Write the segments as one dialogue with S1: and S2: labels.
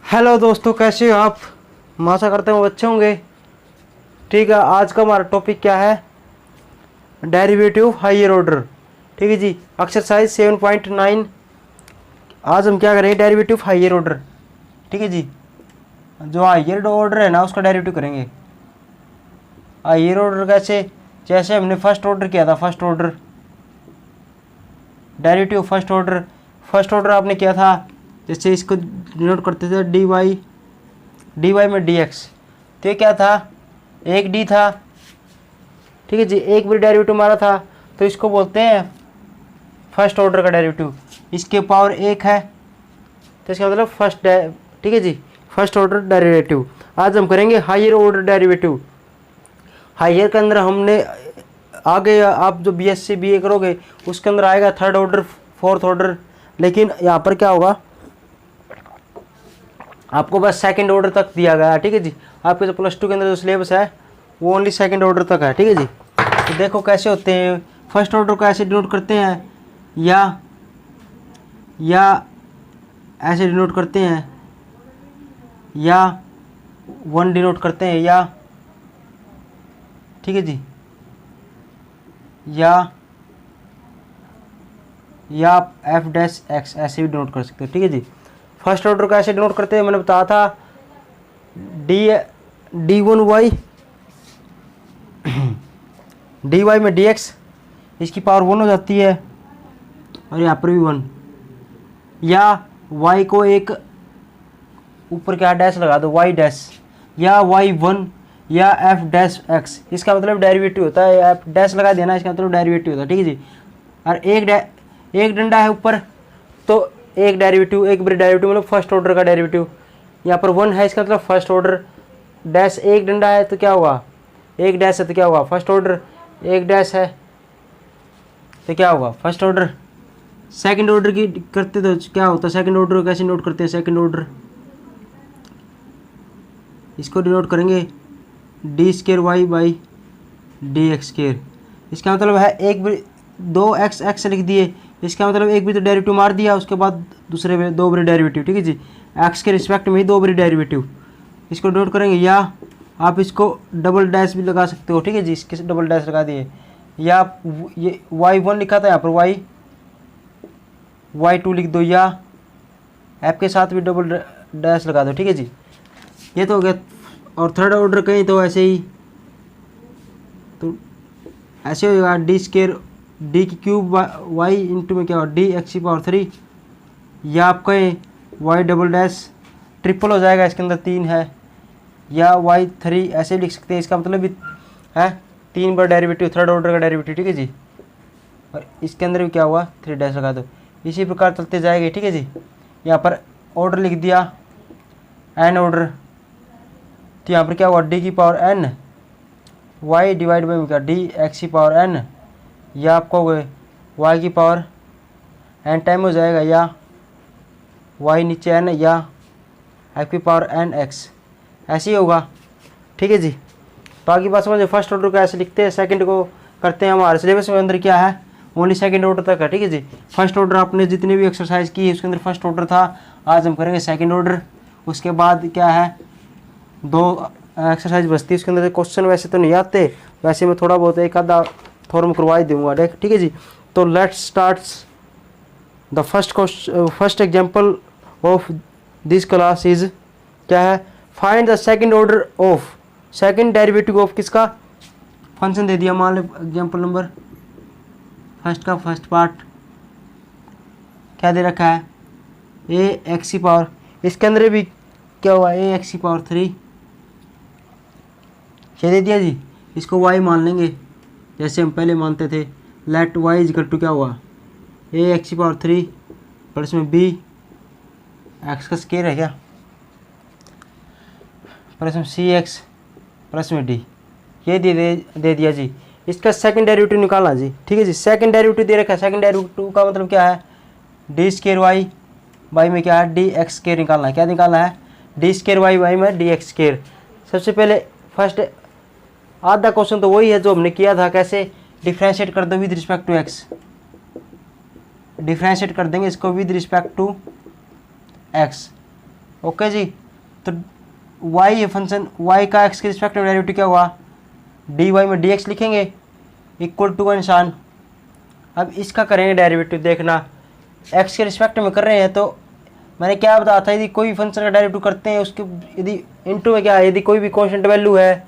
S1: Hello दोस्तों, कैसे हो आप। मैं आशा करते हैं वो अच्छे होंगे। ठीक है, आज का हमारा टॉपिक क्या है? Derivative higher order. ठीक है जी, एक्सरसाइज 7.9। आज हम क्या करेंगे? Derivative higher order. ठीक है जी, जो हायर ऑर्डर है ना उसका डेरिवेटिव करेंगे। हायर ऑर्डर कैसे? जैसे हमने फर्स्ट ऑर्डर किया था, first order derivative first order आपने किया था। जैसे इसको डिनोट करते थे डी वाई में डी एक्स। तो ये क्या था? एक डी था। ठीक है जी, एक भी डेरिवेटिव मारा था तो इसको बोलते हैं फर्स्ट ऑर्डर का डेरिवेटिव। इसके पावर एक है तो इसका मतलब ठीक है जी, फर्स्ट ऑर्डर डेरिवेटिव। आज हम करेंगे हायर ऑर्डर डेरिवेटिव। हायर के अंदर हमने आगे आप जो बीएससी बीए करोगे उसके अंदर आएगा थर्ड ऑर्डर, फोर्थ ऑर्डर। लेकिन यहाँ पर क्या होगा, आपको बस सेकंड ऑर्डर तक दिया गया है। ठीक है जी, आपके जो +2 के अंदर जो सिलेबस है वो ओनली सेकंड ऑर्डर तक है। ठीक है जी, तो देखो कैसे होते हैं। फर्स्ट ऑर्डर को ऐसे डिनोट करते हैं या ऐसे डिनोट करते हैं, या 1 डिनोट करते हैं, या ठीक है जी, या आप f' ऐसे भी डिनोट कर सकते हो। ठीक है जी, फर्स्ट ऑर्डर को ऐसे डिनोट करते हैं, मैंने बताया था dy में dx, इसकी पावर 1 हो जाती है और यहाँ पर भी 1। या y को एक ऊपर क्या डैश लगा दो, y डैश, या y1 या f'(x), इसका मतलब डेरिवेटिव होता है। f डैश लगा देना, इसका मतलब डेरिवेटिव होता है। ठीक है जी, और एक डंडा है ऊपर तो एक डेरिवेटिव, एक ब्रेड डेरिवेटिव मतलब फर्स्ट ऑर्डर का डेरिवेटिव। यहाँ पर 1 है, इसका मतलब फर्स्ट ऑर्डर। डैश एक डंडा है तो क्या होगा, एक डैश है तो क्या होगा फर्स्ट ऑर्डर। एक डैश है तो क्या होगा फर्स्ट ऑर्डर। सेकंड ऑर्डर की करते तो क्या होता है? सेकंड ऑर्डर को कैसे नोट करते हैं? सेकंड ऑर्डर इसको डिनोट करेंगे d²y dx²। इसका मतलब है एक भी 2x लिख दिए, इसका मतलब एक भी तो डेरिवेटिव मार दिया, उसके बाद दूसरे में 2 बारी डेरिवेटिव। ठीक है जी, x के रिस्पेक्ट में ही 2 बारी डेरिवेटिव। इसको नोट करेंगे, या आप इसको डबल डैश भी लगा सकते हो। ठीक है जी, इसके डबल डैश लगा दिए, या आप ये y1 लिखा था यहाँ पर y2 लिख दो, या ऐप के साथ भी डबल डैश लगा दो। ठीक है जी, ये तो हो गया। और थर्ड ऑर्डर कहीं तो ऐसे ही, तो ऐसे होगा d² y इंटू में क्या होगा dx⁴, या आप कहें y डबल डैश ट्रिपल हो जाएगा, इसके अंदर 3 है, या y3 ऐसे लिख सकते हैं। इसका मतलब भी है 3 बार डेरिवेटिव, थर्ड ऑर्डर का डेरिवेटिव। ठीक है जी, और इसके अंदर भी क्या हुआ 3 डैश लगा दो। इसी प्रकार चलते जाएंगे। ठीक है जी, यहाँ पर ऑर्डर लिख दिया n ऑर्डर, तो यहाँ पर क्या हुआ d⁴n y डिवाइड बाई क्या dx⁴n, या आपको y⁴n टाइम हो जाएगा, या y नीचे n, या f⁴n(x) ऐसे ही होगा। ठीक है जी, तो आगे बात समझे। फर्स्ट ऑर्डर को ऐसे लिखते हैं, सेकंड को करते हैं। हमारे सिलेबस में अंदर क्या है, ओनली सेकंड ऑर्डर तक है। ठीक है जी, फर्स्ट ऑर्डर आपने जितनी भी एक्सरसाइज की है उसके अंदर फर्स्ट ऑर्डर था। आज हम करेंगे सेकंड ऑर्डर। उसके बाद क्या है, 2 एक्सरसाइज बचती है, उसके अंदर क्वेश्चन वैसे तो नहीं आते, वैसे मैं थोड़ा बहुत एक आधा थोड़ा करवा ही दूंगा। ठीक है जी, तो let's start the first example of this class is क्या है, find the second order of second derivative of किसका फंक्शन दे दिया। मान लो एग्जाम्पल नंबर फर्स्ट का फर्स्ट पार्ट क्या दे रखा है, a⁴। इसके अंदर भी क्या हुआ a⁴, क्या दे दिया जी। इसको y मान लेंगे जैसे हम पहले मानते थे। लेट y इक्वल टू क्या हुआ a⁴ प्लस में b x का स्क्वायर है क्या, प्लस में cx प्लस में d, ये दे दिया जी। इसका सेकंड डेरिवेटिव निकालना जी। ठीक है जी, सेकंड डेरिवेटिव दे रखा है। सेकंड डेरिवेटिव का मतलब क्या है, d² y में क्या है dx² निकालना है। क्या निकालना है, d² y में dx²। सबसे पहले फर्स्ट आधा क्वेश्चन तो वही है जो हमने किया था, कैसे डिफ्रेंशिएट कर दो with respect to x। Differentiate कर देंगे इसको with respect to x। Okay जी। तो y ये फंक्शन y का x के रिस्पेक्ट में डेरिवेटिव क्या हुआ, dy में dx लिखेंगे इक्वल टू का निशान। अब इसका करेंगे डेरिवेटिव, देखना x के रिस्पेक्ट में कर रहे हैं तो मैंने क्या बताया था, यदि कोई भी फंक्शन का डेरिवेटिव करते हैं उसके यदि इनटू में क्या है, यदि कोई भी कांस्टेंट वैल्यू है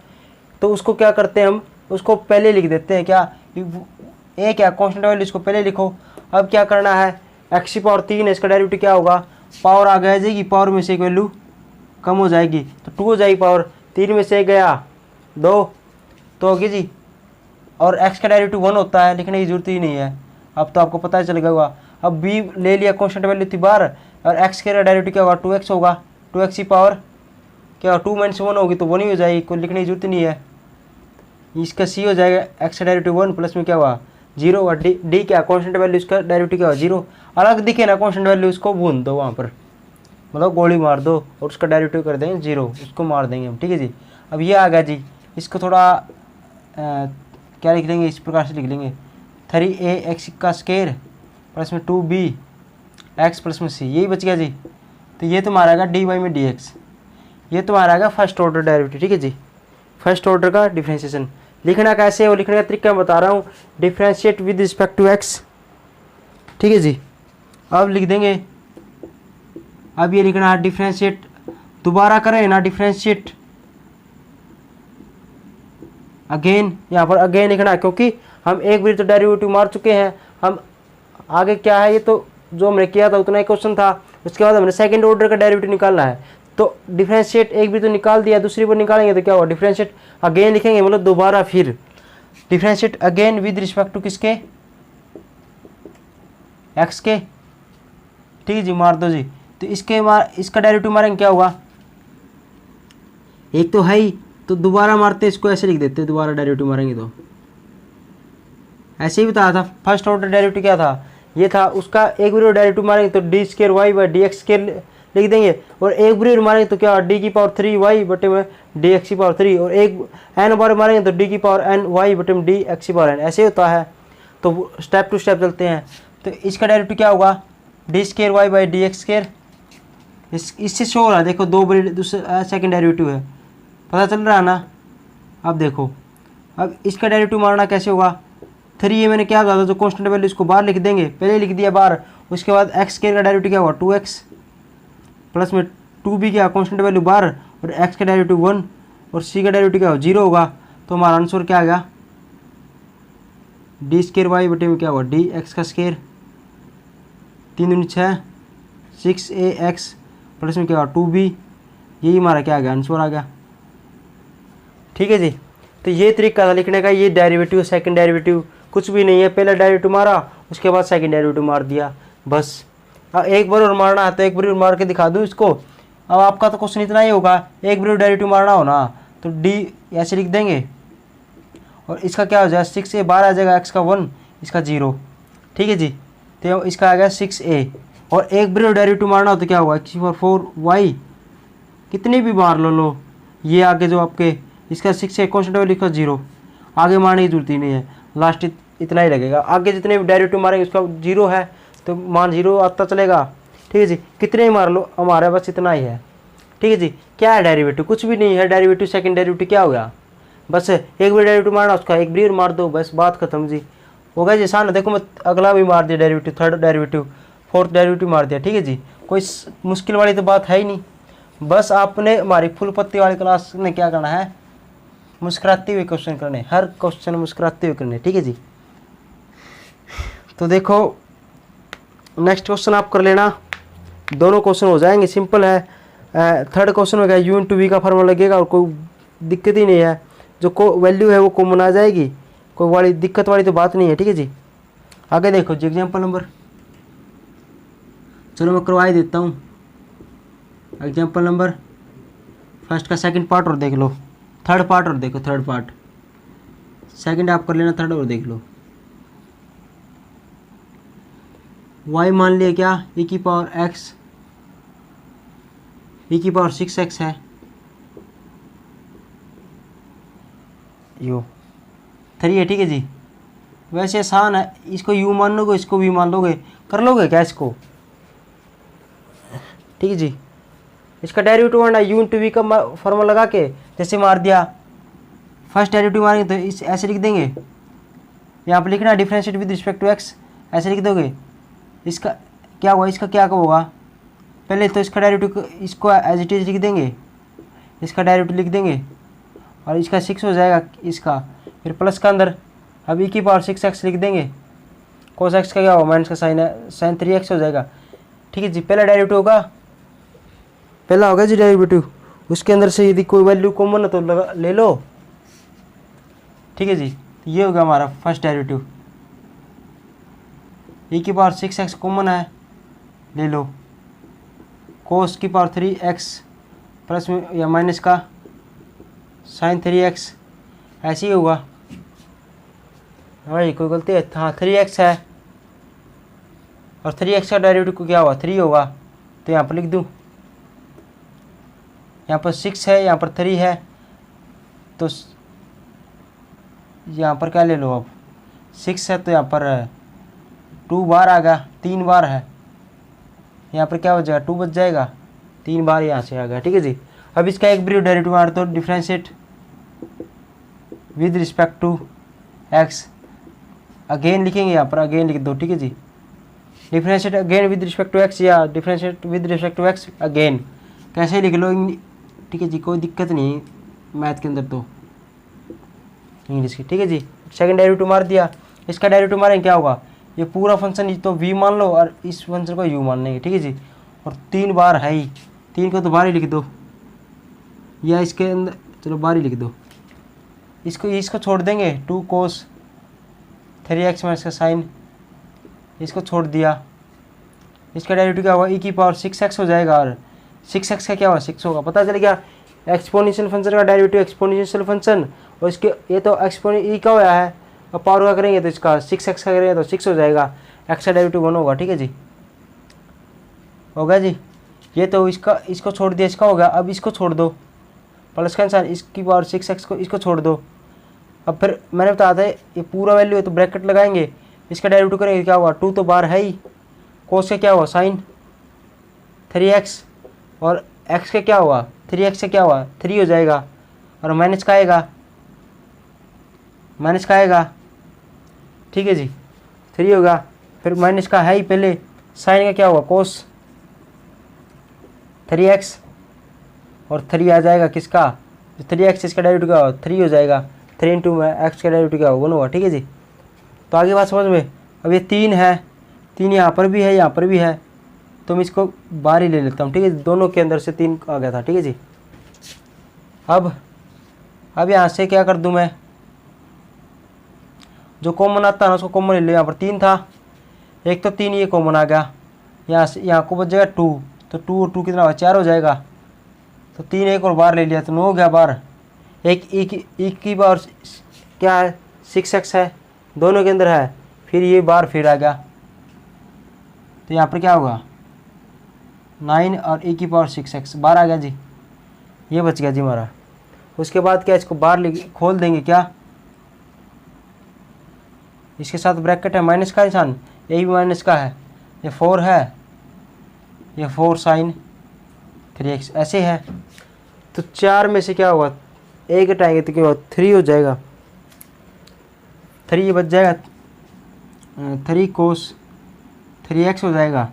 S1: तो उसको क्या करते हैं हम, उसको पहले लिख देते हैं। क्या ए क्या कांस्टेंट वैल्यू, इसको पहले लिखो। अब क्या करना है, x की पावर 3 है, इसका डेरिवेटिव क्या होगा, पावर आगे आ जाएगी, पावर में से एक वैल्यू कम हो जाएगी तो 2 हो जाएगी पावर, 3 में से एक गया 2 तो होगी जी। और x का डेरिवेटिव 1 होता है, लिखने की जरूरत ही नहीं है, अब तो आपको पता चल गया होगा। अब b ले लिया, कांस्टेंट वैल्यू थी बार, और x के डेरिवेटिव क्या होगा 2x होगा, 2x की पावर क्या होगा 2 - 1 होगी तो 1 ही हो जाएगी, कोई लिखने की जरूरत नहीं है। इसका c हो जाएगा x का डेरिवेटिव 1 प्लस में क्या हुआ 0 हुआ, d क्या कांस्टेंट वैल्यू, इसका डेरिवेटिव क्या हुआ 0। अलग दिखे ना कांस्टेंट वैल्यू, उसको भून दो वहाँ पर, मतलब गोली मार दो और उसका डेरिवेटिव कर देंगे 0, उसको मार देंगे हम, ठीक है जी। अब ये आ गया जी, इसको थोड़ा क्या लिख लेंगे, इस प्रकार से लिख लेंगे 3ax का स्क्वायर प्लस में 2b x प्लस में c, यही बच गया जी। तो ये तुम्हारा आएगा dy में dx, ये तुम्हारा आएगा फर्स्ट ऑर्डर डेरिवेटिव, ठीक है जी। फर्स्ट ऑर्डर का डिफरेंशिएशन लिखना कैसे है वो लिखने का तरीका मैं बता रहा हूँ, differentiate with respect to x, ठीक है जी। अब लिख देंगे, अब ये लिखना है डिफरेंशिएट, दोबारा करें ना डिफरेंशिएट अगेन, यहाँ पर अगेन लिखना है क्योंकि हम एक बार तो डेरिवेटिव मार चुके हैं। हम आगे क्या है, ये तो जो हमने किया था उतना ही क्वेश्चन था, उसके बाद हमने सेकंड ऑर्डर का डेरिवेटिव निकालना है। तो डिफरेंशिएट एक भी तो निकाल दिया, दूसरी बार निकालेंगे तो क्या होगा, डिफरेंशिएट अगेन लिखेंगे, मतलब दोबारा फिर differentiate again with respect to किसके, एक्स के, ठीक है जी। मार दो जी, तो इसका डेरिवेटिव मारेंगे क्या होगा, एक तो है ही, तो दोबारा मारते इसको ऐसे लिख देते, दोबारा डेरिवेटिव मारेंगे तो ऐसे ही बताया था। फर्स्ट ऑर्डर डेरिवेटिव क्या था, ये था, उसका एक बार डेरिवेटिव मारेंगे तो d square y by d x square लिख देंगे, और एक बार मारेंगे तो क्या डी की पावर 3 वाई बटे में डी एक्स की पावर 3, और एक एन बार मारेंगे तो डी की पावर एन वाई बटे में डी एक्स की पावर एन, ऐसे होता है। तो स्टेप टू स्टेप चलते हैं। तो इसका डेरिवेटिव क्या होगा, d square y by d x square, इससे शो हो रहा है, देखो दो बार दूसरा सेकेंड डेरिवेटिव है, पता चल रहा है ना। अब देखो, अब इसका डेरिवेटिव मारना कैसे होगा, 3 ये मैंने क्या कहा था, जो कांस्टेंट वैल्यू इसको बाहर लिख देंगे, पहले लिख दिया बाहर, उसके बाद एक्स स्क्वायर का डेरिवेटिव क्या हुआ 2x प्लस में 2b क्या कांस्टेंट वैल्यू बाहर, और x का डेरिवेटिव 1 और c का डेरिवेटिव क्या हो 0 होगा। तो हमारा आंसर क्या आ गया, डी स्क्वायर वाई बटे में क्या हुआ डी एक्स का स्क्वायर, 3 दूनी 6 6ax प्लस में क्या हुआ 2b, यही हमारा क्या आ गया आंसर आ गया, ठीक है जी। तो ये तरीका था लिखने का, ये डेरिवेटिव सेकंड डेरिवेटिव कुछ भी नहीं है, पहला डेरिवेटिव मारा उसके बाद सेकंड डेरिवेटिव मार दिया बस। अब एक बार और मारना है तो एक बार और मार के दिखा दूँ इसको। अब आपका तो क्वेश्चन इतना ही होगा, एक बार डेरिवेटिव मारना हो ना तो डी ऐसे लिख देंगे, और इसका क्या हो जाएगा 6a बाहर आ जाएगा, x का 1 इसका 0, ठीक है जी। तो इसका आ गया 6a, और एक बार डेरिवेटिव मारना हो तो क्या होगा x/4y, कितने भी मार लो ये आगे जो आपके इसका 6 है कांस्टेंट वैल्यू का 0, आगे मारने की जरूरत ही नहीं है, लास्ट इतना ही लगेगा। आगे जितने भी डेरिवेटिव मारेंगे उसका 0 है तो मान 0 आता चलेगा, ठीक है जी। कितने ही मार लो हमारे बस इतना ही है, ठीक है जी। क्या है डेरिवेटिव, कुछ भी नहीं है, डेरिवेटिव सेकंड डेरिवेटिव क्या हो गया, बस एक बार डेरिवेटिव मारना उसका एक बार मार दो, बस बात खत्म जी, हो गया जी आसान। देखो मैं अगला भी मार दिया derivative, third derivative, fourth derivative मार दिया, ठीक है जी। कोई मुश्किल वाली तो बात है ही नहीं, बस आपने हमारी फुल पत्ती वाली क्लास में क्या करना है, मुस्कुराते हुए क्वेश्चन करने, हर क्वेश्चन मुस्कुराते हुए करने, ठीक है जी। तो देखो नेक्स्ट क्वेश्चन आप कर लेना, दोनों क्वेश्चन हो जाएंगे, सिंपल है। थर्ड क्वेश्चन में क्या u इंटू वी का फार्मूला लगेगा और कोई दिक्कत ही नहीं है, जो को वैल्यू है वो कॉमन आ जाएगी, कोई वाली दिक्कत वाली तो बात नहीं है, ठीक है जी। आगे देखो जी एग्जाम्पल नंबर, चलो मैं करवा ही देता हूँ। एग्जाम्पल नंबर फर्स्ट का सेकंड पार्ट और देख लो, थर्ड पार्ट और देखो, थर्ड पार्ट सेकंड आप कर लेना, थर्ड और देख लो। y मान लिया क्या e की पावर x, e की पावर 6x है, यो 3 है, ठीक है जी। वैसे आसान है, इसको u मान लोगे, इसको भी मान लोगे, कर लोगे क्या इसको, ठीक है जी। इसका डेरिवेटिव मारना यू इंटू वी का फॉर्मूला लगा के जैसे मार दिया। फर्स्ट डेरिवेटिव मारेंगे तो इस ऐसे लिख देंगे, यहाँ पर लिखना differentiate with respect to x, ऐसे लिख दोगे। इसका क्या हुआ, इसका क्या होगा, पहले तो इसका डेरिवेटिव इसको एज इट इज लिख देंगे, इसका डेरिवेटिव लिख देंगे और इसका 6 हो जाएगा इसका, फिर प्लस का अंदर अब e की पावर 6x लिख देंगे। कोस एक्स का क्या होगा, माइनस का साइन है, साइन 3x हो जाएगा। ठीक है जी, पहला डेरिवेटिव होगा, पहला होगा जी डेरिवेटिव, उसके अंदर से यदि कोई वैल्यू कॉमन है तो ले लो। ठीक है जी, तो ये होगा हमारा फर्स्ट डेरिवेटिव। e की पावर 6x कॉमन है, ले लो। कोस की पावर 3x प्लस में या माइनस का साइन 3x, ऐसे ही होगा। भाई कोई गलती है, हाँ 3x है और 3x का डेरिवेटिव को क्या हुआ 3 होगा, तो यहाँ पर लिख दूँ। यहाँ पर 6 है, यहाँ पर 3 है, तो यहाँ पर क्या ले लो, अब 6 है तो यहाँ पर 2 बार आ गया, 3 बार है, यहाँ पर क्या हो जाएगा 2 बच जाएगा, 3 बार यहाँ से आ गया। ठीक है जी, अब इसका एक ब्रीफ डेरिवेटिव मार दो, differentiate with respect to x, again लिखेंगे, यहाँ पर अगेन लिख दो। ठीक है जी, differentiate again with respect to x या differentiate with respect to x again, कैसे लिख लो। ठीक है जी, कोई दिक्कत नहीं मैथ के अंदर तो इंग्लिश की। ठीक है जी, सेकंड डेरिवेटिव मार दिया, इसका डेरिवेटिव मारेंगे क्या होगा, ये पूरा फंक्शन तो v मान लो और इस फंक्शन को u मान लेंगे। ठीक है जी, और 3 बार है ही, 3 को तो बाहर ही लिख दो या इसके अंदर, चलो बाहर ही लिख दो। इसको छोड़ देंगे, 2 कोस 3x माइनस का साइन, इसको छोड़ दिया। इसका डेरिवेटिव क्या होगा, e की पावर 6x हो जाएगा और 6x का क्या होगा 6 होगा। पता चल गया, एक्सपोनेंशियल फंक्शन का डेरिवेटिव एक्सपोनेंशियल फंक्शन, और इसके ये तो e का होया है, और पावर का करेंगे तो इसका 6x का करेंगे तो 6 हो जाएगा, x का डेरिवेटिव 1 होगा। ठीक है जी, होगा जी, ये तो इसको छोड़ दिया, इसका होगा। अब इसको छोड़ दो, प्लस का निशान, इसकी पावर 6x को इसको छोड़ दो। अब फिर मैंने बताया था ये पूरा वैल्यू है तो ब्रैकेट लगाएंगे, इसका डेरिवेटिव करेंगे क्या होगा, 2 तो बार है ही, कोस का क्या हुआ साइन 3x और x का क्या हुआ 3x से क्या हुआ 3 हो जाएगा, और माइनस का आएगा, माइनस का आएगा। ठीक है जी, 3 होगा, फिर माइनस का है ही पहले, साइन का क्या हुआ कोस 3x और 3 आ जाएगा किसका, 3x इसका डेरिवेटिव क्या होगा 3 हो जाएगा, 3 इंटू एक्स का डेरिवेटिव क्या होगा 1 होगा। ठीक है जी, तो आगे बात समझ में। अब ये 3 है, 3 यहाँ पर भी है, यहाँ पर भी है, तो मैं इसको बाहर ही ले लेता हूँ। ठीक है, दोनों के अंदर से 3 आ गया था। ठीक है जी, अब यहाँ से क्या कर दूँ मैं, जो कॉमन आता है ना उसको कॉमन ले लो। यहाँ पर 3 था, एक तो 3 ये कॉमन आ गया, यहाँ से यहाँ को बच जाएगा 2, तो 2 और 2 कितना होगा 4 हो जाएगा, तो 3 एक और बार ले लिया तो 9 हो गया बार। एक e की बार क्या है 6x है, दोनों के अंदर है, फिर ये बार फिर आ गया, तो यहाँ पर क्या होगा 9 और e की पावर 6x बार आ गया जी, ये बच गया जी हमारा। उसके बाद क्या, इसको बाहर खोल देंगे क्या, इसके साथ ब्रैकेट है, माइनस का निशान, यही भी माइनस का है, ये 4 है, ये 4 साइन 3x ऐसे है, तो 4 में से क्या होगा एक हटाएंगे तो क्या होगा 3 हो जाएगा, 3 बच जाएगा, 3 कोस 3x हो जाएगा,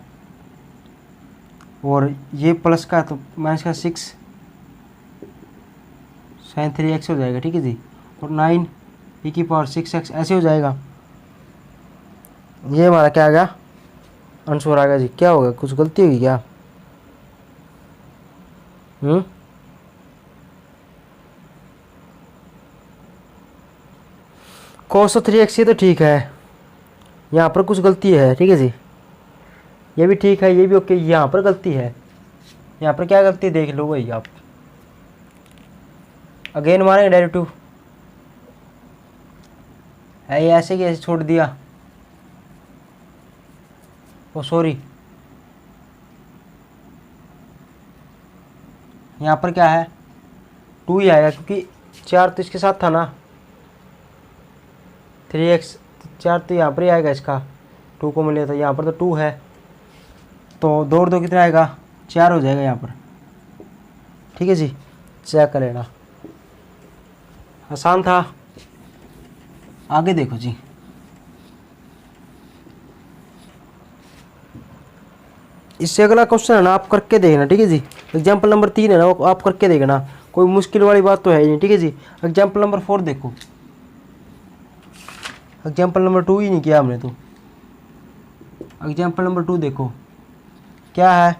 S1: और ये प्लस का तो माइनस का 6 साइन 3x हो जाएगा। ठीक है जी, और 9 e की पावर 6x ऐसे हो जाएगा। ये हमारा क्या आ गया आंसर आ गया जी। क्या होगा, कुछ गलती होगी क्या, कोस 3x ये तो ठीक है, यहाँ पर कुछ गलती है। ठीक है जी, ये भी ठीक है, ये भी ओके, यहाँ पर गलती है, यहाँ पर क्या गलती देख लो भाई आप। अगेन मारेंगे डेरिवेटिव, है ये ऐसे कैसे छोड़ दिया, ओ सॉरी, यहाँ पर क्या है 2 ही आएगा, क्योंकि 4 तो इसके साथ था ना, 3x 4 तो यहाँ पर ही आएगा, इसका 2 को मिले तो यहाँ पर तो 2 है, तो 2 और 2 कितना आएगा 4 हो जाएगा यहाँ पर। ठीक है जी, चेक कर लेना, आसान था। आगे देखो जी, इससे अगला क्वेश्चन है ना, आप करके देखना, ठीक है जी। एग्जाम्पल नंबर 3 है ना, वो आप करके देखना, कोई मुश्किल वाली बात तो है नहीं, ठीक है जी। एग्जाम्पल नंबर 4 देखो, एग्जाम्पल नंबर 2 ही नहीं किया हमने तो। एग्जाम्पल नंबर 2 देखो क्या है,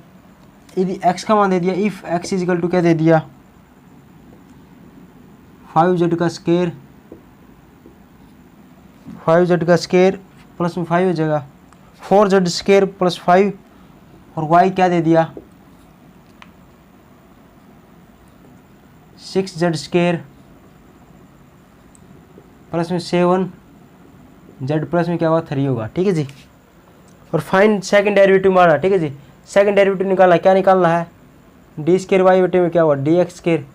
S1: यदि x का मान दे दिया, इफ x इजिकल टू क्या दे दिया, 5z का स्केयर, 5z का स्केयर प्लस में 5 हो जाएगा, 4z स्केयर प्लस 5, और y क्या दे दिया, 6z स्केयर प्लस में 7, z प्लस में क्या होगा 3 होगा, ठीक है जी। और फाइन सेकंड डेरिवेटिव मारना, ठीक है जी। सेकंड डेरिवेटिव निकालना है, क्या निकालना है, डी स्केयर वाई बटे में क्या हुआ डी एक्स स्केयर,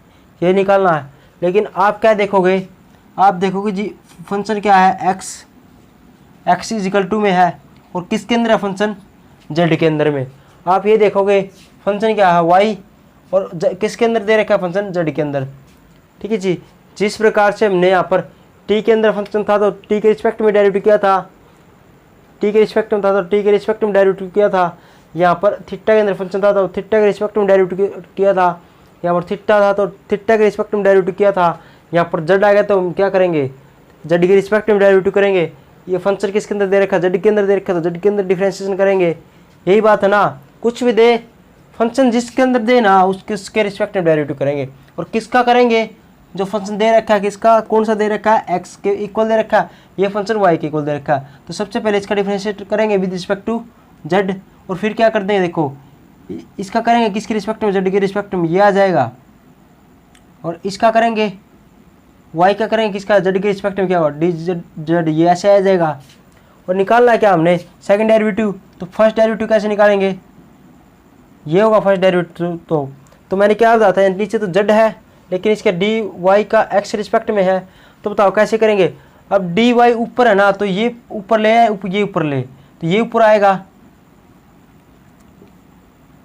S1: ये निकालना है। लेकिन आप क्या देखोगे, आप देखोगे जी फंक्शन क्या है, एक्स इजिकल टू में है, और किसके अंदर है फंक्शन, जेड के अंदर में। आप ये देखोगे फंक्शन क्या है वाई, और किसके अंदर दे रखा है फंक्शन, जेड के अंदर, ठीक है जी। जिस प्रकार से हमने यहाँ पर टी के अंदर फंक्शन था तो टी के रिस्पेक्ट में डेरिवेटिव किया था, टी के रिस्पेक्ट में था तो टी के रिस्पेक्ट में डेरिवेटिव किया था। यहाँ पर थीटा के अंदर फंक्शन था तो थीटा के रिस्पेक्ट में डेरिवेटिव किया था। यहाँ पर थीटा था तो थीटा के रिस्पेक्ट में डेरिवेटिव किया था। यहाँ पर जेड आ गया तो हम क्या करेंगे, जेड के रिस्पेक्ट में डेरिवेटिव करेंगे। ये फंक्शन किसके अंदर दे रखा है, जेड के अंदर दे रखा है तो जेड के अंदर डिफरेंशिएशन करेंगे। यही बात है ना, कुछ भी दे फंक्शन जिसके अंदर दे ना उसके रिस्पेक्ट में डेरिवेटिव करेंगे। और किसका करेंगे, जो फंक्शन दे रखा है किसका, कौन सा दे रखा है, एक्स के इक्वल दे रखा है, ये फंक्शन वाई के इक्वल दे रखा है। तो सबसे पहले इसका डिफरेंशिएट करेंगे विद रिस्पेक्ट टू जेड, और फिर क्या करते हैं देखो, इसका करेंगे किसके रिस्पेक्ट में, जेड के रिस्पेक्ट में, ये आ जाएगा। और इसका करेंगे वाई का करेंगे किसका, जेड के रिस्पेक्ट में, क्या होगा डी जेड, ये ऐसे आ जाएगा। और निकालना है क्या हमने, सेकंड डेरिवेटिव। तो फर्स्ट डेरिवेटिव कैसे निकालेंगे, ये होगा फर्स्ट डेरिवेटिव। तो मैंने क्या बताया था, नीचे तो जेड है लेकिन इसके डी वाई का एक्स रिस्पेक्ट में है। तो बताओ कैसे करेंगे, अब डी वाई ऊपर है ना, तो ये ऊपर ले आए, ये ऊपर ले, तो ये ऊपर आएगा,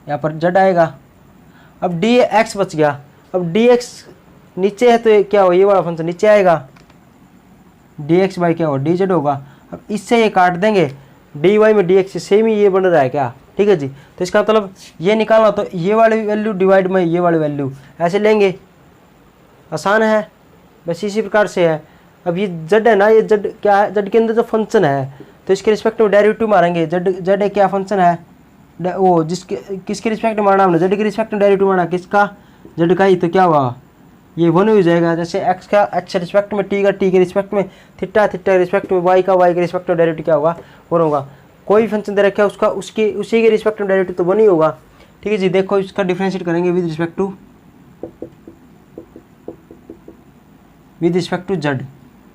S1: यहाँ पर जेड आएगा। अब डी एक्स बच गया, अब डी एक्स नीचे है तो ये क्या होगा, ये वाला फंक्शन नीचे आएगा, डी एक्स बाई क्या होगा डी जेड होगा। अब इससे ये काट देंगे, डी वाई में डी एक्स सेम ही ये बन रहा है क्या, ठीक है जी। तो इसका मतलब ये निकालना, तो ये वाली वैल्यू डिवाइड में ये वाली वैल्यू ऐसे लेंगे, आसान है, बस इसी प्रकार से है। अब ये जेड है ना, ये जेड क्या है, जेड के अंदर जो फंक्शन है तो इसके रिस्पेक्ट में डेरिवेटिव मारेंगे। जेड जेड है क्या फंक्शन है, वो जिसके किसके रिस्पेक्ट में मारना हमने, जेड के रिस्पेक्ट में डेरिवेटिव मारना, किसका, जेड का ही। तो क्या हुआ, ये 1 हो जाएगा। जैसे एक्स का एक्स के रिस्पेक्ट में, टी का टी के रिस्पेक्ट में, थीटा थीटा के रिस्पेक्ट में, वाई का वाई के रिस्पेक्ट में डेरिवेटिव क्या होगा 1 होगा। कोई फंक्शन दे रखा है उसका उसी के रिस्पेक्ट में डेरिवेटिव तो 1 ही होगा, ठीक है जी। देखो इसका डिफरेंशिएट करेंगे विद रिस्पेक्ट टू जेड,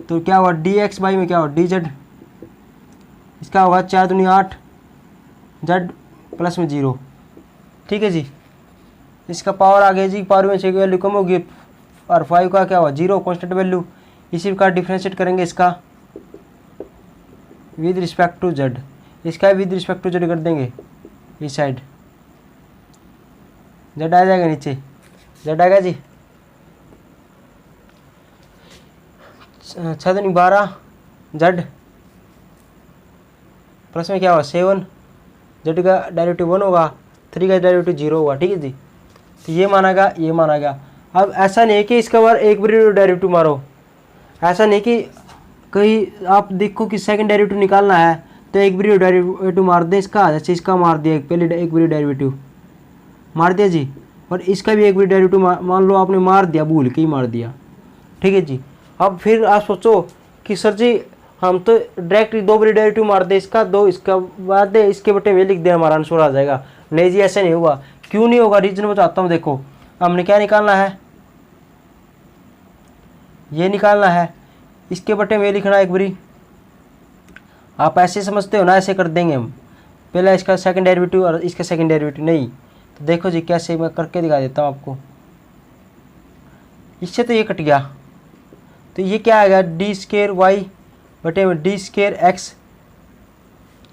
S1: तो क्या हुआ डी एक्स बाई में क्या हुआ डी जेड, इसका होगा 4 दूनी 8 जेड प्लस में 0, ठीक है जी। इसका पावर आ गया जी, पावर में 6 की वैल्यू कम होगी, और 5 का क्या हुआ 0 कांस्टेंट वैल्यू। इसी प्रकार डिफरेंशिएट करेंगे इसका विद रिस्पेक्ट टू जेड, इसका विद रिस्पेक्ट टू जेड कर देंगे इस साइड, जेड आ जाएगा नीचे, जेड आएगा जी 6 दूनी 12 जेड प्लस में क्या होगा 7, जेड का डेरिवेटिव 1 होगा, 3 का डेरिवेटिव 0 होगा, ठीक है जी। तो ये माना गया, ये माना गया। अब ऐसा नहीं है कि इसका बार एक बार डेरिवेटिव मारो, ऐसा नहीं कि कहीं आप देखो कि सेकंड डेरिवेटिव निकालना है तो एक बार डेरिवेटिव मार दे इसका, जैसे इसका मार दिया पहले एक बार डेरिवेटिव मार दिया जी, और इसका भी एक बार डेरिवेटिव मान लो आपने मार दिया, भूल के ही मार दिया, ठीक है जी। अब फिर आप सोचो कि सर जी हम तो डायरेक्ट 2 बार डेरिवेटिव मार दे इसका, 2 इसका मार दे, इसके बटे में लिख दे, हमारा आंसर आ जाएगा। नहीं जी ऐसे नहीं होगा। क्यों नहीं होगा, रीजन बताता हूँ। देखो हमने क्या निकालना है, ये निकालना है, इसके बटे में लिखना एक बारी। आप ऐसे समझते हो ना, ऐसे कर देंगे हम, पहले इसका सेकंड डेरिवेटिव और इसका सेकंड डेरिवेटिव नहीं। तो देखो जी कैसे मैं करके दिखा देता हूँ आपको। इससे तो ये कट गया, तो ये क्या आएगा डी स्केयर वाई बटे में डी स्केयर एक्स।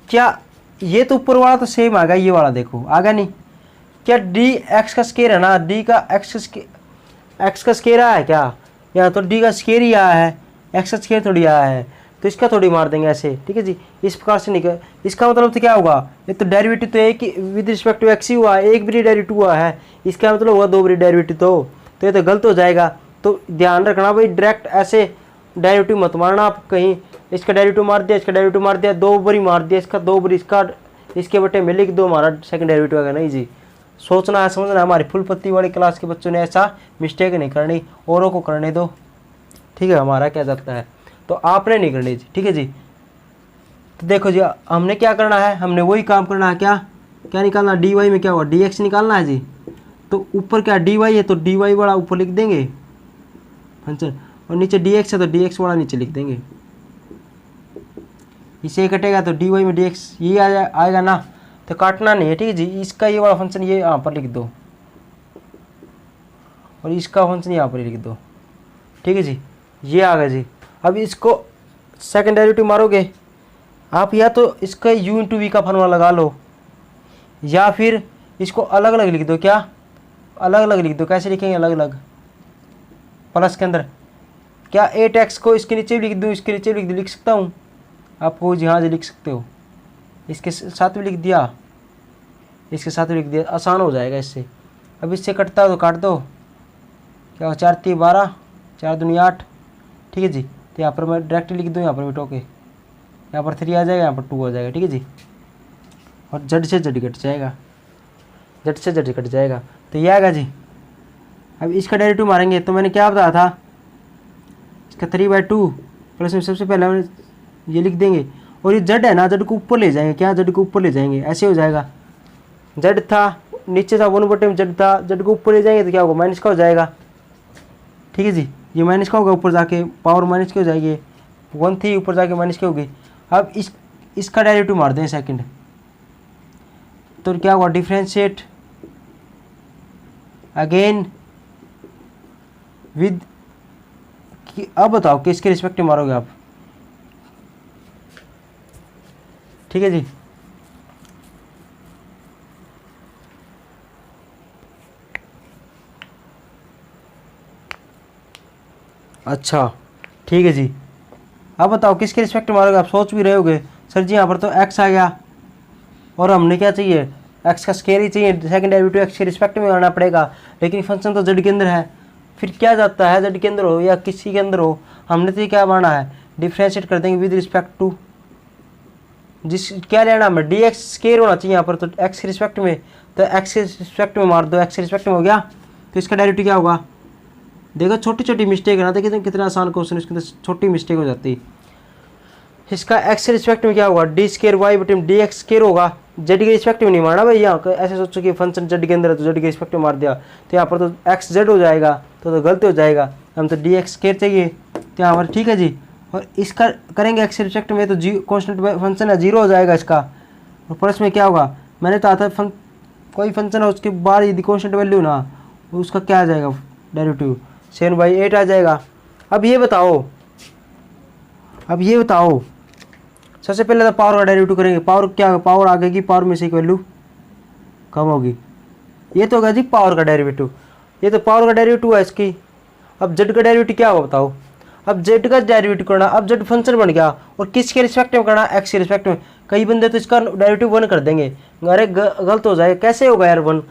S1: क्या ये तो ऊपर वाला तो सेम आ गया, ये वाला देखो आ गया नहीं, क्या डी एक्स का स्केयर है ना, डी का एक्स का स्केयर आया है क्या, या तो डी का स्केयर ही आया है, एक्स का स्केयर थोड़ी आया है, तो इसका थोड़ी मार देंगे ऐसे, ठीक है जी। इस प्रकार से निकल, इसका मतलब तो क्या होगा, ये तो डेरिवेटिव तो एक विद रिस्पेक्ट टू एक्स ही हुआ है, एक भी डेरिवेटिव हुआ है, इसका मतलब हुआ दो भी डेरिवेटिव, तो ये तो गलत हो जाएगा। तो ध्यान रखना भाई, डायरेक्ट ऐसे डेरिवेटिव मत मारना आप कहीं, इसका डेरिवेटिव मार दिया, इसका डेरिवेटिव मार दिया, दो बारी मार दिया, इसका दो बारी इसका, इसके बटे में लिख दो हमारा सेकंड डेरिवेटिव आएगा। नहीं जी, सोचना है, समझना है। हमारी फुल पत्ती वाली क्लास के बच्चों ने ऐसा मिस्टेक नहीं करनी, औरों को करने दो, ठीक है। हमारा क्या जाता है, तो आपने नहीं करनी जी, ठीक है जी। तो देखो जी, हमने क्या करना है, हमने वही काम करना है, क्या क्या निकालना, डी वाई में क्या होगा, डी एक्स निकालना है जी। तो ऊपर क्या डी वाई है, तो डी वाई वाला ऊपर लिख देंगे फंक्शन, और नीचे डी एक्स है तो डी एक्स वाला नीचे लिख देंगे। इसे कटेगा तो डी वाई में डी एक्स ये आएगा ना, तो काटना नहीं है, ठीक है जी। इसका ये वाला फंक्शन ये यहाँ पर लिख दो, और इसका फंक्शन यहाँ पर लिख दो, ठीक है जी। ये आ गया जी। अब इसको सेकंड डेरिवेटिव मारोगे आप, या तो इसका u इंटू वी का फॉर्मूला लगा लो, या फिर इसको अलग अलग लिख दो। क्या अलग अलग लिख दो, कैसे लिखेंगे अलग अलग, प्लस के अंदर क्या 8x को इसके नीचे भी लिख दूँ, इसके नीचे भी लिख सकता हूँ, आपको जहाँ से लिख सकते हो, इसके साथ भी लिख दिया, इसके साथ भी लिख दिया, आसान हो जाएगा इससे। अब इससे कटता हो तो काट दो, क्या हो 4 3 12, 4 दूनी 8, ठीक है जी। तो यहाँ पर मैं डायरेक्ट लिख दूँ, यहाँ पर मिटो के, यहाँ पर 3 आ जाएगा, यहाँ पर 2 आ जाएगा, ठीक है जी। और जड से जड कट जाएगा, जड से जड कट जाएगा, तो ये आएगा जी। अब इसका डेरिवेटिव मारेंगे, तो मैंने क्या बताया था, इसका 3/2 प्लस में सबसे पहले हम ये लिख देंगे, और ये जड है ना, जड को ऊपर ले जाएंगे, क्या जड को ऊपर ले जाएंगे, ऐसे हो जाएगा। जड था नीचे था, 1/, में जड था, जड को ऊपर ले जाएंगे तो क्या होगा, माइनस का हो जाएगा, ठीक है जी। ये माइनस का होगा, ऊपर जाके पावर माइनस की हो जाएगी, 1 थी ऊपर जाके माइनस की होगी। अब इसका डेरिवेटिव मार दें सेकंड, तो क्या होगा, डिफ्रेंशिएट अगेन विद, अब बताओ किसके रिस्पेक्ट में मारोगे आप, ठीक है जी। अच्छा ठीक है जी, अब बताओ किसके रिस्पेक्ट में मारोगे, आप सोच भी रहे होगे सर जी यहाँ पर तो x आ गया, और हमने क्या चाहिए, x का स्केयर ही चाहिए, सेकंड डेरिवेटिव x के रिस्पेक्ट में आना पड़ेगा, लेकिन फंक्शन तो z के अंदर है, फिर क्या जाता है, z के अंदर हो या किसी के अंदर हो, हमने तो क्या माना है, डिफ्रेंशिएट कर देंगे विद रिस्पेक्ट टू, जिस क्या लेना हमें, डी एक्स स्केयर होना चाहिए यहाँ पर, तो x के रिस्पेक्ट में, तो x के रिस्पेक्ट में मार दो, x के रिस्पेक्ट में हो गया, तो इसका डेरिवेटिव क्या होगा, देखो छोटी छोटी मिस्टेक है ना, देखिए कितना आसान क्वेश्चन, इसके अंदर छोटी मिस्टेक हो जाती है। इसका एक्स के रिस्पेक्ट में क्या होगा, डी स्केयर वाई बटे डी एक्स स्केयर होगा, जेड के रिस्पेक्ट में नहीं मारना भाई, यहाँ ऐसे सोचो कि फंक्शन जेड के अंदर है तो जेड के रिस्पेक्ट में मार दिया, तो यहाँ पर तो एक्स जेड हो जाएगा, तो गलत हो जाएगा, हम तो डी एक्स स्केयर चाहिए, तो यहाँ पर ठीक है जी। और इसका करेंगे एक्स के रिस्पेक्ट में, तो जी कॉन्स्टेंट फंक्शन है, 0 हो जाएगा इसका, और प्लस में क्या होगा, मैंने तो आता कोई फंक्शन है उसके बाद यदि कॉन्स्टेंट वैल्यू ना, उसका क्या आ जाएगा डेरिवेटिव, 7/8 आ जाएगा। अब ये बताओ सबसे पहले तो पावर का डेरिवेटिव करेंगे, पावर क्या, पावर आगे की पावर में से एक वैल्यू कम होगी, ये तो होगा जी पावर का डेरिवेटिव, ये तो पावर का डेरिवेटिव है इसकी। अब जेड का डेरिवेटिव क्या होगा बताओ, अब जेड का डेरिवेटिव करना, अब जेड फंक्शन बन गया, और किसके रिस्पेक्ट में करना, एक्स के रिस्पेक्ट में। कई बंदे तो इसका डेरिवेटिव 1 कर देंगे, अरे गलत हो जाएगा, कैसे होगा यार 1,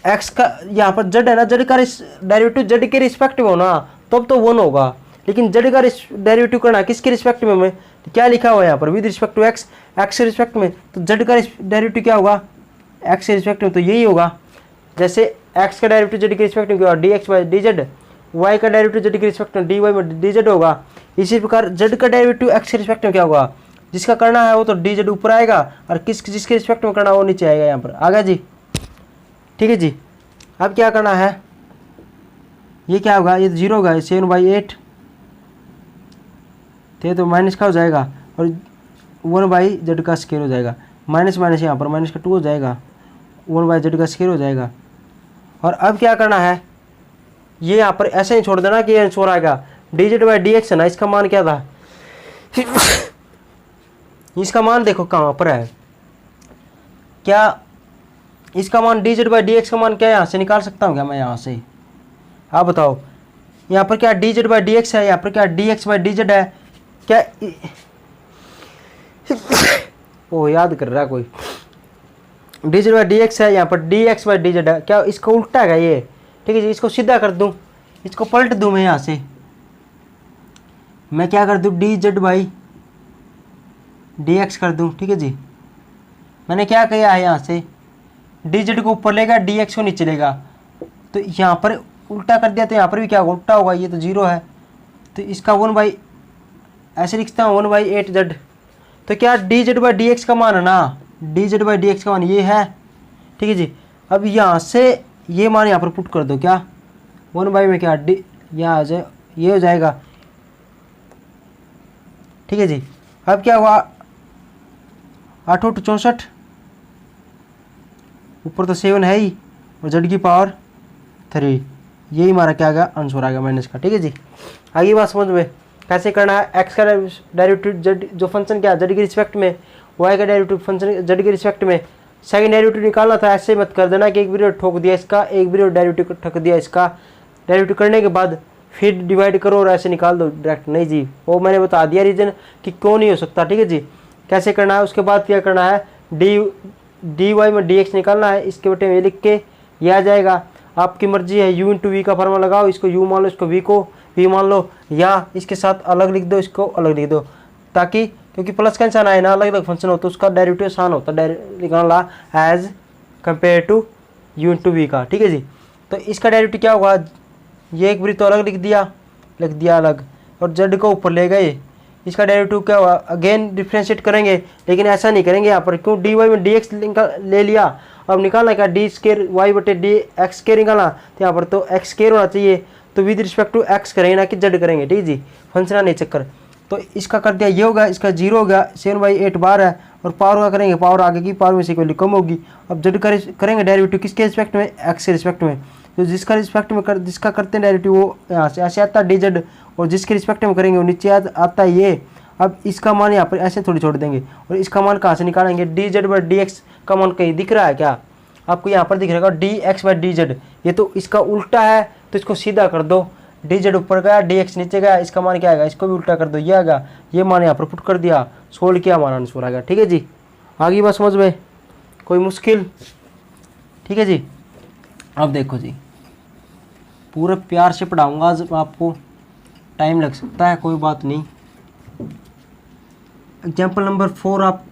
S1: एक्स का यहाँ पर जेड है ना, जेड का डेरिवेटिव जेड के रिस्पेक्ट में होना तब तो 1 होगा, लेकिन जेड का डेरिवेटिव करना किसके रिस्पेक्ट में, तो क्या लिखा हुआ है यहाँ पर, with respect to x, x के रिस्पेक्ट में, तो जेड का डेरिवेटिव क्या होगा, एक्स के रिस्पेक्ट में, तो यही होगा। जैसे एक्स का डेरिवेटिव जेड के रिस्पेक्ट में क्या होगा, d x by d z, y का डेरिवेटिव जेड के रिस्पेक्ट में डी वाई में डी जेड होगा। इसी प्रकार जेड का डेरिवेटिव एक्स के रिस्पेक्ट में क्या होगा, जिसका करना है वो तो डी जेड ऊपर आएगा, और जिसके रिस्पेक्ट में करना वो नीचे आएगा, यहाँ पर आ गया जी, ठीक है जी। अब क्या करना है, ये क्या होगा, ये 0 होगा, 7/8 तो माइनस का हो जाएगा, और 1/z का स्केयर हो जाएगा, माइनस माइनस यहाँ पर माइनस का 2 हो जाएगा, 1/z का स्केयर हो जाएगा। और अब क्या करना है, ये यहाँ पर ऐसे ही छोड़ देना कि ये आंसर आएगा, dz/dx है ना, इसका मान क्या था इसका मान देखो कहाँ पर है, क्या इसका मान D Z by d x का मान क्या है, यहाँ से निकाल सकता हूँ क्या मैं यहाँ से? आप बताओ, यहाँ पर क्या D Z by d x है, यहाँ पर क्या d x by d Z है क्या? ओ याद कर रहा है कोई, D Z by d x है, यहाँ पर D x by d Z है क्या? इसका उल्टा है ये, ठीक है जी। इसको सीधा कर दूँ, इसको पलट दूँ मैं यहाँ से, मैं क्या कर दूँ D Z by d x कर दूँ, ठीक है जी। मैंने क्या किया है, यहाँ से डी जेड को ऊपर लेगा, डी एक्स को नीचे लेगा, तो यहाँ पर उल्टा कर दिया तो यहाँ पर भी क्या उल्टा होगा, ये तो जीरो है, तो इसका 1/, ऐसे लिखता हूँ 1/8 जेड। तो क्या D Z by d x का मान है ना, D Z by d x का मान ये है, ठीक है जी। अब यहाँ से ये मान यहाँ पर पुट कर दो, क्या 1/, में क्या डी यहाँ आ जाए, ये हो जाएगा, ठीक है जी। अब क्या हुआ, 8 × 64, ऊपर तो 7 है ही, और जेड की पावर 3, यही हमारा क्या आ गया आंसर आ गया माइनस का, ठीक है जी। आगे बात समझ में कैसे करना है, एक्स का डेरिवेटिव जेड, जो फंक्शन क्या जेड के रिस्पेक्ट में, वाई का डेरिवेटिव फंक्शन जेड के रिस्पेक्ट में, सेकंड डेरिवेटिव निकालना था। ऐसे मत कर देना कि एक पीरियड ठोक दिया इसका, एक पीरियड डेरिवेटिव ठोक दिया इसका, डेरिवेटिव करने के बाद फिर डिवाइड करो और ऐसे निकाल दो डायरेक्ट, नहीं जी, वो मैंने बता दिया रीजन कि क्यों नहीं हो सकता, ठीक है जी। कैसे करना है, उसके बाद क्या करना है, डी वाई में डी एक्स निकालना है, इसके बटे में लिख के ये आ जाएगा। आपकी मर्जी है, u इंटू वी का फॉर्मूला लगाओ, इसको u मान लो, इसको v को v मान लो, या इसके साथ अलग लिख दो, इसको अलग लिख दो, ताकि क्योंकि प्लस का निशान आए ना, अलग अलग फंक्शन हो तो उसका डेरिवेटिव आसान होता है निकालना as compare to u into v का, ठीक है जी। तो इसका डेरिवेटिव क्या होगा, ये एक बारी तो अलग लिख दिया अलग, और जेड को ऊपर ले गए, इसका डेरिवेटिव क्या हुआ, अगेन डिफ्रेंशिएट करेंगे, लेकिन ऐसा नहीं करेंगे यहाँ पर, क्यों डी वाई में डी एक्स ले लिया, अब निकालना क्या डी स्केयर वाई बटे डी एक्स स्केयर निकालना, तो यहाँ पर तो एक्स स्केयर होना चाहिए, तो विद रिस्पेक्ट टू एक्स करेंगे ना कि जेड करेंगे, ठीक है जी, फंक्शन नहीं चक्कर। तो इसका कर दिया, ये होगा, इसका 0 हो गया, 7/8 बार है, और पावर का करेंगे, पावर आगे की पावर में से वैल्यू कम होगी। अब जेड करेंगे डेरिवेटिव किसके रिस्पेक्ट में, एक्स के रिस्पेक्ट में, तो जिसका रिस्पेक्ट में जिसका करते हैं डेरिवेटिव वो यहाँ से ऐसे आता है डी जेड, और जिसके रिस्पेक्ट में करेंगे वो नीचे आता है ये। अब इसका मान यहाँ पर ऐसे थोड़ी छोड़ देंगे, और इसका मान कहाँ से निकालेंगे, D Z by d x का मान कहीं दिख रहा है क्या आपको, यहाँ पर दिख रहेगा D x by d Z, ये तो इसका उल्टा है, तो इसको सीधा कर दो, डी जेड ऊपर गया, डी एक्स नीचे गया, इसका मान क्या आएगा, इसको भी उल्टा कर दो, ये आएगा, ये मान यहाँ पर पुट कर दिया, सोल्व किया, हमारा आंसर आ गया, ठीक है जी। आगे बात समझ में, कोई मुश्किल, ठीक है जी। अब देखो जी, पूरा प्यार से पढ़ाऊँगा आज, आपको टाइम लग सकता है, कोई बात नहीं। एग्जाम्पल नंबर 4 आप,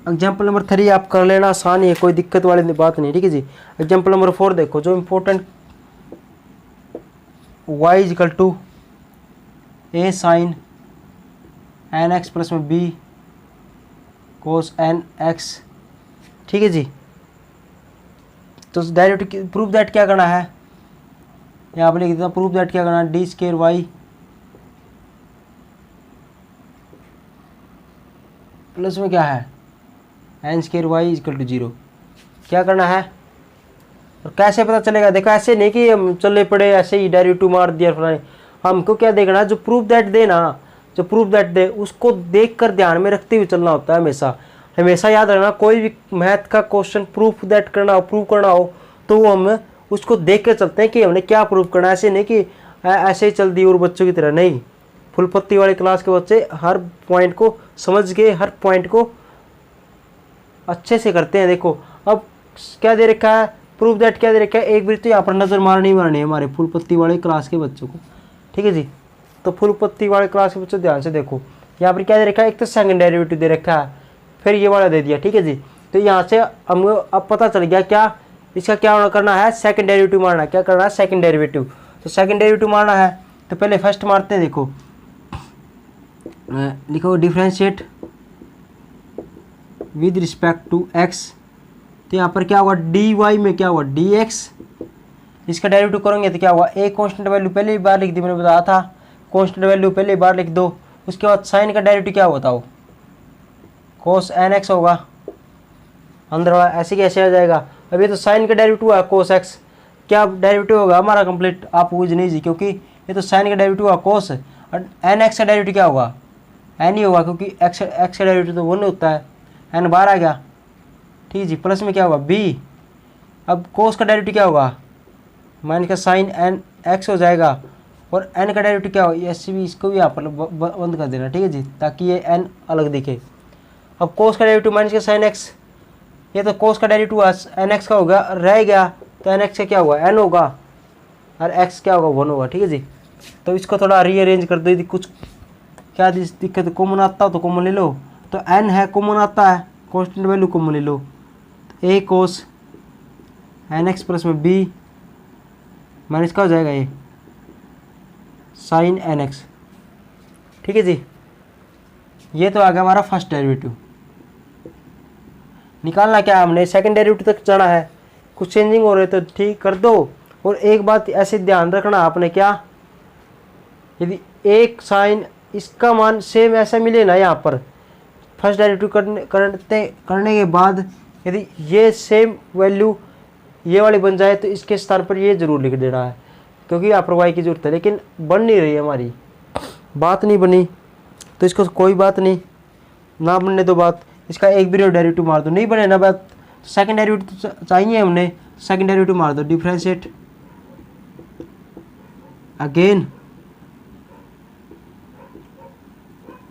S1: एग्जाम्पल नंबर 3 आप कर लेना, आसान ही है, कोई दिक्कत वाली बात नहीं, ठीक है जी। एग्जाम्पल नंबर 4 देखो, जो important, y equal to a sine n x plus में b कोस एन एक्स, ठीक है जी। तो डायरेक्ट प्रूफ दैट क्या करना है, यहाँ पर लिख देता हूँ, प्रूफ दैट क्या करना है, डी स्केयर वाई प्लस में क्या है n square y equal to 0, क्या करना है, और कैसे पता चलेगा, देखो ऐसे नहीं कि हम चले पड़े ऐसे ही डेरिवेटिव मार दिया फलाने, हमको क्या देखना है, जो प्रूफ दैट दे ना, जो प्रूफ दैट दे उसको देखकर ध्यान में रखते हुए चलना होता है, हमेशा हमेशा याद रखना, कोई भी मैथ का क्वेश्चन प्रूफ दैट करना हो, प्रूव करना हो, तो हम उसको देख कर चलते हैं कि हमने क्या प्रूव करना है, ऐसे नहीं कि ऐसे ही चल दी और बच्चों की तरह, नहीं। फुल पत्ती वाली क्लास के बच्चे हर पॉइंट को समझ के, हर पॉइंट को अच्छे से करते हैं। देखो अब क्या दे रखा है, प्रूफ दैट क्या दे रखा है, एक बार तो यहाँ पर नज़र मारनी है हमारे फुल पत्ती वाले क्लास के बच्चों को, ठीक है जी। तो फुल पत्ती वाले क्लास के बच्चों ध्यान से देखो, यहाँ पर क्या दे रखा है, एक तो सेकंड डेरिवेटिव दे रखा है, फिर ये वाला दे दिया, ठीक है जी। तो यहाँ से हम अब पता चल गया क्या, इसका क्या करना है, सेकंड डेरिवेटिव मारना है, क्या करना है, सेकंड डेरिवेटिव। तो सेकंड डेरिवेटिव मारना है तो पहले फर्स्ट मारते हैं, देखो लिखो differentiate with respect to x, तो यहाँ पर क्या होगा, डी वाई में क्या होगा डी एक्स, इसका डेरिवेटिव करेंगे तो क्या होगा, एक कांस्टेंट वैल्यू पहले ही बार लिख दी, मैंने बताया था कांस्टेंट वैल्यू पहले ही बार लिख दो। उसके बाद साइन का डेरिवेटिव क्या होता हो, कोस एन एक्स होगा, अंदर वाला ऐसे कैसे आ जाएगा, अब ये तो साइन का डेरिवेटिव है कोस एक्स, क्या डेरिवेटिव होगा हमारा कंप्लीट, आप पूछ नहीं जी, क्योंकि ये तो साइन का डेरिवेटिव हुआ कोस, और एन एक्स का डेरिवेटिव क्या होगा, एन ही होगा, क्योंकि एक्स का डेरिवेटिव तो 1 होता है, एन बाहर आ गया, ठीक है जी। प्लस में क्या होगा बी, अब कोस का डेरिवेटिव क्या होगा, माइनस का साइन एन एक्स हो जाएगा, और एन का डेरिवेटिव क्या होगा, ऐसे भी इसको भी यहाँ पर बंद कर देना, ठीक है जी, ताकि ये एन अलग दिखे। अब कोस का डेरिवेटिव माइनस का साइन एक्स, ये तो कोस का डेरिवेटिव एन एक्स का होगा, रह गया तो एन एक्स का क्या होगा, एन होगा, और एक्स क्या होगा, 1 होगा, ठीक है जी। तो इसको थोड़ा रीअरेंज कर दो, यदि कुछ क्या दिक्कत कॉमन आता हो तो कॉमन ले लो। तो एन है कॉमन आता है, कॉन्स्टेंट वैल्यू कॉमन ले लो, तो ए कोस एन एक्स प्लस में बी माइनस का हो जाएगा ये साइन एन एक्स, ठीक है जी। ये तो आ गया हमारा फर्स्ट डेरिवेटिव। निकालना क्या हमने, सेकंड डेरिवेटिव तक जाना है, कुछ चेंजिंग हो रहे तो ठीक कर दो। और एक बात ऐसे ध्यान रखना आपने, क्या यदि एक साइन इसका मान सेम ऐसा मिले ना यहाँ पर फर्स्ट डेरिवेटिव करने के बाद, यदि ये सेम वैल्यू ये वाली बन जाए तो इसके स्थान पर ये जरूर लिख देना है, क्योंकि यहाँ पर वाई की जरूरत है, लेकिन बन नहीं रही है हमारी बात, नहीं बनी तो इसको कोई बात नहीं, ना बनने दो बात, इसका एक भी डेरिवेटिव मार दो, नहीं बने ना बात, सेकंड डेरिवेटिव चाहिए हमने, सेकंड डेरिवेटिव मार दो, differentiate again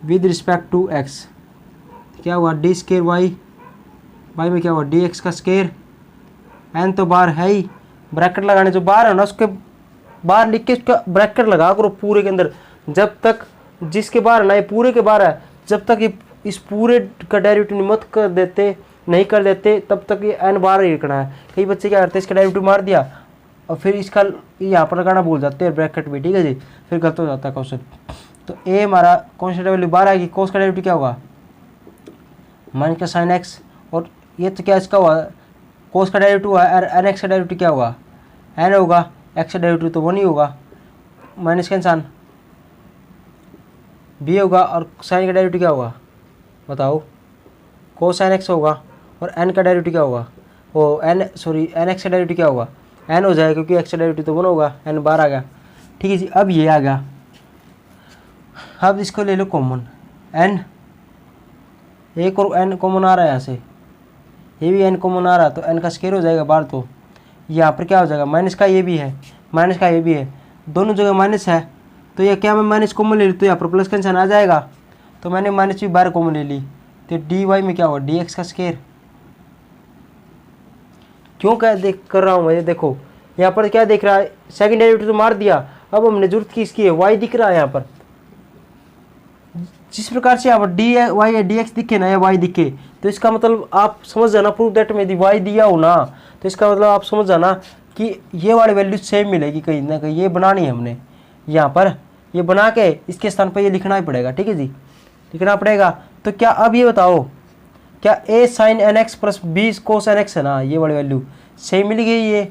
S1: with respect to x, क्या हुआ डी स्केयर वाई, वाई में क्या हुआ डी एक्स का स्केयर, एन तो बाहर है ही, ब्रैकेट लगाने जो बाहर है ना उसके बाहर लिख के उसका ब्रैकेट लगा करो पूरे के अंदर, जब तक जिसके बाहर है ना ये पूरे के बाहर है, जब तक ये इस पूरे का डेरिवेटिव मत कर देते, नहीं कर देते तब तक ये एन बाहर ही रखना है। कई बच्चे क्या करते हैं, इसका डेरिवेटिव मार दिया और फिर इसका यहाँ पर लगाना भूल जाते हैं ब्रैकेट भी, ठीक है जी, फिर गलत हो जाता है क्वेश्चन। तो ए हमारा कॉन्स्टेंट वैल्यू बाहर आएगी, कोस का डेरिवेटिव क्या होगा माइनस का साइन एक्स, और ये तो क्या इसका हुआ कोस का डेरिवेटिव हुआ, और एन एक्स का डेरिवेटिव क्या होगा एन होगा, एक्स का डेरिवेटिव तो 1 ही होगा, माइनस का इंसान बी होगा, और साइन का डेरिवेटिव क्या होगा बताओ, कोस एन एक्स होगा, और एन का डेरिवेटिव क्या होगा, वो एन एक्स का डेरिवेटिव क्या होगा एन हो जाएगा, क्योंकि एक्स का डेरिवेटिव तो 1 होगा, एन बाहर आ गया, ठीक है जी। अब ये आ गया, अब इसको ले लो कॉमन, एन एक और एन कॉमन आ रहा है यहाँ से, ये भी एन कॉमन आ रहा है तो एन का स्केयर हो जाएगा बाहर, तो यहाँ पर क्या हो जाएगा माइनस का ये भी है, माइनस का ये भी है, दोनों जगह माइनस है, तो ये क्या मैं माइनस कॉमन ले ली तो यहाँ पर प्लस का निशान आ जाएगा, तो मैंने माइनस भी बाहर कॉमन ले ली, तो डी वाई में क्या हुआ डी एक्स का स्केयर, क्यों क्या देख कर रहा हूँ मैं, देखो यहाँ पर क्या देख रहा है, सेकंड डेरिवेटिव तो मार दिया, अब हमने जरूरत किसकी है, वाई दिख रहा है यहाँ पर, जिस प्रकार से यहाँ पर डी वाई डी एक्स दिखे ना या वाई दिखे, तो इसका मतलब आप समझ जाना प्रूफ दैट में यदि वाई दिया हो ना, तो इसका मतलब आप समझ जाना कि ये वाली वैल्यू सेम मिलेगी कहीं ना कहीं, ये बनानी है हमने यहाँ पर, ये बना के इसके स्थान पर ये लिखना ही पड़ेगा, ठीक है जी, लिखना पड़ेगा। तो क्या अब ये बताओ, क्या a sine n x plus b cos n x है ना, ये वाली वैल्यू सेम मिल गई,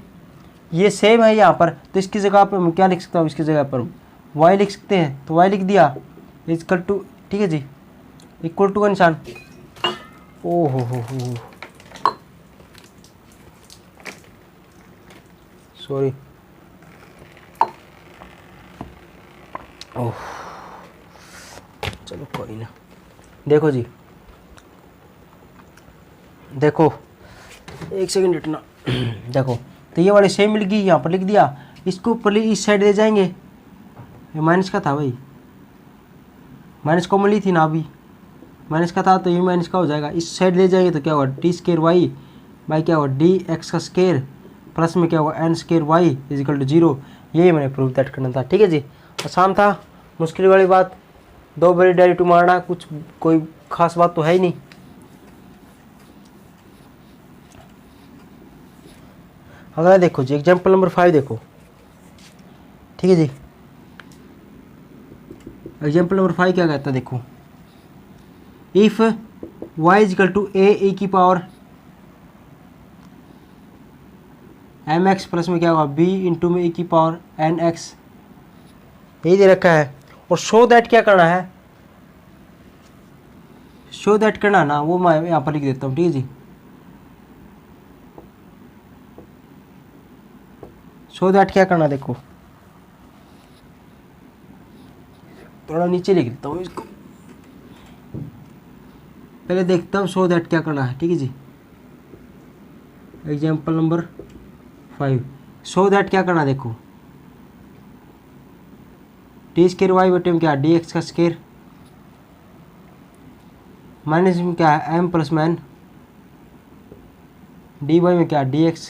S1: ये सेम है यहाँ पर, तो इसकी जगह पर मैं क्या लिख सकता हूँ, इसकी जगह पर वाई लिख सकते हैं, तो वाई लिख दिया इक्वल टू, ठीक है जी, इक्वल टू का निशान, ओ हो सॉरी, ओह चलो कोई ना, देखो जी, देखो एक सेकंड हटना, देखो तो ये वाले सेम मिल गई, यहाँ पर लिख दिया, इसको ऊपर इस साइड ले जाएंगे, ये माइनस का था भाई, माइनस कॉमन ली थी ना अभी, माइनस का था तो ये माइनस का हो जाएगा, इस साइड ले जाएंगे तो क्या होगा डी स्केयर वाई बाई क्या होगा डी एक्स का स्केयर, प्लस में क्या होगा n square y equal to 0, यही मैंने प्रूफ दैट करना था, ठीक है जी। आसान था, मुश्किल वाली बात, दो बारी डेरिवेटिव मारना, कुछ कोई खास बात तो है ही नहीं। अगला देखो जी, एग्जाम्पल नंबर 5 देखो, ठीक है जी, एग्जाम्पल नंबर 5 क्या कहता है देखो, इफ y इजिकल टू ए की पावर एम एक्स प्लस में क्या होगा b इंटू में e की पावर एन एक्स, यही दे रखा है, और शो दैट क्या करना है, शो दैट करना ना, वो मैं यहाँ पर लिख देता हूँ, ठीक है जी, शो दैट क्या करना, देखो थोड़ा नीचे लिख देता हूँ इसको, पहले देखता हूँ शो दैट क्या करना है, ठीक है जी। Example number 5। सो दैट क्या करना, देखो डी स्केयर वाई बटे में क्या डी एक्स का स्केयर माइनस में क्या है एम प्लस में एन, डी वाई में क्या डी एक्स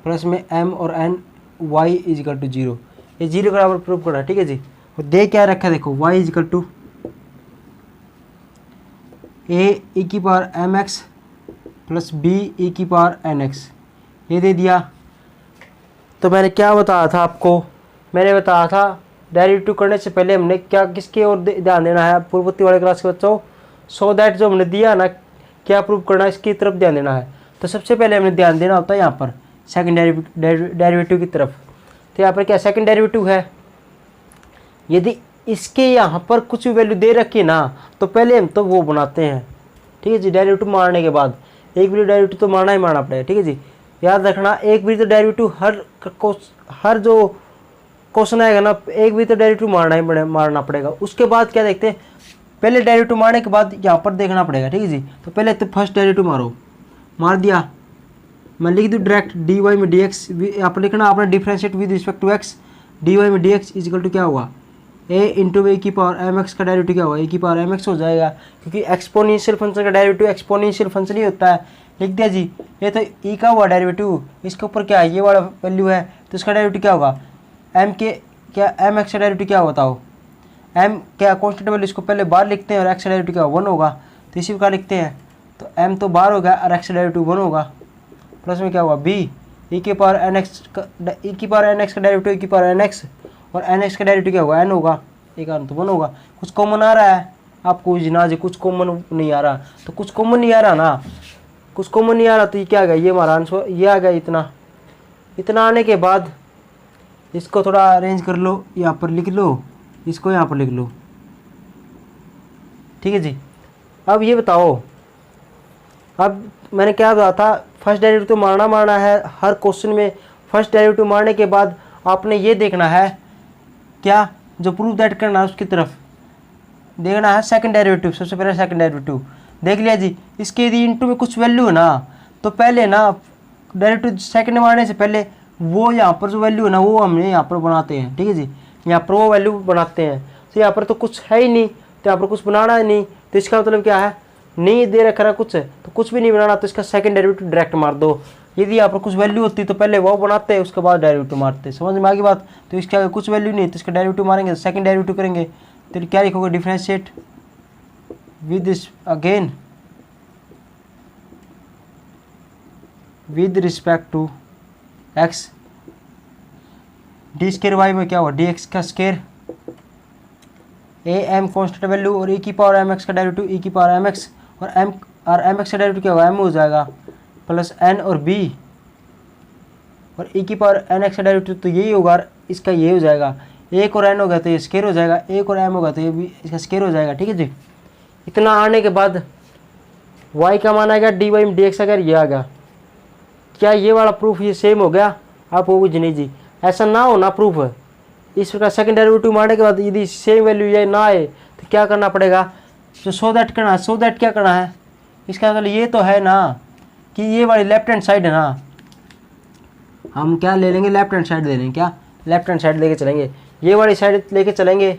S1: प्लस में एम और एन वाई इजिकल टू 0। ये 0 के बराबर प्रूव करना है, ठीक है जी। और दे क्या रखा है, देखो y equal to a e की power m x plus b e की पावर एन एक्स, ये दे दिया। तो मैंने क्या बताया था आपको, मैंने बताया था डेरिवेटिव करने से पहले हमने क्या किसके और ध्यान देना है पूर्ववर्ती वाले क्लास के बच्चों, सो दैट जो हमने दिया ना क्या प्रूव करना है इसकी तरफ ध्यान देना है। तो सबसे पहले हमने ध्यान देना होता है यहाँ पर सेकंड डेरिवेटिव की तरफ। तो यहाँ पर क्या सेकंड डेरिवेटिव है, यदि इसके यहाँ पर कुछ भी वैल्यू दे रखी ना तो पहले हम तो वो बनाते हैं, ठीक है जी। डेरिवेटिव मारने के बाद एक भी डेरिवेटिव तो मारना ही मारना पड़ेगा, ठीक है जी। याद रखना एक भी तो डेरिवेटिव हर जो क्वेश्चन आएगा ना एक भी तो डेरिवेटिव मारना पड़ेगा। उसके बाद क्या देखते हैं, पहले डेरिवेटिव मारने के बाद यहाँ पर देखना पड़ेगा, ठीक है जी। तो पहले तो फर्स्ट डेरिवेटिव मारो, मार दिया, मैं लिख दूँ डायरेक्ट डी वाई में डी एक्स, यहाँ पर लिखना आपने differentiate with respect to x, d y में डी एक्स इजिकल टू क्या हुआ ए इंटू ए की पावर एम एक्स का डेरिवेटिव क्या हुआ ए की पावर एम एक्स हो जाएगा, क्योंकि एक्सपोनेंशियल फंक्शन का डेरिवेटिव एक्सपोनेंशियल फंक्शन ही होता है। लिख दिया जी, ये तो ई का हुआ डेरिवेटिव, इसके ऊपर क्या है ये वाला वैल्यू है तो इसका डेरिवेटिव क्या होगा एम के क्या एम एक्स का डेरिवेटिव क्या बताओ, एम क्या कॉन्स्टेंट वैल्यू इसको पहले बाहर लिखते हैं और एक्स का डेरिवेटिव क्या 1 होगा, तो इसी प्रकार लिखते हैं। तो एम तो बाहर होगा और एक्स का डेरिवेटिव 1 होगा, प्लस में क्या हुआ बी ई की पावर एन एक्स का डेरिवेटिव ई की पावर एन एक्स और एन एक्स का डेरिवेटिव क्या होगा एन होगा, एक तो 1 होगा। कुछ कॉमन आ रहा है आपको जी ना जी, कुछ कॉमन नहीं आ रहा, तो कुछ कॉमन नहीं आ रहा ना, कुछ कॉमन नहीं आ रहा तो ये क्या आ गया ये हमारा आंसर ये आ गया इतना। इतना आने के बाद इसको थोड़ा अरेंज कर लो, यहाँ पर लिख लो, इसको यहाँ पर लिख लो, ठीक है जी। अब ये बताओ, अब मैंने क्या कहा था फर्स्ट डेरिवेटिव तो मारना है हर क्वेश्चन में। फर्स्ट डेरिवेटिव मारने के बाद आपने ये देखना है क्या जो प्रूफ दैट करना है उसकी तरफ देखना है सेकंड डेरिवेटिव। सबसे पहले सेकंड डेरिवेटिव देख लिया जी, इसके यदि इनटू में कुछ वैल्यू है ना तो पहले ना डेरिवेटिव सेकंड मारने से पहले वो यहाँ पर जो वैल्यू है ना वो हमने यहाँ पर बनाते हैं, ठीक है जी। यहाँ पर वो वैल्यू बनाते हैं, तो यहाँ पर तो कुछ है ही नहीं तो यहाँ पर कुछ बनाना है नहीं, तो इसका मतलब क्या है नहीं दे रखा ना कुछ तो कुछ भी नहीं बनाना, तो इसका सेकंड डेरिवेटिव डायरेक्ट मार दो। यदि यहाँ पर कुछ वैल्यू होती तो पहले वो बनाते हैं उसके बाद डेरिवेटिव मारते, समझ में आ गई बात। तो इसके आगे कुछ वैल्यू नहीं तो इसका डेरिवेटिव मारेंगे सेकंड डेरिवेटिव करेंगे, तो क्या लिखोगे differentiate with this again with respect to x, d square y में क्या हुआ डी एक्स का square a m constant value और ई की पावर एम एक्स का डेरिवेटिव ई की पावर एम एक्स और एम एक्स का डेरिवेटिव क्या होगा एम हो जाएगा प्लस एन और बी और ई की पावर एन एक्स का डेरिवेटिव तो यही होगा और इसका ये हो जाएगा, एक और एन होगा तो ये स्केयर हो जाएगा, एक और एम होगा तो ये भी इसका स्केयर हो जाएगा, ठीक है जी। इतना आने के बाद वाई का मान आएगा डी वाई में डी एक्स अगर ये आ गया, क्या ये वाला प्रूफ ये सेम हो गया आप वो नहीं जी, ऐसा ना हो ना प्रूफ। इस प्रकार सेकंड डेरिवेटिव मारने के बाद यदि सेम वैल्यू ये ना आए तो क्या करना पड़ेगा, तो सो दैट करना है। सो दैट क्या करना है, इसका मतलब ये तो है ना कि ये वाली लेफ्ट हैंड साइड है ना, हम क्या ले लेंगे लेफ्ट हैंड साइड ले लेंगे, क्या लेफ्ट हैंड साइड लेके चलेंगे, ये वाली साइड लेके चलेंगे,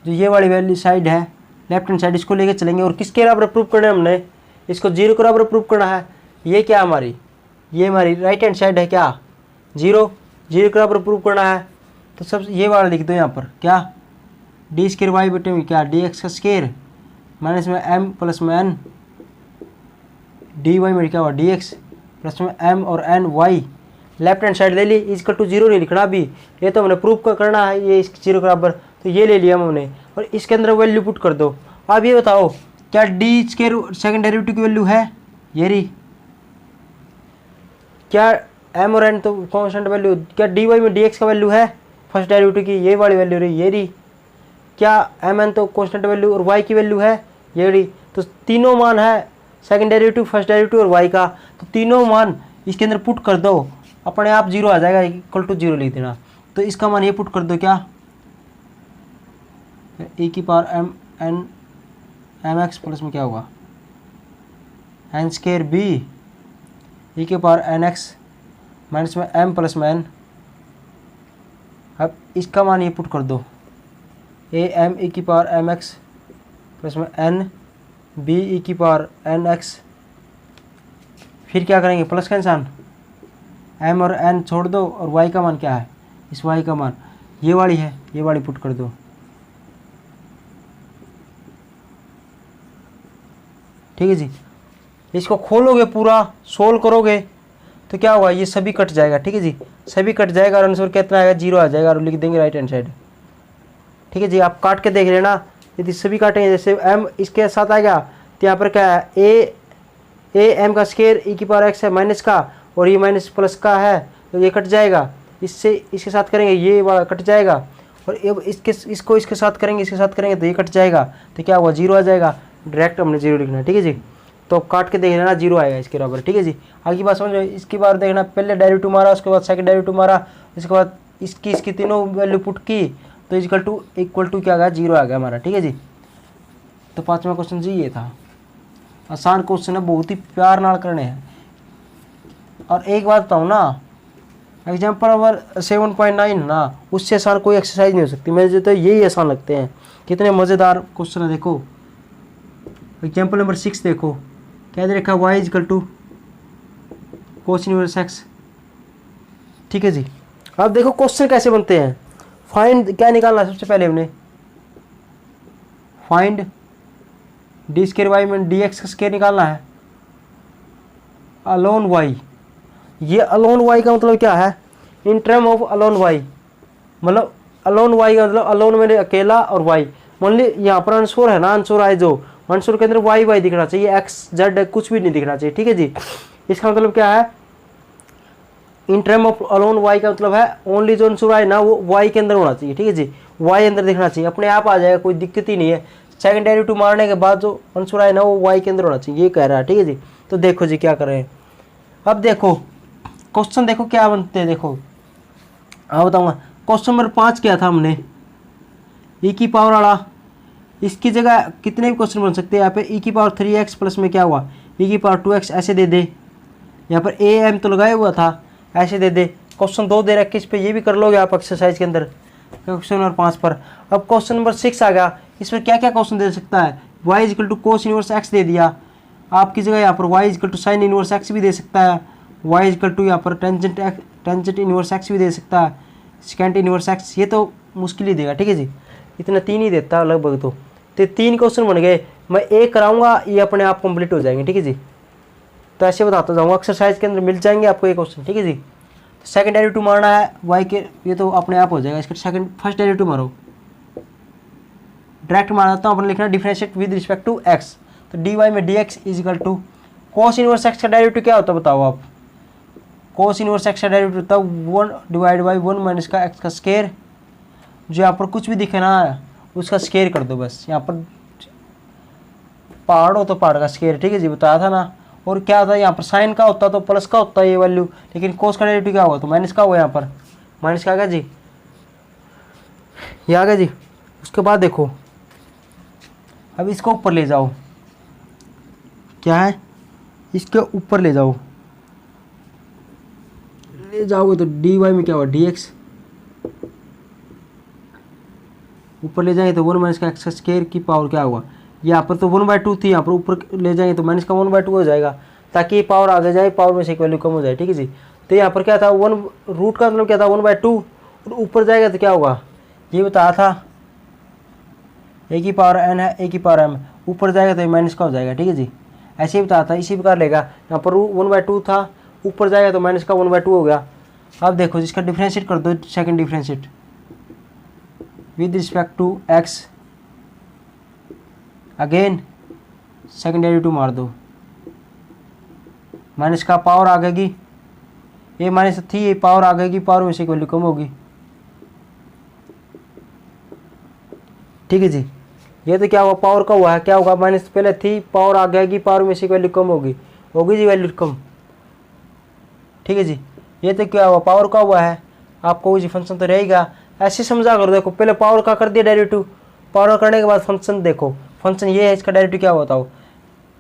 S1: जो ये वाली वैल्यू साइड है लेफ्ट हैंड साइड इसको लेके चलेंगे और किसके बराबर प्रूफ करना है हमने, इसको 0 के बराबर प्रूफ करना है। ये क्या हमारी ये हमारी राइट हैंड साइड है क्या 0 के बराबर प्रूफ करना है, तो सब ये वाला लिख दो यहाँ पर क्या डी स्केयर वाई बटे में क्या डी एक्स का स्केयर माइनस में एम प्लस में एन डी वाई में क्या हुआ डी एक्स प्लस में एम और n y, left hand side ले ली, इसका टू 0 नहीं लिखना अभी, ये तो हमने प्रूफ करना है ये इसके 0 के बराबर, तो ये ले लिया हमने और इसके अंदर वैल्यू पुट कर दो। अब ये बताओ क्या डी स्केयर सेकंड डेरिवेटिव की वैल्यू है ये रही, क्या एम और एन तो कॉन्स्टेंट वैल्यू, क्या डी वाई में डी एक्स का वैल्यू है फर्स्ट डेरिवेटिव की ये वाली वैल्यू रही ये रही, क्या एम एन तो कॉन्स्टेंट वैल्यू और वाई की वैल्यू है ये रही, तो तीनों मान है सेकंड डेरिवेटिव फर्स्ट डेरिवेटिव और वाई का, तो तीनों मान इसके अंदर पुट कर दो अपने आप 0 आ जाएगा इक्वल टू 0 लिख देना, तो इसका मान ये पुट कर दो क्या ए की power m n m x plus में क्या होगा एन स्केयर बी ई की पावर एन एक्स माइनस में एम प्लस में एन। अब इसका मान ये पुट कर दो, ए एम ई की पावर एम एक्स प्लस में एन बी ई की पावर एन एक्स। फिर क्या करेंगे, प्लस का निशान, एम और एन छोड़ दो और वाई का मान क्या है, इस वाई का मान ये वाली है, ये वाली पुट कर दो। ठीक है जी। इसको खोलोगे पूरा सोल्व करोगे तो क्या होगा, ये सभी कट जाएगा। ठीक है जी, सभी कट जाएगा और आंसर कितना आएगा, 0 आ जाएगा और लिख देंगे राइट हैंड साइड। ठीक है जी, आप काट के देख लेना, यदि सभी काटेंगे जैसे m इसके साथ आएगा तो यहाँ पर क्या है, ए एम का स्क्वायर ई की पावर एक्स है माइनस का, और ये माइनस प्लस का है तो ये कट जाएगा, इससे इसके साथ करेंगे ये वाला कट जाएगा, और अब इसको इसके साथ करेंगे, इसके साथ करेंगे तो ये कट जाएगा, तो क्या हुआ 0 आ जाएगा। डायरेक्ट हमने 0 लिखना है। ठीक है जी, तो काट के देख लेना 0 आएगा इसके बराबर। ठीक है जी, आगे बात समझो, इसकी बार देखना, पहले डेरिवेटिव मारा, उसके बाद सेकंड डेरिवेटिव मारा, इसके बाद इसकी तीनों वैल्यू पुट की तो इक्वल टू क्या आ गया, 0 आ गया हमारा। ठीक है जी, तो 5वां क्वेश्चन जी ये था। आसान क्वेश्चन है, बहुत ही प्यार नाल करने हैं। और एक बात बताऊँ ना, एग्जाम्पल नंबर 7.9 ना, उससे आसान कोई एक्सरसाइज नहीं हो सकती। मुझे तो यही आसान लगते हैं, कितने मज़ेदार क्वेश्चन है। देखो एग्जाम्पल नंबर 6 देखो, क्या दे रखा है, y equal to cos inverse x. ठीक है जी, अब देखो क्वेश्चन कैसे बनते हैं। फाइंड क्या निकालना है, सबसे पहले हमने फाइंड डी स्क्वायर वाई में डी एक्स का स्क्वायर निकालना है, अलोन वाई। ये अलोन वाई का मतलब क्या है, in term of alone y, मतलब अलोन वाई का मतलब अलोन में अकेला और वाई। मान ली यहाँ पर आंसर है ना, आंसर आए जो आंसर के अंदर वाई वाई दिखना चाहिए, एक्स जेड कुछ भी नहीं दिखना चाहिए। ठीक है जी, इसका मतलब क्या है, in term of alone y का मतलब है ओनली जो आंसर आए ना वो वाई के अंदर होना चाहिए। ठीक है जी, वाई अंदर दिखना चाहिए, अपने आप आ जाएगा, कोई दिक्कत ही नहीं है। सेकंड डेरिवेटिव मारने के बाद जो आंसर आए ना वो वाई के अंदर होना चाहिए, ये कह रहा है। ठीक है जी, तो देखो जी क्या कर रहे हैं। अब देखो क्वेश्चन देखो क्या बनते हैं, देखो हाँ बताऊँगा। क्वेश्चन नंबर 5 क्या था हमने, ई की पावर वाला, इसकी जगह कितने भी क्वेश्चन बन सकते हैं। यहाँ पे ई की पावर 3x प्लस में क्या हुआ, ई की पावर 2x ऐसे दे दे। यहाँ पर ए एम तो लगाया हुआ था, ऐसे दे दे। क्वेश्चन 2 दे रखे, इस पे ये भी कर लोगे आप एक्सरसाइज के अंदर, क्वेश्चन नंबर 5 पर। अब क्वेश्चन नंबर 6 आ गया, इसमें क्या क्या क्वेश्चन दे सकता है, y equal to cos inverse x दे दिया, आपकी जगह यहाँ पर y equal to sine inverse x भी दे सकता है, y इजकल टू यहाँ पर टेंजेंट इनवर्स एक्स भी दे सकता है, सेकेंड इनवर्स एक्स, ये तो मुश्किल ही देगा। ठीक है जी, इतना 3 ही देता है लगभग। तो 3 क्वेश्चन बन गए, मैं एक कराऊंगा, ये अपने आप कंप्लीट हो जाएंगे। ठीक है जी, तो ऐसे बताता जाऊँगा, एक्सरसाइज के अंदर मिल जाएंगे आपको ये क्वेश्चन। ठीक है जी, तो सेकंड डेरिवेटिव मारना है वाई के, ये तो अपने आप हो जाएगा। इसका फर्स्ट डेरिवेटिव मारो, डायरेक्ट मार देता हूँ, अपने लिखना differentiate with respect to x, तो डी वाई में d x is equal to cos inverse x का डेरिवेटिव क्या होता है बताओ आप। कोस इनवर्स एक्स का डेरिवेटिव होता है 1 डिवाइड बाई 1 माइनस का एक्स का स्क्वायर, जो यहाँ पर कुछ भी दिखे ना उसका स्क्वायर कर दो बस। यहाँ पर पहाड़ हो तो पहाड़ का स्क्वायर। ठीक है जी, बताया था ना। और क्या था, यहाँ पर साइन का होता तो प्लस का होता है ये वैल्यू, लेकिन कोस का डेरिवेटिव क्या हुआ तो माइनस का हुआ, यहाँ पर माइनस का आ गया जी, ये आ गया जी। उसके बाद देखो अब इसको ऊपर ले जाओ, क्या है इसके ऊपर ले जाओगे तो डी वाई में क्या हुआ डी एक्स, ऊपर ले जाएंगे तो 1 माइनस का एक्स का स्क्वायर की पावर क्या हुआ, यहाँ पर तो 1/2 थी, यहाँ पर ऊपर ले जाएंगे तो माइनस का 1/2 हो जाएगा, ताकि पावर आगे जाए, पावर में से एक वैल्यू कम हो जाए। ठीक है जी, तो यहाँ पर क्या था 1 रूट का मतलब क्या था 1/2, और ऊपर जाएगा तो क्या होगा ये बताया था, ए की पावर एन है, ए की पावर एम, ऊपर जाएगा तो माइनस का हो जाएगा। ठीक है जी, ऐसे ही बताया था, इसी प्रकार लेगा। यहाँ पर 1/2 था, ऊपर जाएगा तो माइनस का 1/2 हो गया। अब देखो जिसका डिफ्रेंशिएट कर दो, second differentiate with respect to x, again second derivative मार दो, माइनस का पावर आ गएगी, ये माइनस थी, ये पावर आ गएगी, पावर में से वैल्यू कम होगी। ठीक है जी, ये तो क्या हुआ पावर का हुआ है, क्या होगा माइनस पहले थी, पावर आ जाएगी, पावर में से वैल्यू कम होगी जी, वैल्यू कम। ठीक है जी, ये तो क्या हुआ पावर का हुआ है, आपको जी फंक्शन तो रहेगा, ऐसे समझा करो। देखो पहले पावर का कर दिया डेरिवेटिव, पावर करने के बाद फंक्शन देखो, फंक्शन ये है, इसका डेरिवेटिव क्या होता हो,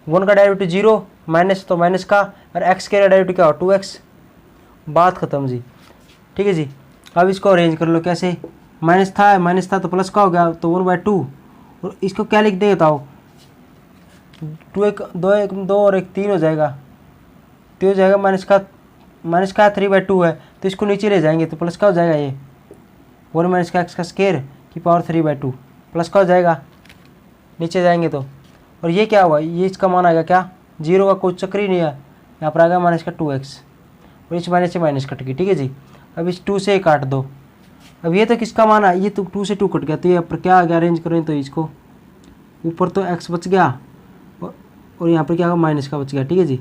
S1: 1 का डेरिवेटिव 0, माइनस तो माइनस का, और एक्स का डेरिवेटिव क्या हो 2x, बात ख़त्म जी। ठीक है जी। अब इसको अरेंज कर लो कैसे, माइनस था तो प्लस का हो गया तो 1/2, और इसको क्या लिख दे बताओ, 2 और 1 3 हो जाएगा, तो हो जाएगा माइनस का 3/2 है तो इसको नीचे ले जाएंगे तो प्लस का हो जाएगा, ये 1 माइनस का एक्स का स्क्वायर की पावर 3/2 प्लस का हो जाएगा नीचे जाएंगे तो। और ये क्या हुआ, ये इसका मान आएगा क्या, 0 का कोई चक्कर ही नहीं है, यहाँ पर आएगा माइनस का 2x, और इस माइनस से माइनस कट गई। ठीक है जी। अब इस 2 से काट दो, अब ये तो किसका मान है, ये तो 2 से 2 कट गया, तो ये पर क्या आ गया, अरेंज करें तो इसको ऊपर तो x बच गया और यहाँ पर क्या होगा माइनस का बच गया। ठीक है जी,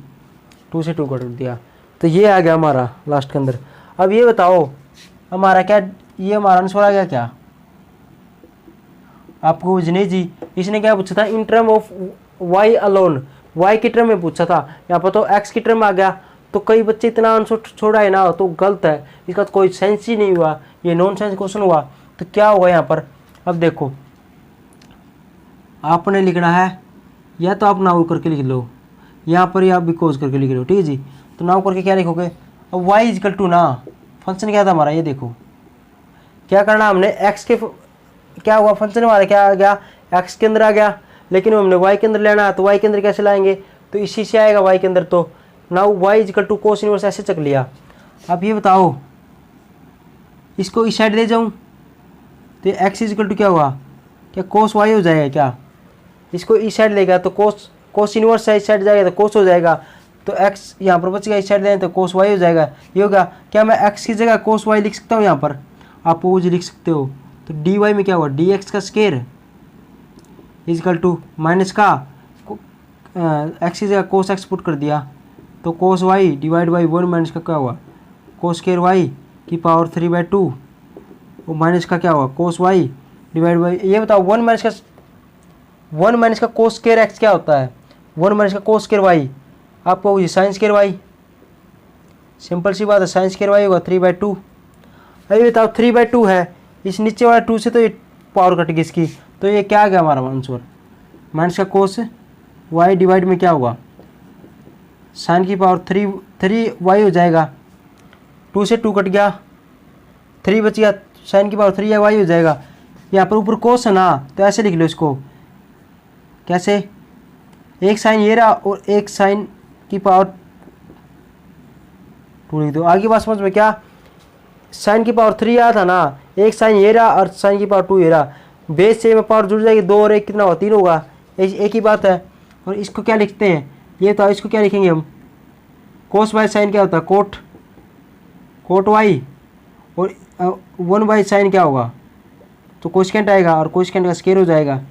S1: 2 से 2 कट दिया, तो ये आ गया हमारा लास्ट के अंदर। अब ये बताओ हमारा क्या, ये हमारा आंसर आ गया क्या आपको नहीं जी। इसने क्या पूछा था, इन term of y alone, y की टर्म में पूछा था, यहाँ पर तो x की टर्म आ गया, तो कई बच्चे इतना आंसर छोड़ा है ना, तो गलत है, इसका तो कोई सेंस ही नहीं हुआ, ये नॉन सेंस क्वेश्चन हुआ। तो क्या होगा यहाँ पर, अब देखो आपने लिखना है, या तो आप नाउ करके लिख लो, यहाँ पर या बिकॉज करके लिख लो। ठीक है जी। तो नाउ करके क्या लिखोगे, अब y इजकल टू ना, फंक्शन क्या था हमारा, ये देखो क्या करना हमने, x के क्या हुआ, फंक्शन हमारा क्या आ गया, x के अंदर आ गया, लेकिन हमने y के अंदर लेना है, तो y के अंदर कैसे लाएंगे, तो इसी से आएगा y के अंदर। तो now y equal to cos inverse ऐसे चक लिया। अब ये बताओ इसको इस साइड ले जाऊँ तो x इजकल टू क्या हुआ, क्या कोस y हो जाएगा क्या, इसको इस साइड लेगा तो कोस इनवर्स है, इस साइड जाएगा तो कोस हो जाएगा, तो x यहाँ पर बच गया, इस साइड लें तो कोस y हो जाएगा। ये होगा क्या, मैं x की जगह कोस y लिख सकता हूँ, यहाँ पर आप वो लिख सकते हो, तो dy में क्या हुआ, dx का स्क्वायर इजकल टू माइनस का x की जगह कोस x पुट कर दिया, तो कोस y डिवाइड बाई 1 माइनस का क्या हुआ, कोस स्क्वायर y की पावर 3/2, और माइनस का क्या हुआ, कोस y डिवाइड बाई, ये बताओ 1 माइनस का कोस स्क्वायर x क्या होता है, 1 माइनस का कोस स्क्वायर y, आपको साइन स्क्वायर y, सिंपल सी बात है, साइन स्क्वायर y होगा 3/2। अभी बताओ 3/2 है, इस नीचे वाला 2 से तो ये पावर कट गई इसकी, तो ये क्या आ गया हमारा आंसर, माइनस का कोस y डिवाइड में क्या होगा, साइन की पावर 3y हो जाएगा, 2 से 2 कट गया, 3 बच गया, साइन की पावर 3y हो जाएगा। यहाँ पर ऊपर कोस है ना, तो ऐसे लिख लो इसको, कैसे, एक साइन ये रहा और एक साइन की पावर 2 लिख दो। आगे बात समझ में क्या, साइन की पावर 3 आया था ना, एक साइन ये रहा और साइन की पावर 2 ये रहा, बेस से में पावर जुड़ जाएगी, 2 और 1 कितना होगा, 3 होगा, एक ही बात है। और इसको क्या लिखते हैं, ये तो इसको क्या लिखेंगे हम, कोस बाय साइन क्या होता है, कोट वाई, और 1 बाई साइन क्या होगा, तो कोसेकेंट आएगा, और कोसेकेंट का स्क्वायर हो जाएगा।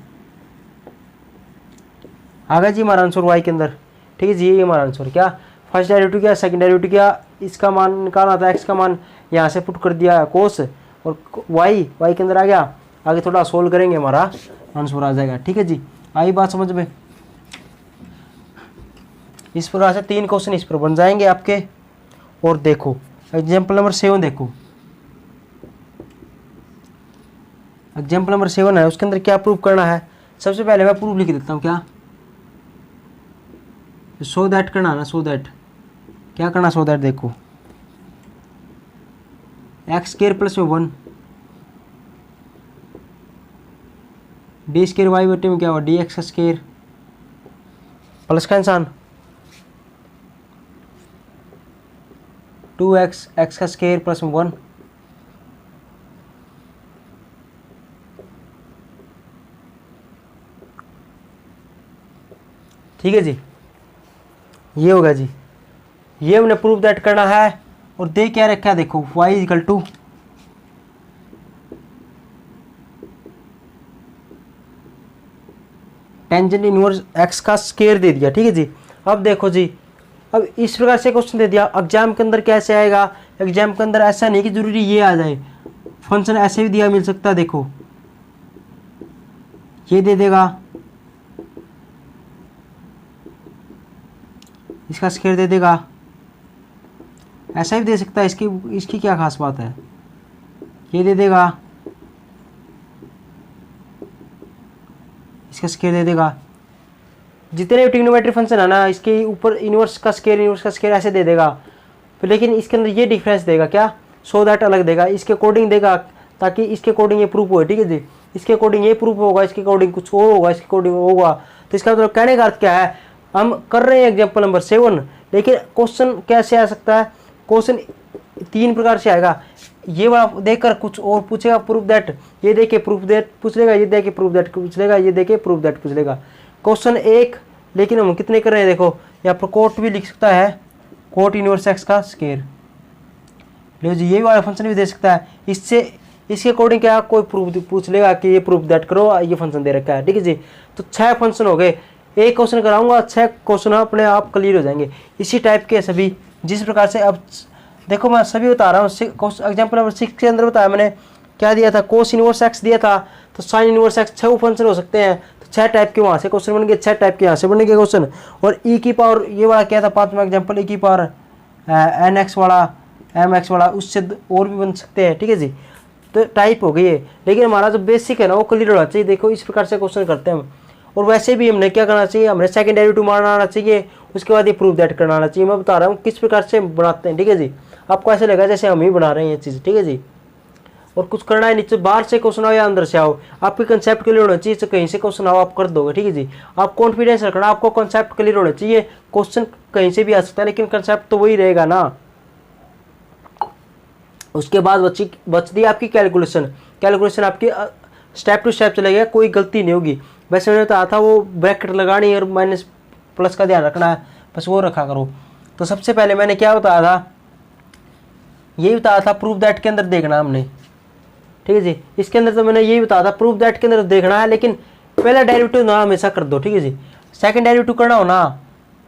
S1: आ गया जी हमारा आंसर वाई के अंदर। ठीक है जी, ये हमारा आंसर, क्या फर्स्ट डेरिवेटिव क्या, सेकंड डेरिवेटिव क्या, इसका मान निकालना था, एक्स का मान यहाँ से पुट कर दिया कोस, और वाई के अंदर आ गया, आगे थोड़ा सोल्व करेंगे हमारा आंसर आ जाएगा। ठीक है जी, आई बात समझ में। इस प्रकार से 3 क्वेश्चन इस पर बन जाएंगे आपके। और देखो एग्जाम्पल नंबर 7 देखो, एग्जाम्पल नंबर 7 है, उसके अंदर क्या प्रूव करना है। सबसे पहले मैं प्रूफ लिख देता हूँ, क्या सो दैट करना ना, सो दैट क्या करना, सो दैट देखो एक्स स्क्वायर प्लस में 1 डी स्क्वायर वाई बटे में क्या हुआ, डी एक्स का स्क्वायर प्लस का इंसान 2x एक्स का स्क्वायर प्लस में 1, ठीक है जी, ये होगा जी, ये हमने प्रूफ दैट करना है। और दे क्या रखा है देखो, y equal to tangent inverse x का स्क्वायर दे दिया। ठीक है जी, अब देखो जी, अब इस प्रकार से क्वेश्चन दे दिया, एग्जाम के अंदर कैसे आएगा, एग्जाम के अंदर ऐसा नहीं कि जरूरी ये आ जाए, फंक्शन ऐसे भी दिया मिल सकता है। देखो ये दे देगा, इसका स्क्वायर दे देगा, ऐसा भी दे सकता है, इसकी क्या खास बात है, ये दे देगा, इसका स्क्वायर दे देगा, जितने भी ट्रिग्नोमेट्री फंक्शन है ना, इसके ऊपर इनवर्स का स्केयर ऐसे दे देगा, फिर लेकिन इसके अंदर ये डिफरेंस देगा क्या, सो दैट अलग देगा, इसके अकॉर्डिंग देगा, ताकि इसके अकॉर्डिंग ये प्रूफ हो, ठीक है जी। इसके अकॉर्डिंग ये प्रूफ होगा, इसके अकॉर्डिंग कुछ और होगा, इसके अकॉर्डिंग होगा। तो इसका मतलब कहने का अर्थ क्या है, हम कर रहे हैं एग्जाम्पल नंबर 7, लेकिन क्वेश्चन कैसे आ सकता है, क्वेश्चन 3 प्रकार से आएगा। ये वाला देखकर कुछ और पूछेगा, प्रूफ दैट, ये देखे प्रूफ दैट पूछ लेगा, ये देखे प्रूफ दैट पूछ लेगा, ये देखे प्रूफ दैट पूछ लेगा। क्वेश्चन 1, लेकिन हम कितने कर रहे हैं, देखो यहाँ पर कोट भी लिख सकता है, कोट इनवर्स एक्स का स्केयर, लो जी। ये वाला फंक्शन भी दे सकता है। इससे इसके अकॉर्डिंग क्या कोई प्रूफ पूछ लेगा कि ये प्रूफ दैट करो, ये फंक्शन दे रखा है, ठीक है जी। तो 6 फंक्शन हो गए, एक क्वेश्चन कराऊंगा, 6 क्वेश्चन अपने आप क्लियर हो जाएंगे। इसी टाइप के सभी, जिस प्रकार से अब देखो मैं सभी बता रहा हूँ। एग्जाम्पल नंबर 6 के अंदर बताया मैंने, क्या दिया था, कोस इनवर्स एक्स दिया था, तो साइन इनवर्स एक्स 6 फंक्शन हो सकते हैं। तो 6 टाइप के वहाँ से क्वेश्चन बन गए, 6 टाइप के यहाँ से बन गए क्वेश्चन। और ई की पावर ये वाला क्या था, 5वां एग्जाम्पल, ई की पावर एन एक्स वाला, एम एक्स वाला, उससे और भी बन सकते हैं, ठीक है जी। तो टाइप हो गई है, लेकिन हमारा जो बेसिक है ना वो क्लियर होना चाहिए। देखो इस प्रकार से क्वेश्चन करते हैं हम। और वैसे भी हमने क्या करना चाहिए, हमने सेकंड डेरिवेटिव मारना आना चाहिए, उसके बाद ये प्रूफ दैट करना आना चाहिए। मैं बता रहा हूँ किस प्रकार से बनाते हैं, ठीक है जी। आपको ऐसे लगेगा जैसे हम ही बना रहे हैं ये चीज़, ठीक है जी। और कुछ करना है, नीचे बाहर से क्वेश्चन आओ या अंदर से आओ, आपके कंसेप्ट क्लियर होना चाहिए। तो कहीं से क्वेश्चन आओ आप कर दोगे, ठीक है जी। आप कॉन्फिडेंस रखना, आपको कंसेप्ट क्लियर होना चाहिए। क्वेश्चन कहीं से भी आ सकता है, लेकिन कंसेप्ट तो वही रहेगा ना। उसके बाद बचती आपकी कैलकुलेशन आपकी स्टेप टू स्टेप चलेगा, कोई गलती नहीं होगी। वैसे मैंने बताया था वो ब्रैकेट लगानी और माइनस प्लस का ध्यान रखना है, बस वो रखा करो। तो सबसे पहले मैंने क्या बताया था, यही बताया था प्रूफ दैट के अंदर देखना हमने, ठीक है जी। इसके अंदर तो मैंने यही बताया था प्रूफ दैट के अंदर देखना है, लेकिन पहला डेरिवेटिव ना हमेशा कर दो, ठीक है जी। सेकंड डेरिवेटिव करना हो ना,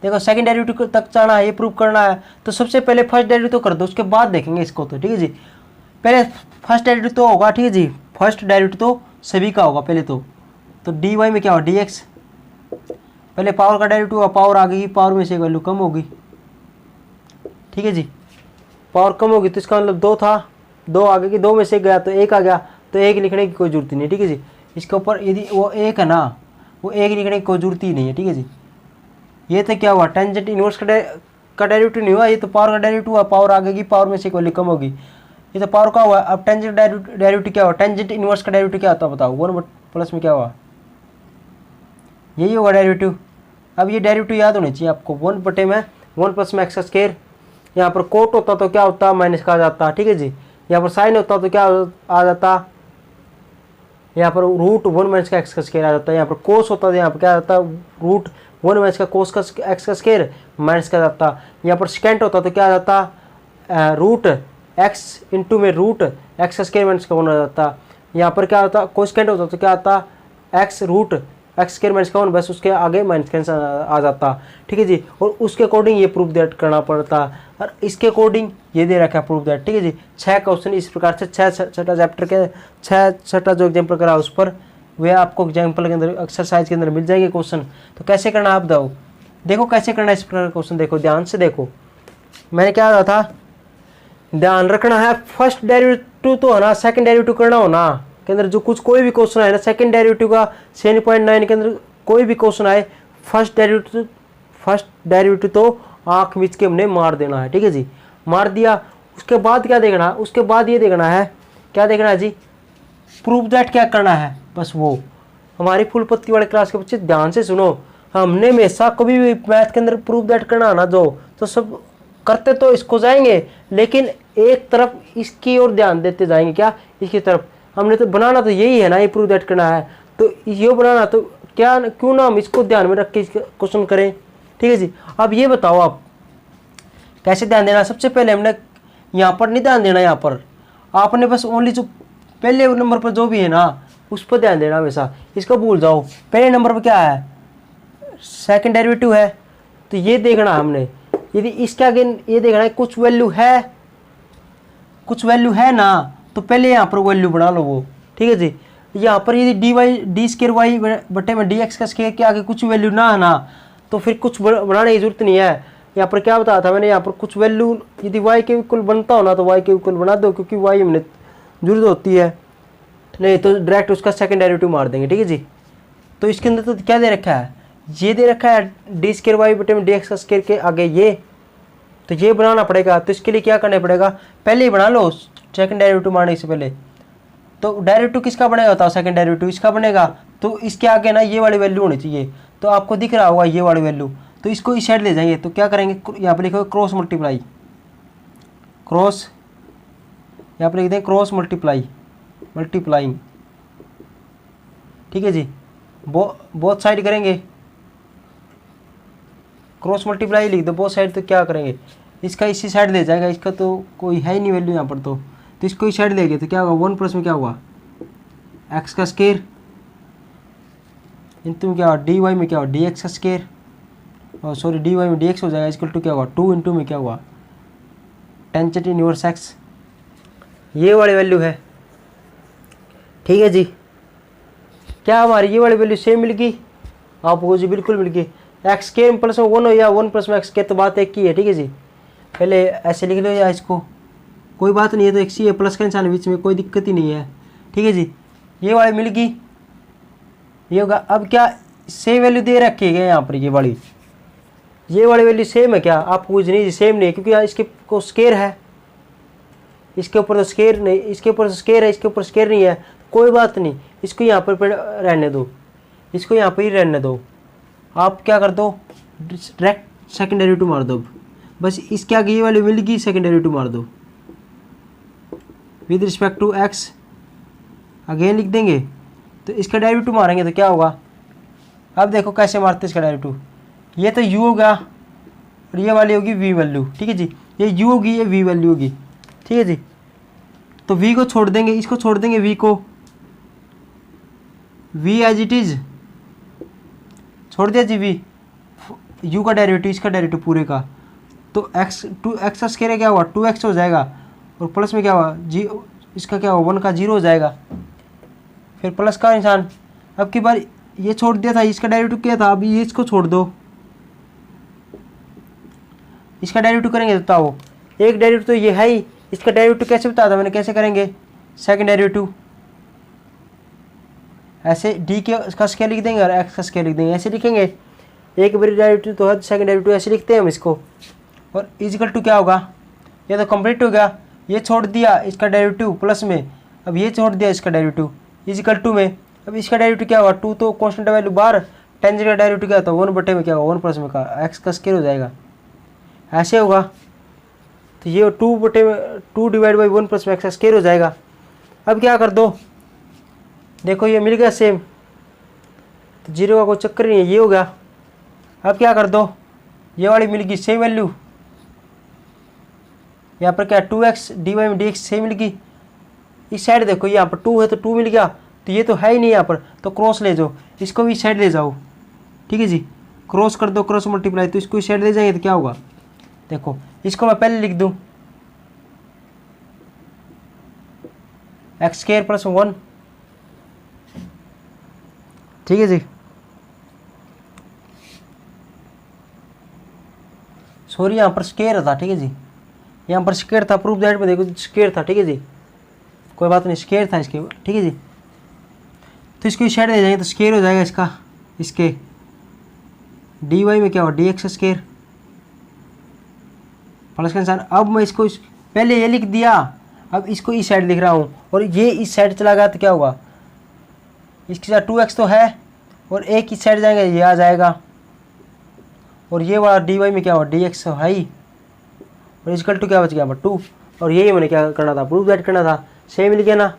S1: देखो सेकंड डेरिवेटिव तक जाना है, ये प्रूव करना है, तो सबसे पहले फर्स्ट डेरिवेटिव कर दो, उसके बाद देखेंगे इसको, तो ठीक है जी। पहले फर्स्ट डेरिवेटिव तो होगा, ठीक है जी। फर्स्ट डेरिवेटिव तो सभी का होगा पहले तो डी वाई में क्या होगा, डी एक्स, पहले पावर का डेरिवेटिव होगा, पावर आ गई, पावर में से एक वैल्यू कम होगी, ठीक है जी। पावर कम होगी तो इसका मतलब 2 था, 2 आ गई, 2 में से गया तो 1 आ गया, तो 1 लिखने की कोई जरूरत नहीं, ठीक है जी। इसके ऊपर यदि वो 1 है ना, वो 1 लिखने की कोई जरूरत ही नहीं है, ठीक है जी। ये तो क्या हुआ, टेंजेंट इनवर्स का डेरिवेटिव नहीं हुआ, ये तो पावर का डेरिवेटिव हुआ, पावर आ गई, पावर में से एक वैल्यू कम होगी, ये तो पावर का हुआ। अब टेंजेंट डेरिवेटिव क्या हुआ, टेंजेंट इनवर्स का डेरिवेटिव क्या होता है बताओ, 1 प्लस में क्या हुआ, यही होगा डेरिवेटिव। अब ये डेरिवेटिव याद होनी चाहिए आपको, 1 प्लस में एक्स का स्क्वायर, यहाँ पर कोट होता तो क्या होता, माइनस का आ जाता, ठीक है जी। यहाँ पर साइन होता तो क्या आ जाता, यहाँ पर रूट 1 माइनस का एक्स का स्क्वायर आ जाता है। यहाँ पर कोस होता तो यहाँ पर क्या आ जाता, रूट 1 माइनस का कोस का एक्स का स्क्वायर माइनस का जाता। यहाँ पर सेकेंड होता तो क्या आ जाता, रूट एक्स इंटू में रूट एक्स का स्क्वायर माइनस का 1 आ जाता। यहाँ पर क्या होता, कोसेकेंड होता तो क्या आता, x root x square minus का 1, बस उसके आगे माइनस का आ जाता, ठीक है जी। और उसके अकॉर्डिंग ये प्रूफ दैट करना पड़ता, और इसके अकॉर्डिंग ये दे रखा है प्रूफ दैट, ठीक है जी। 6 क्वेश्चन इस प्रकार से, 6 छठा चैप्टर के 6 जो एग्जाम्पल करा उस पर वे आपको एग्जाम्पल के अंदर एक्सरसाइज के अंदर मिल जाएंगे क्वेश्चन। तो कैसे करना आप बताओ, देखो कैसे करना है इस प्रकार क्वेश्चन, देखो ध्यान से देखो। मैंने क्या कहा था, ध्यान रखना है, फर्स्ट डेरिवेटिव तो है ना, सेकंड डेरिवेटिव करना हो ना के अंदर जो कुछ कोई भी क्वेश्चन आए ना, सेकंड डेरिवेटिव का 7.9 के अंदर कोई भी क्वेश्चन आए, फर्स्ट डेरिवेटिव तो आंख मीच के हमने मार देना है, ठीक है जी। मार दिया, उसके बाद क्या देखना है, उसके बाद ये देखना है, क्या देखना है जी, प्रूफ दैट क्या करना है, बस वो। हमारी फुल पत्ती वाले क्लास के बच्चे ध्यान से सुनो, हमने हमेशा कभी भी मैथ के अंदर प्रूफ दैट करना ना जो तो सब करते तो इसको जाएंगे, लेकिन एक तरफ इसकी ओर ध्यान देते जाएंगे, क्या इसकी तरफ। हमने तो बनाना तो यही है ना, ये प्रूफ दैट करना है, तो ये बनाना तो क्या, क्यों ना हम इसको ध्यान में रख के क्वेश्चन करें, ठीक है जी। अब ये बताओ आप कैसे ध्यान देना। सबसे पहले हमने यहाँ पर नहीं ध्यान देना, यहाँ पर आपने बस ओनली जो पहले नंबर पर जो भी है ना उस पर ध्यान देना हमेशा, इसको भूल जाओ। पहले नंबर पर क्या है, सेकंड डेरिवेटिव है, तो ये देखना हमने, यदि इसके आगे ये देखना है कुछ वैल्यू है ना, तो पहले यहाँ पर वैल्यू बना लो वो, ठीक है जी। यहाँ पर यदि डी स्क्वायर वाई बटे में डी एक्स का स्क्वायर के आगे कुछ वैल्यू ना है ना, तो फिर कुछ बनाने की जरूरत नहीं है। यहाँ पर क्या बताया था मैंने, यहाँ पर कुछ वैल्यू यदि y के इक्वल बनता हो ना तो y के इक्वल बना दो, क्योंकि y हमने जरूरत होती है, नहीं तो डायरेक्ट उसका सेकंड डेरिवेटिव मार देंगे, ठीक है जी। तो इसके अंदर तो क्या दे रखा है, ये दे रखा है डी स्केयर वाई बटे में डी एक्स का स्केयर के आगे ये, तो ये बनाना पड़ेगा। तो इसके लिए क्या करना पड़ेगा, पहले ही बना लो सेकंड डेरिवेटिव मारने से पहले। तो डेरिवेटिव किसका बनेगा बताओ, सेकंड डेरिवेटिव इसका बनेगा। तो इसके आगे ना ये वाली वैल्यू होनी चाहिए, तो आपको दिख रहा होगा ये वाली वैल्यू, तो इसको इस साइड ले जाएंगे। तो क्या करेंगे, यहाँ पर लिखोगे क्रॉस मल्टीप्लाई, क्रॉस, यहाँ पर लिख दें क्रॉस मल्टीप्लाइंग, ठीक है जी। बोथ साइड करेंगे, क्रॉस मल्टीप्लाई लिख दो बोथ साइड। तो क्या करेंगे, इसका इसी साइड ले जाएगा, इसका तो कोई है ही नहीं वैल्यू यहाँ पर, तो इसको इस साइड लेंगे। तो क्या होगा, 1 प्लस में क्या हुआ एक्स का स्केयर, इंटू में क्या हुआ डी वाई में क्या हुआ डी एक्स का स्केयर, और सॉरी डी वाई में डी एक्स हो जाएगा, इक्वल टू क्या हुआ 2 इंटू में क्या हुआ टेंजेंट इनवर्स एक्स, ये वाली वैल्यू है, ठीक है जी। क्या हमारी ये वाली वैल्यू सेम मिल गई आपको जी, बिल्कुल मिल गई। एक्स के प्लस में 1 हो या 1 प्लस में एक्स के, तो बात एक ही है, ठीक है जी। पहले ऐसे लिख लो या इसको, कोई बात नहीं है, तो एक्स ही है, प्लस का निशान बीच में, कोई दिक्कत ही नहीं है, ठीक है जी। ये वाली मिल गई, ये होगा। अब क्या सेम वैल्यू दे रखी है यहाँ पर, ये वाली वैल्यू सेम है क्या, आप पूछ नहीं, सेम नहीं है, क्योंकि यहाँ इसके को स्केयर है, इसके ऊपर तो स्केयर नहीं, इसके ऊपर स्केयर है, इसके ऊपर स्केयर नहीं है, कोई बात नहीं, इसको यहाँ पर रहने दो, इसको यहाँ पर ही रहने दो। आप क्या कर दो, डायरेक्ट सेकंड डेरिवेटिव मार दो, बस इसके आगे ये वाली मिल गई, सेकंड डेरिवेटिव मार दो with respect to x, again लिख देंगे। तो इसका डेरिवेटिव मारेंगे तो क्या होगा, अब देखो कैसे मारते इसका डेरिवेटिव, ये तो u होगा और ये वाली होगी v वैल्यू, ठीक है जी। ये u होगी, ये v वैल्यू होगी, ठीक है जी। तो v को छोड़ देंगे, इसको छोड़ देंगे, v को, v एज इट इज छोड़ दिया जी, v u का डेरिवेटिव, इसका डेरिवेटिव पूरे का, तो x 2x का स्केयर क्या हुआ 2x हो जाएगा, और प्लस में क्या हुआ जी, इसका क्या हुआ 1 का 0 हो जाएगा, फिर प्लस का निशान। अब की बार ये छोड़ दिया था, इसका डेरिवेटिव क्या था, अभी ये इसको छोड़ दो, इसका डेरिवेटिव करेंगे तो बताओ, एक डेरिवेटिव तो ये है ही, इसका डेरिवेटिव कैसे बताया था मैंने, कैसे करेंगे, सेकंड डेरिवेटिव ऐसे डी के का स्केयर लिख देंगे और एक्स का स्केयर लिख देंगे, ऐसे लिखेंगे। एक बार डेरिवेटिव तो है, सेकंड डेरिवेटिव ऐसे लिखते हैं हम इसको, और इजिकल टू क्या होगा, ये तो कंप्लीट हो गया, ये छोड़ दिया इसका डेरिवेटिव प्लस में, अब ये छोड़ दिया इसका डेरिवेटिव इजिकल टू में, अब इसका डेरिवेटिव क्या हुआ 2 तो कांस्टेंट वैल्यू बाहर, टेंजेंट का डेरिवेटिव क्या था 1 बटे में क्या होगा 1 प्लस में का एक्स का स्केयर हो जाएगा, ऐसे होगा। तो ये 2 बटे में 2 डिवाइड बाई 1 प्लस में एक्स का स्केयर हो जाएगा। अब क्या कर दो, देखो ये मिल गया सेम, तो 0 का कोई चक्कर नहीं है, ये हो गया। अब क्या कर दो, ये वाली मिल गई सेम वैल्यू, यहाँ पर क्या 2x डी वाई में डी एक्स सेम मिल गई। इस साइड देखो यहाँ पर 2 है तो 2 मिल गया, तो ये तो है ही नहीं यहाँ पर, तो क्रॉस ले जाओ, इसको भी इस साइड ले जाओ, ठीक है जी। क्रॉस कर दो, क्रॉस मल्टीप्लाई, तो इसको इस साइड ले जाएंगे तो क्या होगा, देखो इसको मैं पहले लिख दूँ एक्स स्क्वायर प्लस 1, ठीक है जी। सॉरी यहाँ पर स्क्वायर था, ठीक है जी, यहाँ पर स्क्वायर था, प्रूफ दैट में देखो स्क्वायर था, ठीक है जी, कोई बात नहीं, स्क्वायर था इसके, ठीक है जी। तो इसको इस साइड ले जाएंगे तो स्क्वायर हो जाएगा इसका, इसके डी वाई में क्या हुआ डी एक्स स्क्वायर प्लस का निशान। अब मैं इसको पहले ये लिख दिया, अब इसको इस साइड लिख रहा हूँ, और ये इस साइड चला गया तो क्या होगा, इसके साथ 2x तो है, और एक इस साइड जाएंगे ये आ जाएगा, और ये वाला डी वाई में क्या हुआ डी एक्स है ही, और इक्वल टू क्या बच गया 2, और यही मैंने क्या करना था, प्रूफ दैट करना था, सेम लिखे ना।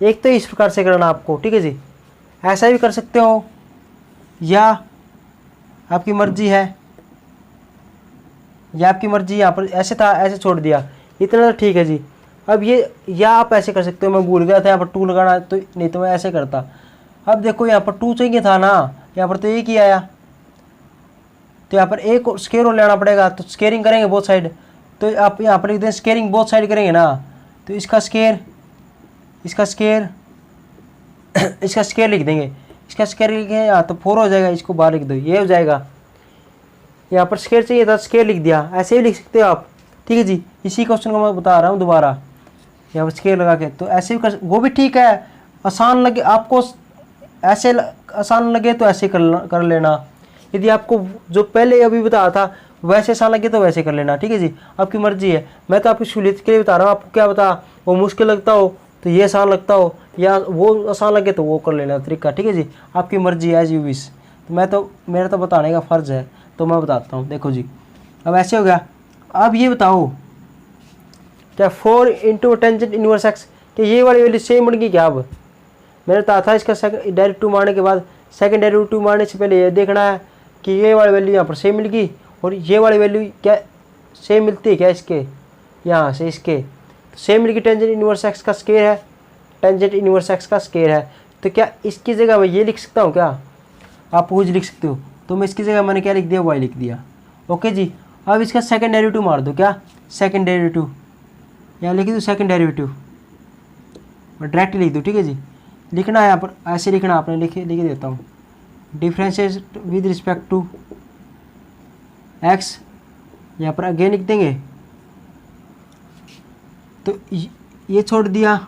S1: एक तो इस प्रकार से करना आपको, ठीक है जी, ऐसा भी कर सकते हो या आपकी मर्जी है, या आपकी मर्जी, यहाँ पर ऐसे था ऐसे छोड़ दिया, इतना तो ठीक है जी। अब ये या आप ऐसे कर सकते हो, मैं भूल गया था यहाँ पर 2 लगाना, तो नहीं तो मैं ऐसे करता। अब देखो यहाँ पर 2 चाहिए था ना, यहाँ पर तो एक ही आया, तो यहाँ पर एक स्केयर और लेना पड़ेगा, तो स्केयरिंग करेंगे बोथ साइड, तो आप यहाँ पर लिख दें स्केयरिंग बोथ साइड करेंगे ना, तो इसका स्केयर इसका स्केयर इसका स्केयर लिख देंगे, इसका स्केयर लिखे यहाँ तो 4 हो जाएगा, इसको बाहर लिख दो, ये हो जाएगा। यहाँ पर स्केयर चाहिए था, स्केयर लिख दिया, ऐसे भी लिख सकते हो आप, ठीक है जी। इसी क्वेश्चन को मैं बता रहा हूँ दोबारा, यहाँ पर स्केयर लगा के, तो ऐसे भी कर, वो भी ठीक है, आसान लगे आपको, ऐसे आसान लगे तो ऐसे कर लेना, यदि आपको जो पहले अभी बताया था वैसे आसान लगे तो वैसे कर लेना, ठीक है जी, आपकी मर्जी है। मैं तो आपकी सहूलियत के लिए बता रहा हूँ, आपको क्या बता वो मुश्किल लगता हो तो ये आसान लगता हो, या वो आसान लगे तो वो कर लेना तरीका, ठीक है जी, आपकी मर्जी है, एज यू विश। तो मेरा तो बताने का फ़र्ज़ है तो मैं बताता हूँ। देखो जी, अब ऐसे हो गया। अब ये बताओ क्या 4 इंटू टेंजेंट इनवर्स एक्स, कि ये वाली वैल्यू सेम बन गई क्या? अब मैंने कहा था इसका डेरिवेटिव मारने के बाद सेकंड डेरिवेटिव मारने से पहले ये देखना है कि ये वाली वैल्यू यहाँ पर सेम मिल गई और ये वाली वैल्यू क्या सेम मिलती है क्या इसके, यहाँ से इसके सेम मिल गई। टेंजेंट इनवर्स एक्स का स्क्वायर है, टेंजेंट इनवर्स एक्स का स्क्वायर है, तो क्या इसकी जगह मैं ये लिख सकता हूँ क्या? आप कुछ लिख सकते हो, तो मैं इसकी जगह मैंने क्या लिख दिया, वाई लिख दिया। ओके जी, अब इसका सेकंड डेरिवेटिव मार दो, क्या सेकंड डेरिवेटिव, यहाँ लिख दो सेकंड डेरिवेटिव, मैं डायरेक्ट लिख दूँ, ठीक है जी। लिखना है यहाँ पर ऐसे लिखना, आपने लिख देता हूँ, differences with respect to x, यहाँ पर अगेन लिख देंगे। तो ये छोड़ दिया,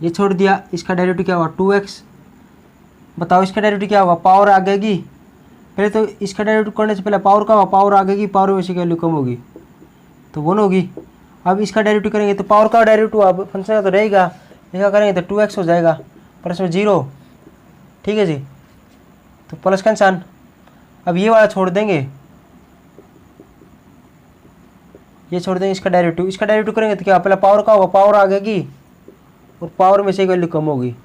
S1: ये छोड़ दिया, इसका डेरिवेटिव क्या होगा 2x। बताओ इसका डेरिवेटिव क्या होगा, पावर आ गएगी। पहले तो इसका डेरिवेटिव करने से पहले पावर का होगा, पावर आ गएगी, पावर वैसे वैल्यू कम होगी तो 1 होगी। अब इसका डेरिवेटिव करेंगे तो पावर का डेरिवेटिव अब फंक्शन का तो रहेगा, इसका करेंगे तो 2x हो जाएगा प्लस में 0, ठीक है जी, तो प्लस का निशान। अब ये वाला छोड़ देंगे, ये छोड़ देंगे, इसका डेरिवेटिव करेंगे तो क्या पहले पावर का होगा, पावर आ गएगी और पावर में से एक वैल्यू कम होगी,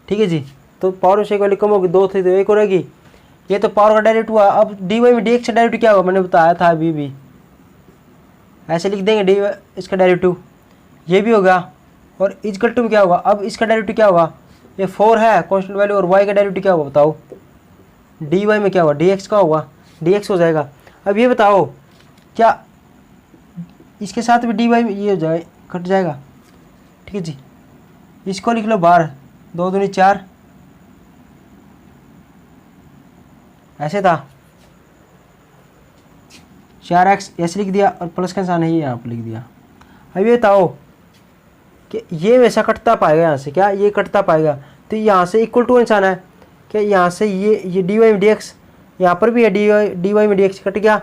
S1: ठीक है जी, तो पावर में से एक वैल्यू कम होगी, 2 थी तो 1 हो रहेगी। ये तो पावर का डेरिवेटिव हुआ। अब dy में dx का डेरिवेटिव क्या होगा, मैंने बताया था अभी भी, ऐसे लिख देंगे dy इसका डेरिवेटिव, ये भी होगा। और इजकल टू में क्या होगा, अब इसका डेरिवेटिव क्या होगा, ये 4 है कांस्टेंट वैल्यू, और y का डेरिवेटिव क्या होगा बताओ, dy में क्या होगा, dx का होगा, dx हो जाएगा। अब ये बताओ क्या इसके साथ भी dy में ये हो जाए, कट जाएगा, ठीक है जी, इसको लिख लो बाहर, 2 दूनी 4, ऐसे था 4x ऐसे लिख दिया और प्लस का निशान है ये यहाँ पर लिख दिया। अब ये बताओ कि ये वैसा कटता पाएगा यहाँ से, क्या ये कटता पाएगा, तो यहाँ से इक्वल टू निशान है, क्या यहाँ से ये dy में dx, यहाँ पर भी है dy में dx कट गया,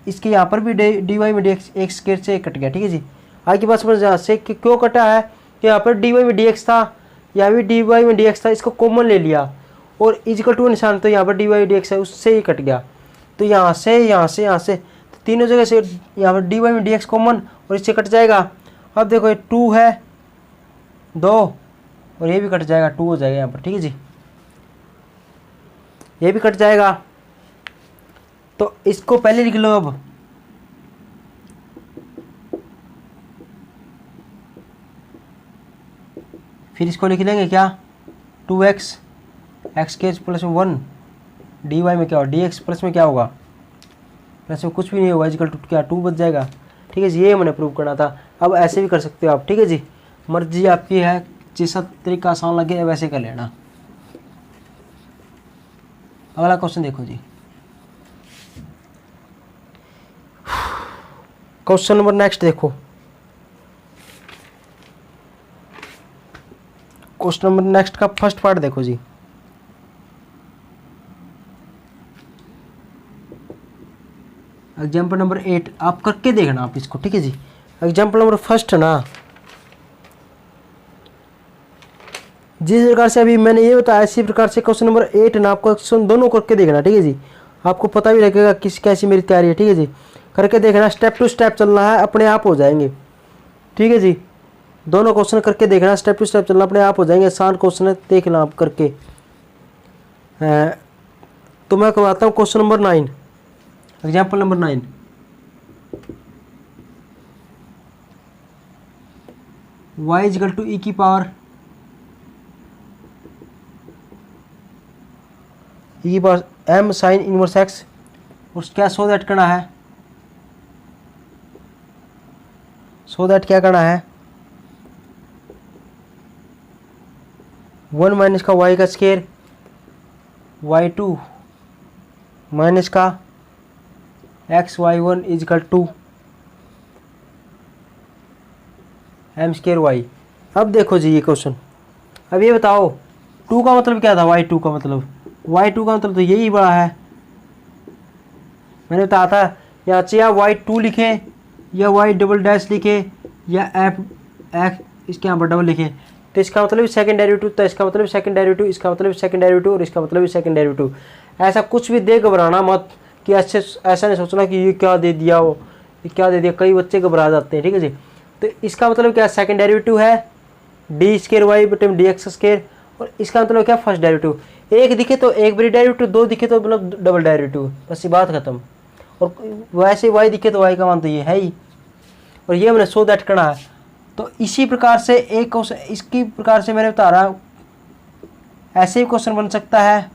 S1: इसके यहाँ पर भी dy में dx एक स्क्वायर से कट गया, ठीक है जी। आगे बस यहाँ से क्यों कटा है कि यहाँ पर dy में dx था, यहाँ भी dy में dx था, इसको कॉमन ले लिया और इक्वल टू निशान, तो यहाँ पर dy dx है उससे ही कट गया, तो यहाँ से तो तीनों जगह से यहाँ पर dy में dx कॉमन और इससे कट जाएगा। अब देखो ये 2 है 2 और ये भी कट जाएगा, 2 हो जाएगा यहाँ पर, ठीक है जी, ये भी कट जाएगा। तो इसको पहले लिख लो, अब फिर इसको लिख लेंगे क्या 2x एक्स के प्लस में 1, dy में क्या होगा dx प्लस में क्या होगा, प्लस में कुछ भी नहीं होगा, इक्वल टू क्या 2 बच जाएगा, ठीक है जी। ये मैंने प्रूव करना था। अब ऐसे भी कर सकते हो आप, ठीक है जी, मर्जी आपकी है, जैसा तरीका आसान लगे वैसे कर लेना। अगला क्वेश्चन देखो जी, क्वेश्चन नंबर नेक्स्ट देखो, क्वेश्चन नंबर नेक्स्ट का फर्स्ट पार्ट देखो जी। एग्जाम्पल नंबर 8 आप करके देखना आप इसको, ठीक है जी। एग्जाम्पल नंबर फर्स्ट ना, जिस प्रकार से अभी मैंने ये बताया इसी प्रकार से क्वेश्चन नंबर 8 ना आपको क्वेश्चन दोनों करके देखना, ठीक है जी, आपको पता भी लगेगा किस कैसी मेरी तैयारी है, ठीक है जी। करके देखना, स्टेप टू स्टेप चलना है, अपने आप हो जाएंगे, ठीक है जी। दोनों क्वेश्चन करके देखना, स्टेप टू स्टेप चलना, अपने आप हो जाएंगे। आसान क्वेश्चन है, देखना आप करके। तो मैं करवाता हूँ question number 9, example number 9। y equal to e की power m sine inverse x, उस क्या सो दैट करना है, सो दैट क्या करना है 1 माइनस का y का स्क्वायर y2 माइनस का xy1 equal to m square y। अब देखो जी ये क्वेश्चन, अब ये बताओ टू का मतलब क्या था, वाई टू का मतलब, वाई टू का मतलब तो यही बड़ा है। मैंने बताया था या चाहिए वाई टू लिखे या वाई डबल डैश लिखे या एफ एक्स इसके यहाँ पर डबल लिखे, तो इसका मतलब सेकंड डेरिवेटिव, तो इसका मतलब सेकंड डेरिवेटिव, इसका मतलब सेकंड डेरिवेटिव और इसका मतलब सेकंड डेरिवेटिव। ऐसा कुछ भी दे घबराना मत कि अच्छे, ऐसा नहीं सोचना कि ये क्या दे दिया, वो ये क्या दे दिया, कई बच्चे घबरा जाते हैं। ठीक है जी, तो इसका मतलब क्या सेकंड डेरिवेटिव है डी स्केयर वाई बटे डी एक्स स्केयर, और इसका मतलब क्या फर्स्ट डेरिवेटिव। एक दिखे तो एक बारी डेरिवेटिव, दो दिखे तो मतलब डबल डेरिवेटिव, बस ये बात खत्म। और वैसे वाई दिखे तो वाई का मान तो ये है ही, और ये मैंने सो दैट करना है। तो इसी प्रकार से एक क्वेश्चन इसकी प्रकार से मैंने बता रहा हूँ, ऐसे ही क्वेश्चन बन सकता है।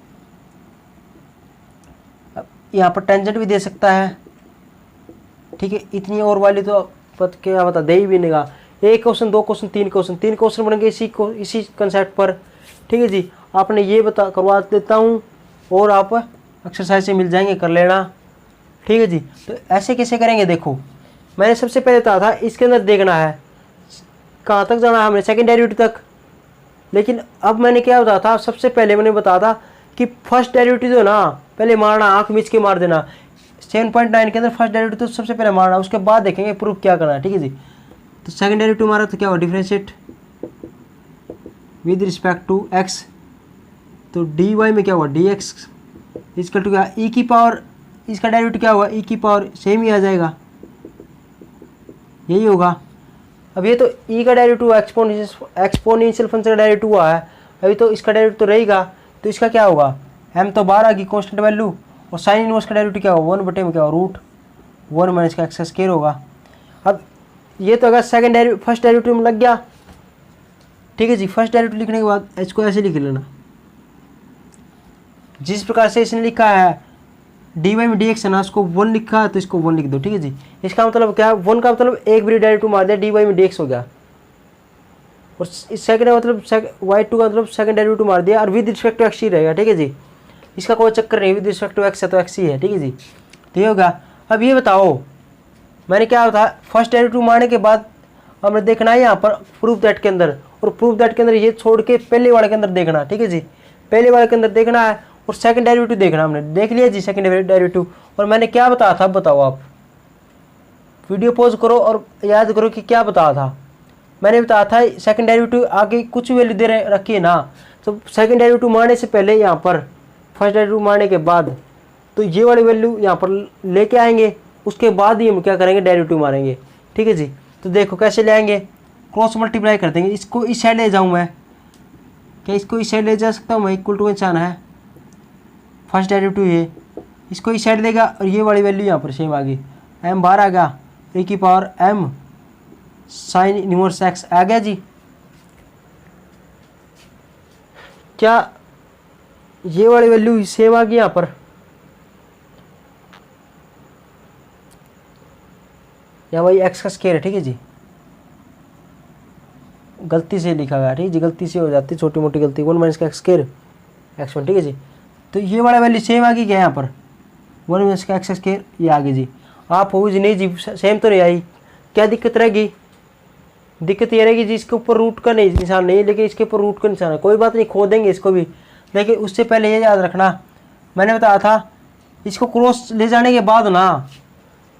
S1: यहाँ पर टेंजेंट भी दे सकता है। ठीक है, इतनी और वाली तो क्या बता दे ही भी नहीं। एक क्वेश्चन, दो क्वेश्चन, तीन क्वेश्चन बनेंगे इसी कंसेप्ट पर। ठीक है जी, आपने ये करवा देता हूँ और आप एक्सरसाइज से मिल जाएंगे, कर लेना। ठीक है जी, तो ऐसे कैसे करेंगे देखो, मैंने सबसे पहले बताया था इसके अंदर देखना है कहाँ तक जाना है हमने, सेकंड डेरिवेटिव तक। लेकिन अब मैंने क्या बताया था, सबसे पहले मैंने बताया था कि फर्स्ट डेरिवेटिव जो ना पहले मारना, आंख मीच के मार देना। 7.9 के अंदर फर्स्ट डेरिवेटिव तो सबसे पहले मारना, उसके बाद देखेंगे प्रूफ क्या करना है। ठीक है जी, तो सेकंड डेरिवेटिव मारा तो क्या हुआ, differentiate with respect to x, तो डी वाई में क्या हुआ डी एक्स इसका टू क्या ई की पावर, इसका डेरिवेटिव क्या हुआ ई की पावर, सेम ही आ जाएगा, यही होगा। अब ये तो ई का डेरिवेटिव एक्सपोनेंशियल फंक्शन का डेरिवेटिव हुआ है, अभी तो इसका डेरिवेटिव तो रहेगा, तो इसका क्या होगा एम तो बाहर आ गई कांस्टेंट वैल्यू, और साइन इनवर्स का डेरिवेटिव क्या होगा 1 बटे में क्या होगा रूट 1 माइनस इसका एक्स स्क्वायर होगा। अब ये तो अगर सेकंड फर्स्ट डेरिवेटिव में लग गया। ठीक है जी, फर्स्ट डेरिवेटिव लिखने के बाद इसको ऐसे लिख लेना, जिस प्रकार से इसने लिखा है डी वाई में डी एक्स है ना, उसको 1 लिखा है तो इसको 1 लिख दो। ठीक है जी, इसका मतलब क्या है 1 का मतलब एक बारी डेरिवेटिव मार दिया, डी वाई में डी एक्स हो गया, और सेकंड मतलब वाई टू का मतलब सेकंड डेरिवेटिव मार दिया, और विद रिस्पेक्ट टू एक्स ही रहेगा। ठीक है जी, इसका कोई चक्कर नहीं, विद रिस्पेक्ट टू एक्स है तो एक्स ही है। ठीक है जी, तो ये होगा। अब ये बताओ मैंने क्या बताया, फर्स्ट डेरिवेटिव मारने के बाद हमें देखना है यहाँ पर प्रूफ दैट के अंदर, और प्रूफ दैट के अंदर ये छोड़ के पहले वाले के अंदर देखना। ठीक है जी, पहले वाले के अंदर देखना है और सेकंड डेरिवेटिव देखना। हमने देख लिया जी सेकंड डेरिवेटिव, और मैंने क्या बताया था बताओ आप, वीडियो पॉज करो और याद करो कि क्या बताया था। मैंने बताया था सेकंड डेरिवेटिव आगे कुछ वैल्यू दे रखी है ना, तो सेकंड डेरिवेटिव मारने से पहले यहाँ पर फर्स्ट डेरिवेटिव मारने के बाद तो ये वाली वैल्यू यहाँ पर लेके आएंगे, उसके बाद ही हम क्या करेंगे डेरिवेटिव मारेंगे। ठीक है जी, तो देखो कैसे ले आएंगे, क्रॉस मल्टीप्लाई कर देंगे, इसको इस साइड ले जाऊँ मैं, क्या इसको इस साइड ले जा सकता हूँ मैं, इक्वल टू निशान है फर्स्ट डेरिवेटिव ये, इसको इस साइड लेगा और ये वाली वैल्यू यहाँ पर सेम आ गई, एम बाहर आ गया, ए की power m sine inverse x आ गया जी। क्या ये वाली वैल्यू सेम आ गई यहाँ पर, या वही एक्स का स्क्वायर है। ठीक है जी, गलती से लिखा गया, ठीक है जी, गलती से हो जाती है छोटी मोटी गलती, 1 माइनस का एक्स स्क्वायर x1। ठीक है जी, तो ये वाला वैल्यू सेम आ गई क्या यहाँ पर 1 माइनस का एक्स स्क्वायर, ये आ गई जी। आप हो जी नहीं जी, सेम तो नहीं आई, क्या दिक्कत रहेगी, दिक्कत ये रहेगी जी इसके ऊपर रूट का नहीं निशान नहीं है, लेकिन इसके ऊपर रूट का निशान है, कोई बात नहीं खो देंगे इसको भी। लेकिन उससे पहले ये याद रखना, मैंने बताया था इसको क्रॉस ले जाने के बाद ना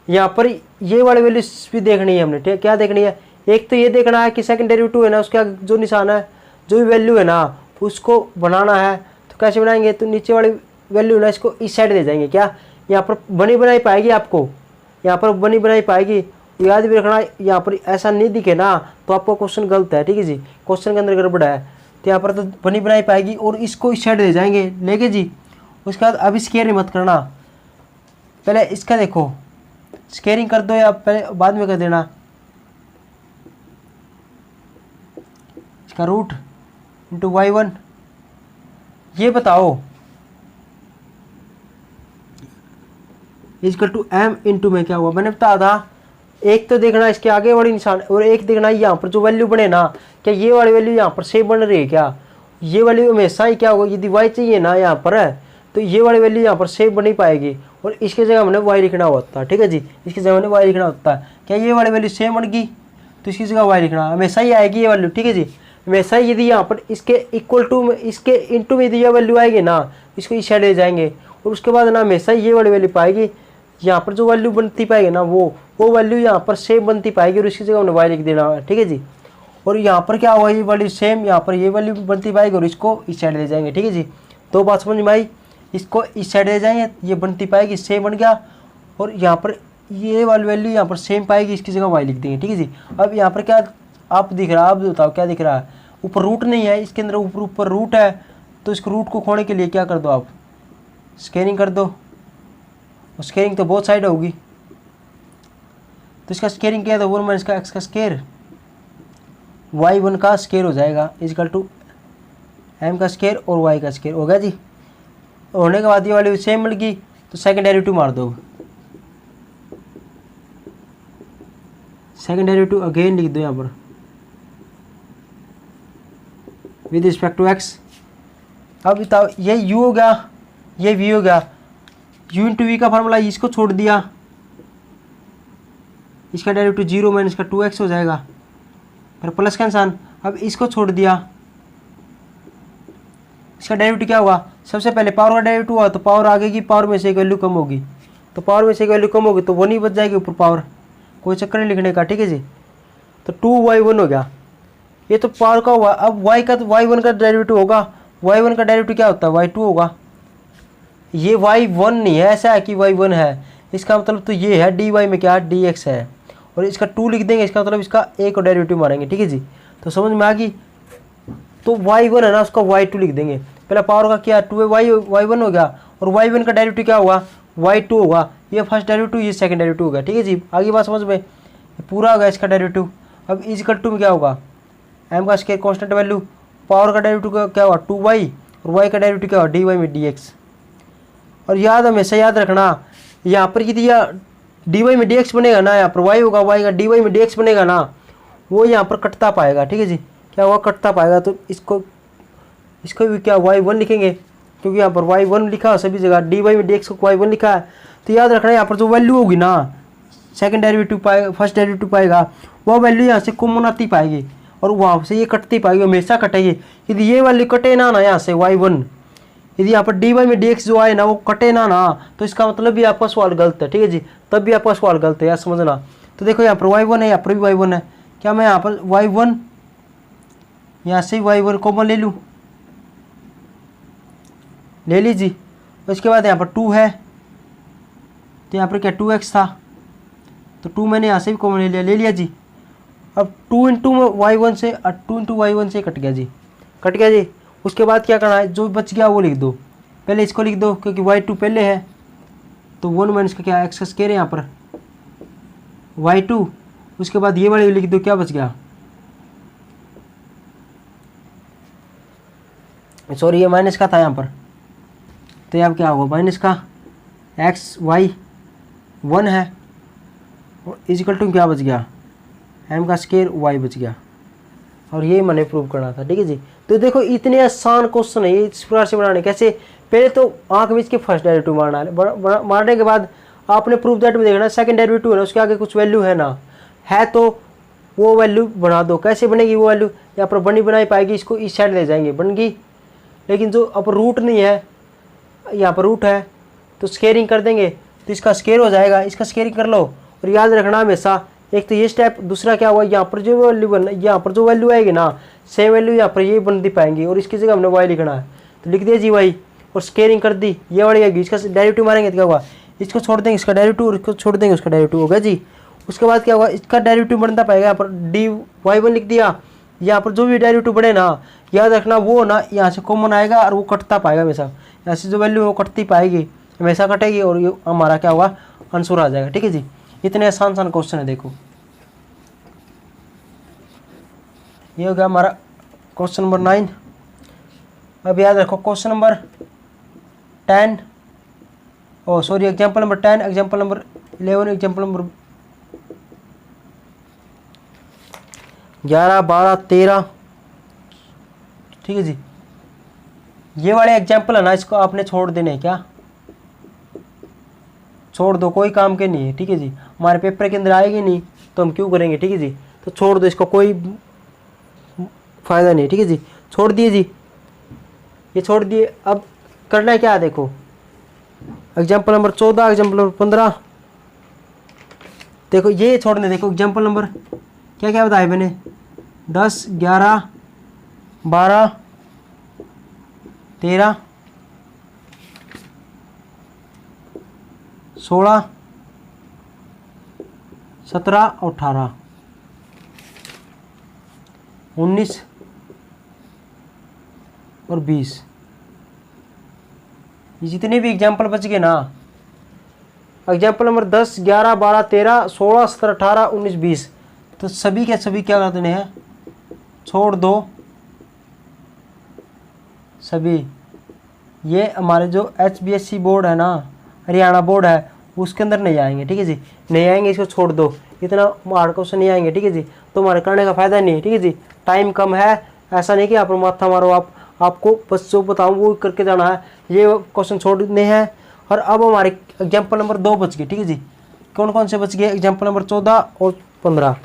S1: यहाँ पर ये वाली वैल्यू भी देखनी है हमने। ठीक, क्या देखनी है, एक तो ये देखना है कि सेकंड डेरिवेटिव है ना उसका जो निशान है, जो भी वैल्यू है ना उसको बनाना है। तो कैसे बनाएंगे, तो नीचे वाली वैल्यू ना इसको इस साइड ले जाएंगे, क्या यहाँ पर बनी बनाई पाएगी आपको, यहाँ पर बनी बनाई पाएगी, याद भी रखना। यहाँ पर ऐसा नहीं दिखे ना तो आपका क्वेश्चन गलत है। ठीक है जी, क्वेश्चन के अंदर गड़बड़ है, तो यहाँ पर तो बनी बनाई पाएगी और इसको इस साइड ले जाएंगे लेके जी। उसके बाद अभी स्केयरिंग मत करना, पहले इसका देखो स्केयरिंग कर दो या पहले बाद में कर देना, इसका रूट इंटू y1। ये बताओ इजकल टू m इंटू में क्या हुआ, मैंने बताया था एक तो देखना इसके आगे वाली निशान और एक देखना यहाँ पर जो वैल्यू बने ना, क्या ये वाली वैल्यू यहाँ पर सेम बन रही है, क्या ये वैल्यू हमेशा ही क्या होगा, यदि y चाहिए ना यहाँ पर है तो ये वाली वैल्यू यहाँ पर सेम बन नहीं पाएगी और इसके जगह हमने y लिखना होता है। ठीक है जी, इसकी जगह हमने y लिखना होता है। क्या ये वाली वैल्यू सेम बन गई तो इसकी जगह y लिखना हमेशा ही आएगी ये वैल्यू। ठीक है जी, हमेशा यदि यहाँ पर इसके इक्वल टू में, इसके इनटू में यदि यह वैल्यू आएगी ना, इसको इस साइड ले जाएंगे और उसके बाद ना हमेशा ये वाली वैल्यू पाएगी। यहाँ पर जो वैल्यू बनती पाएगी ना वो वैल्यू यहाँ पर सेम बनती पाएगी और इसकी जगह हमने वाई लिख देना है, ठीक है जी। और यहाँ पर क्या हुआ, ये वैल्यू सेम, यहाँ पर ये वैल्यू बनती पाएगी और इसको इस साइड ले जाएंगे, ठीक है जी। तो बात समझ में आई, इसको इस साइड ले जाएंगे, ये बनती पाएगी, सेम बन गया। और यहाँ पर ये वाली वैल्यू यहाँ पर सेम पाएगी, इसकी जगह वाई लिख देंगे, ठीक है जी। अब यहाँ पर क्या आप दिख रहा है, आप बताओ क्या दिख रहा है, ऊपर रूट नहीं है, इसके अंदर ऊपर रूट है, तो इसको रूट को खोने के लिए क्या कर दो आप, स्केयरिंग कर दो। स्केयरिंग तो बहुत साइड होगी, तो इसका स्केयरिंग किया तो 1 माइनस का एक्स का स्केयर, y1 का स्केयर हो जाएगा इजकल टू m का स्केयर और y का स्केयर हो गया जी। होने के बाद ये वाली सेम मिल गई, तो सेकंड डेरिवेटिव मार दो, सेकंड डेरिवेटिव अगेन लिख दो यहाँ पर विद रिस्पेक्ट टू x। अब बताओ ये u हो गया, ये v हो गया, u इंटू वी का फार्मूला इसको छोड़ दिया, इसका डेरिवेटिव 0 माइनस का 2x हो जाएगा, फिर प्लस का निशान, अब इसको छोड़ दिया, इसका डेरिवेटिव क्या हुआ, सबसे पहले पावर का डेरिवेटिव हुआ तो पावर आगे की पावर में से एक वैल्यू कम होगी, तो पावर में से एक वैल्यू कम होगी तो 1 ही बच जाएगी ऊपर पावर, कोई चक्कर नहीं लिखने का, ठीक है जी। तो 2y1 हो गया, ये तो पावर का हुआ। अब y का तो y1 का डेरिवेटिव होगा, y1 का डेरिवेटिव क्या होता है, y2 होगा। ये y1 नहीं है, ऐसा है कि y1 है, इसका मतलब तो ये है dy में क्या dx है, और इसका 2 लिख देंगे, इसका मतलब इसका एक और डेरिवेटिव मारेंगे, ठीक है जी। तो समझ में आ गई, तो y1 है ना, उसका y2 लिख देंगे। पहला पावर का क्या 2 y1 हो गया, और y1 का डेरिवेटिव क्या हुआ, y2 होगा। ये फर्स्ट डेरिवेटिव, ये सेकंड डेरिवेटिव हो गया, ठीक है जी। आगे बात समझ में, पूरा हो गया इसका डेरिवेटिव। अब इजकल टू में क्या होगा, m का स्केयर कांस्टेंट वैल्यू, पावर का डेरिवेटिव क्या हुआ 2y, और y का डेरिवेटिव क्या हुआ dy में dx। और याद हमेशा याद रखना, यहाँ पर यदि dy में dx बनेगा ना, यहाँ पर y होगा, y का dy में dx बनेगा ना, वो यहाँ पर कटता पाएगा, ठीक है जी। क्या हुआ, कटता पाएगा, तो इसको भी क्या y1 लिखेंगे, क्योंकि यहाँ पर y1 लिखा है सभी जगह, dy में dx को y1 लिखा है। तो याद रखना यहाँ पर जो वैल्यू होगी ना, सेकंड डेरिवेटिव पाएगा, फर्स्ट डेरिवेटिव पाएगा, वो वैल्यू यहाँ से कॉमन आती पाएगी और वहाँ से ये कटती पाएगी, हमेशा कटेगी। यदि ये वैल्यू कटे ना यहाँ से y1, यदि यहाँ पर dy में dx जो आए ना वो कटे ना, तो इसका मतलब भी आपका सवाल गलत है, ठीक है जी। तब भी आपका सवाल गलत है, यार समझना। तो देखो यहाँ पर y1 है, यहाँ पर भी y1 है, क्या मैं यहाँ पर y1 यहाँ से y1 कॉमन ले लूँ, ले लीजिए। उसके बाद यहाँ पर 2 है, तो यहाँ पर क्या 2x था, तो 2 मैंने यहाँ से भी कॉमन ले लिया जी। अब 2 इंटू y1 से 2 इंटू y1 से कट गया जी, कट गया जी। उसके बाद क्या करना है, जो बच गया वो लिख दो, पहले इसको लिख दो क्योंकि y2 पहले है, तो 1 माइनस का क्या एक्स का स्क्वायर है यहाँ पर y2। उसके बाद ये वाली लिख दो, क्या बच गया, सॉरी ये माइनस का था यहाँ पर, तो यहाँ क्या होगा माइनस का एक्स वाई 1 है, और इजिकल टू क्या बच गया m का स्क्वायर y बच गया। और ये मैंने प्रूव करना था, ठीक है जी। तो देखो इतने आसान क्वेश्चन है ये इस प्रकार से बनाने। कैसे, पहले तो आंख बीच के फर्स्ट डेरिवेटिव मारना है, मारने के बाद आपने प्रूफ दैट में देखना सेकंड डेरिवेटिव है ना, उसके आगे कुछ वैल्यू है ना, है तो वो वैल्यू बना दो। कैसे बनेगी वो वैल्यू, यहाँ पर बनी बनाई पाएगी, इसको इस साइड ले जाएंगे, बन गई। लेकिन जो अब रूट नहीं है, यहाँ पर रूट है तो स्केयरिंग कर देंगे, तो इसका स्केयर हो जाएगा, इसका स्केयरिंग कर लो। और याद रखना हमेशा, एक तो ये स्टेप, दूसरा क्या हुआ, यहाँ पर जो वैल्यू बन, यहाँ पर जो वैल्यू आएगी ना, सेम वैल्यू यहाँ पर ये बनती पाएंगी, और इसकी जगह हमने वाई लिखना है, तो लिख दिया जी वाई, और स्केयरिंग कर दी, ये वाली आएगी, इसका डेरिवेटिव मारेंगे तो क्या हुआ, इसको छोड़ देंगे इसका डेरिवेटिव, और इसको छोड़ देंगे उसका डेरिवेटिव, होगा जी। उसके बाद क्या होगा, इसका डेरिवेटिव बनता पाएगा, यहाँ पर डी y1 लिख दिया, यहाँ पर जो भी डेरिवेटिव बने ना, याद रखना वो ना यहाँ से कॉमन आएगा और वो कटता पाएगा हमेशा, यहाँ से जो वैल्यू है वो कटती पाएगी, हमेशा कटेगी, और ये हमारा क्या होगा आंसर आ जाएगा, ठीक है जी। इतने आसान क्वेश्चन है, देखो ये हो गया हमारा क्वेश्चन नंबर 9। अब याद रखो question number 10, oh sorry example number 10, example number 11, example number 11, 12, 13, ठीक है जी। ये वाले एग्जाम्पल है ना, इसको आपने छोड़ देने, क्या छोड़ दो, कोई काम के नहीं है, ठीक है जी। हमारे पेपर के अंदर आएगी नहीं तो हम क्यों करेंगे, ठीक है जी। तो छोड़ दो इसको, कोई फ़ायदा नहीं, ठीक है जी, छोड़ दिए जी, ये छोड़ दिए। अब करना है क्या, देखो एग्जाम्पल नंबर 14, एग्जाम्पल नंबर 15, देखो ये छोड़ने, देखो एग्जाम्पल नंबर क्या क्या बताया मैंने, 10, 11, 12, 13, 16, 17 और 18, 19 और 20, ये जितने भी एग्जाम्पल बच गए ना, एग्जाम्पल नंबर 10, 11, 12, 13, 16, 17, 18, 19, 20, तो सभी के सभी क्या करते हैं, छोड़ दो सभी। ये हमारे जो HBSC बोर्ड है ना, हरियाणा बोर्ड है, उसके अंदर नहीं आएंगे, ठीक है जी, नहीं आएंगे, इसको छोड़ दो, इतना हार्ड क्वेश्चन नहीं आएंगे, ठीक है जी, तो हमारे करने का फ़ायदा नहीं है, ठीक है जी, टाइम कम है, ऐसा नहीं कि आप माथा मारो, आपको बस जो बताऊँ वो करके जाना है, ये क्वेश्चन छोड़ने हैं। और अब हमारे एग्जाम्पल नंबर 2 बच गए, ठीक है जी, कौन कौन से बच गए, एग्जाम्पल नंबर 14 और 15,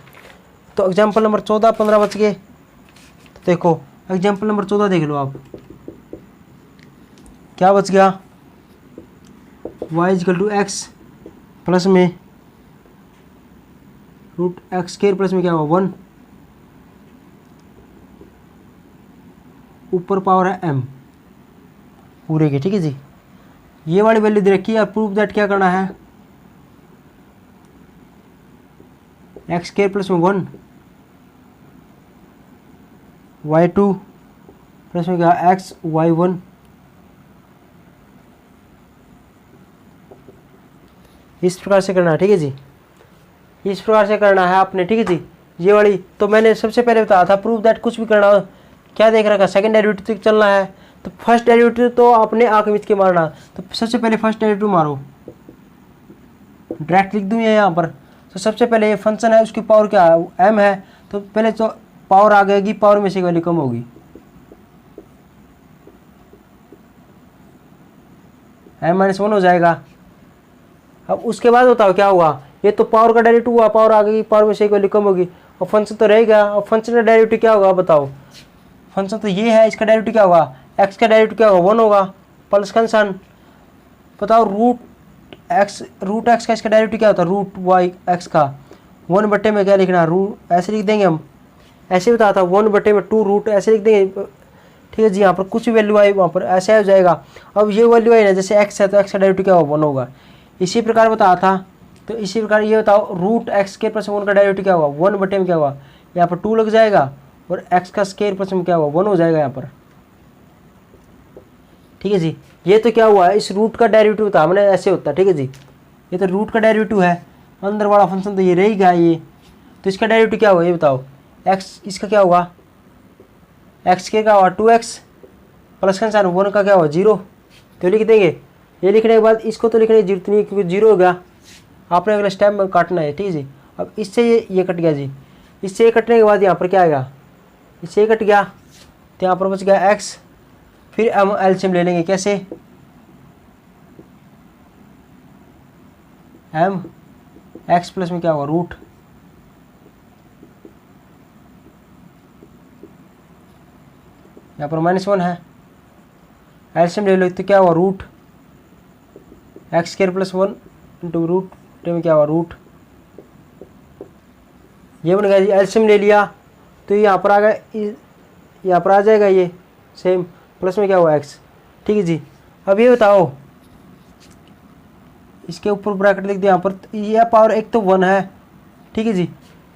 S1: तो एग्जाम्पल नंबर 14, 15 बच गए। तो देखो एग्जाम्पल नंबर 14 देख लो आप, क्या बच गया, y = x प्लस में √x² प्लस में क्या हुआ 1, ऊपर पावर है m पूरे की, ठीक है जी, ये वाली वैल्यू दे रखी है। प्रूफ दैट क्या करना है, x² प्लस में 1, y2 प्लस में क्या x, y1, इस प्रकार से करना है, ठीक है जी, इस प्रकार से करना है आपने, ठीक है जी, ये वाली तो मैंने सबसे पहले बताया था। प्रूफ दैट कुछ भी करना हो, क्या देख रखा, सेकंड डेरिवेटिव तक चलना है, तो फर्स्ट डेरिवेटिव तो आपने आंख मीच के मारना, तो सबसे पहले फर्स्ट डेरिवेटिव मारो, डायरेक्ट लिख दूँ यहाँ पर। तो सबसे पहले ये फंक्शन है, उसकी पावर क्या है, m है, तो पहले तो पावर आ गएगी, पावर में से वैल्यू कम होगी, m-1 हो जाएगा। अब उसके बाद बताओ क्या हुआ, ये तो पावर का डेरिवेटिव हुआ, पावर आ गई, पावर में से एक वैल्यू कम होगी, और फंक्शन तो रहेगा। और फंक्शन का डेरिवेटिव क्या होगा बताओ, फंक्शन तो ये है, इसका डेरिवेटिव क्या होगा, x का डेरिवेटिव क्या होगा 1 होगा, प्लस का निशान, बताओ √x का इसका डेरिवेटिव क्या होता है, √y(x) का 1 बट्टे में क्या लिखना, ऐसे लिख देंगे हम, ऐसे बता था 1 बट्टे में 2 रूट ऐसे लिख देंगे, ठीक है जी, यहाँ पर कुछ वैल्यू आई वहाँ पर ऐसे हो जाएगा। अब ये वैल्यू आई ना, जैसे x है तो x का डेरिवेटिव क्या होगा 1 होगा, इसी प्रकार बताया था। तो इसी प्रकार ये बताओ √x² प्लस 1 का डेरिवेटिव क्या होगा, 1 बटे में क्या होगा, यहाँ पर 2 लग जाएगा, और x का स्क्वायर प्लस में क्या होगा 1 हो जाएगा यहाँ पर, ठीक है जी। ये तो क्या हुआ, इस रूट का डेरिवेटिव था हमने, ऐसे होता है, ठीक है जी, ये तो रूट का डेरिवेटिव है, अंदर वाला फंक्शन तो ये रहेगा ये, तो इसका डेरिवेटिव क्या होगा ये बताओ, x इसका क्या होगा, x² का होगा 2x प्लस का निशान 1 का क्या होगा 0, तो लिख देंगे। ये लिखने के बाद इसको तो लिखने की जरूरत नहीं क्योंकि 0 हो गया, आपने अगले स्टेप में काटना है, ठीक है जी। अब इससे ये कट गया जी, इससे ये कटने के बाद यहाँ पर क्या आएगा, इससे ये कट गया, तो यहाँ पर बच गया x, फिर हम एलसीएम ले लेंगे, कैसे, m x प्लस में क्या होगा रूट, यहाँ पर -1 है, एलसीएम ले लो तो क्या हुआ root x² plus 1 into root में क्या हुआ रूट, ये बन गया जी। एलसीएम ले लिया तो यहाँ पर आ गया, यहाँ पर आ जाएगा ये सेम, प्लस में क्या हुआ x, ठीक है जी। अब ये बताओ, इसके ऊपर ब्रैकेट लिख दिया यहाँ पर, यह पावर एक तो 1 है, ठीक है जी,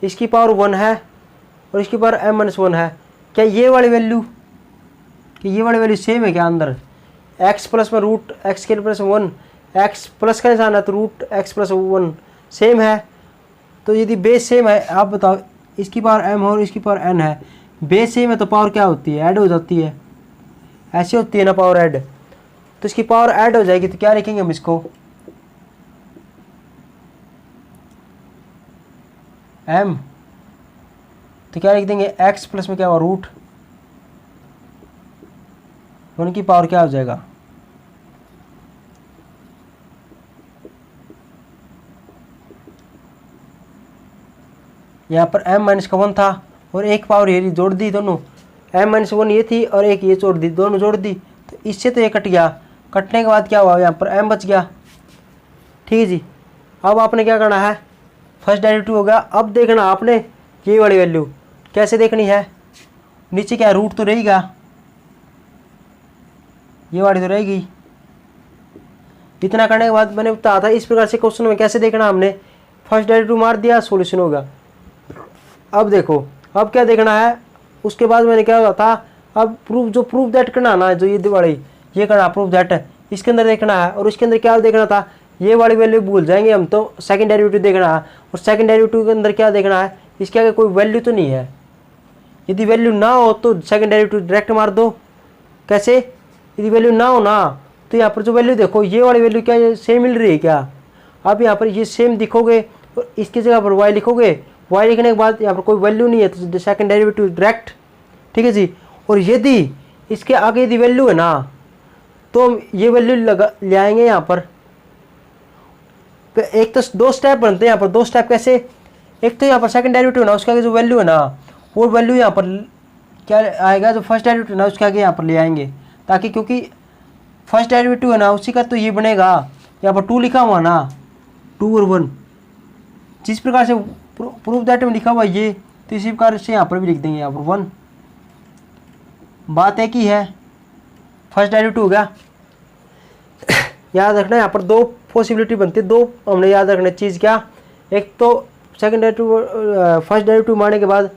S1: इसकी पावर 1 है और इसकी पावर m-1 है, क्या ये वाली वैल्यू, कि ये वाली वैल्यू सेम है क्या अंदर, x प्लस में √x² प्लस 1, x प्लस का निशान है तो √x प्लस 1 सेम है, तो यदि बेस सेम है, आप बताओ इसकी पावर m और इसकी पावर n है, बेस सेम है तो पावर क्या होती है, ऐड हो जाती है, ऐसी होती है ना पावर ऐड, तो इसकी पावर ऐड हो जाएगी, तो क्या लिखेंगे हम इसको, m, तो क्या लिख देंगे x प्लस में क्या हुआ रूट, उनकी पावर क्या हो जाएगा, यहाँ पर m-1 था और एक पावर ये जोड़ दी दोनों, m-1 ये थी और एक ये जोड़ दी, दोनों जोड़ दी, तो इससे तो ये कट गया। कटने के बाद क्या हुआ, यहाँ पर m बच गया। ठीक है जी। अब आपने क्या करना है, फर्स्ट डेरिवेटिव हो गया। अब देखना आपने ये वाली वैल्यू कैसे देखनी है, नीचे क्या रूट तो रहेगा, ये वाली तो रहेगी। इतना करने के बाद मैंने बताया था इस प्रकार से क्वेश्चन में कैसे देखना, हमने फर्स्ट डेरिवेटिव मार दिया, सॉल्यूशन होगा। अब देखो अब क्या देखना है, उसके बाद मैंने क्या था, अब प्रूफ दैट करना ना, जो ये वाली ये करना प्रूफ दैट, इसके अंदर देखना है। और उसके अंदर क्या देखना था, ये वाली वैल्यू भूल जाएंगे हम, तो सेकंड डेरिवेटिव देखना है। और सेकंड डेरिवेटिव के अंदर क्या देखना है, इसके आगे कोई वैल्यू तो नहीं है। यदि वैल्यू ना हो तो सेकंड डेरिवेटिव डायरेक्ट मार दो। कैसे, यदि वैल्यू ना हो ना, तो यहाँ पर जो वैल्यू देखो, ये वाली वैल्यू क्या सेम मिल रही है क्या, आप यहाँ पर ये सेम दिखोगे, और इसकी जगह पर y लिखोगे। y लिखने के बाद यहाँ पर कोई वैल्यू नहीं है तो सेकंड डेरिवेटिव डायरेक्ट। ठीक है जी। और यदि इसके आगे यदि वैल्यू है ना, तो हम ये वैल्यू ले आएंगे यहाँ पर। एक तो दो स्टेप बनते हैं यहाँ पर, दो स्टेप कैसे, एक तो यहाँ पर सेकंड डेरिवेटिव ना, उसके आगे जो वैल्यू है ना, वो वैल्यू यहाँ पर क्या आएगा, जो फर्स्ट डेरिवेटिव ना उसके आगे यहाँ पर ले आएंगे, ताकि क्योंकि फर्स्ट डेरिवेटिव है ना उसी का तो ये बनेगा। यहाँ पर 2 लिखा हुआ ना, 2 और 1, जिस प्रकार से प्रूफ दैट में लिखा हुआ ये, तो इसी प्रकार से यहाँ पर भी लिख देंगे, यहाँ पर 1। बात एक ही है, फर्स्ट डेरिवेटिव हो गया। याद रखना यहाँ पर दो पॉसिबिलिटी बनती है, दो हमने याद रखना चीज़ क्या, एक तो सेकंड डेरिवेटिव फर्स्ट डेरिवेटिव मारने के बाद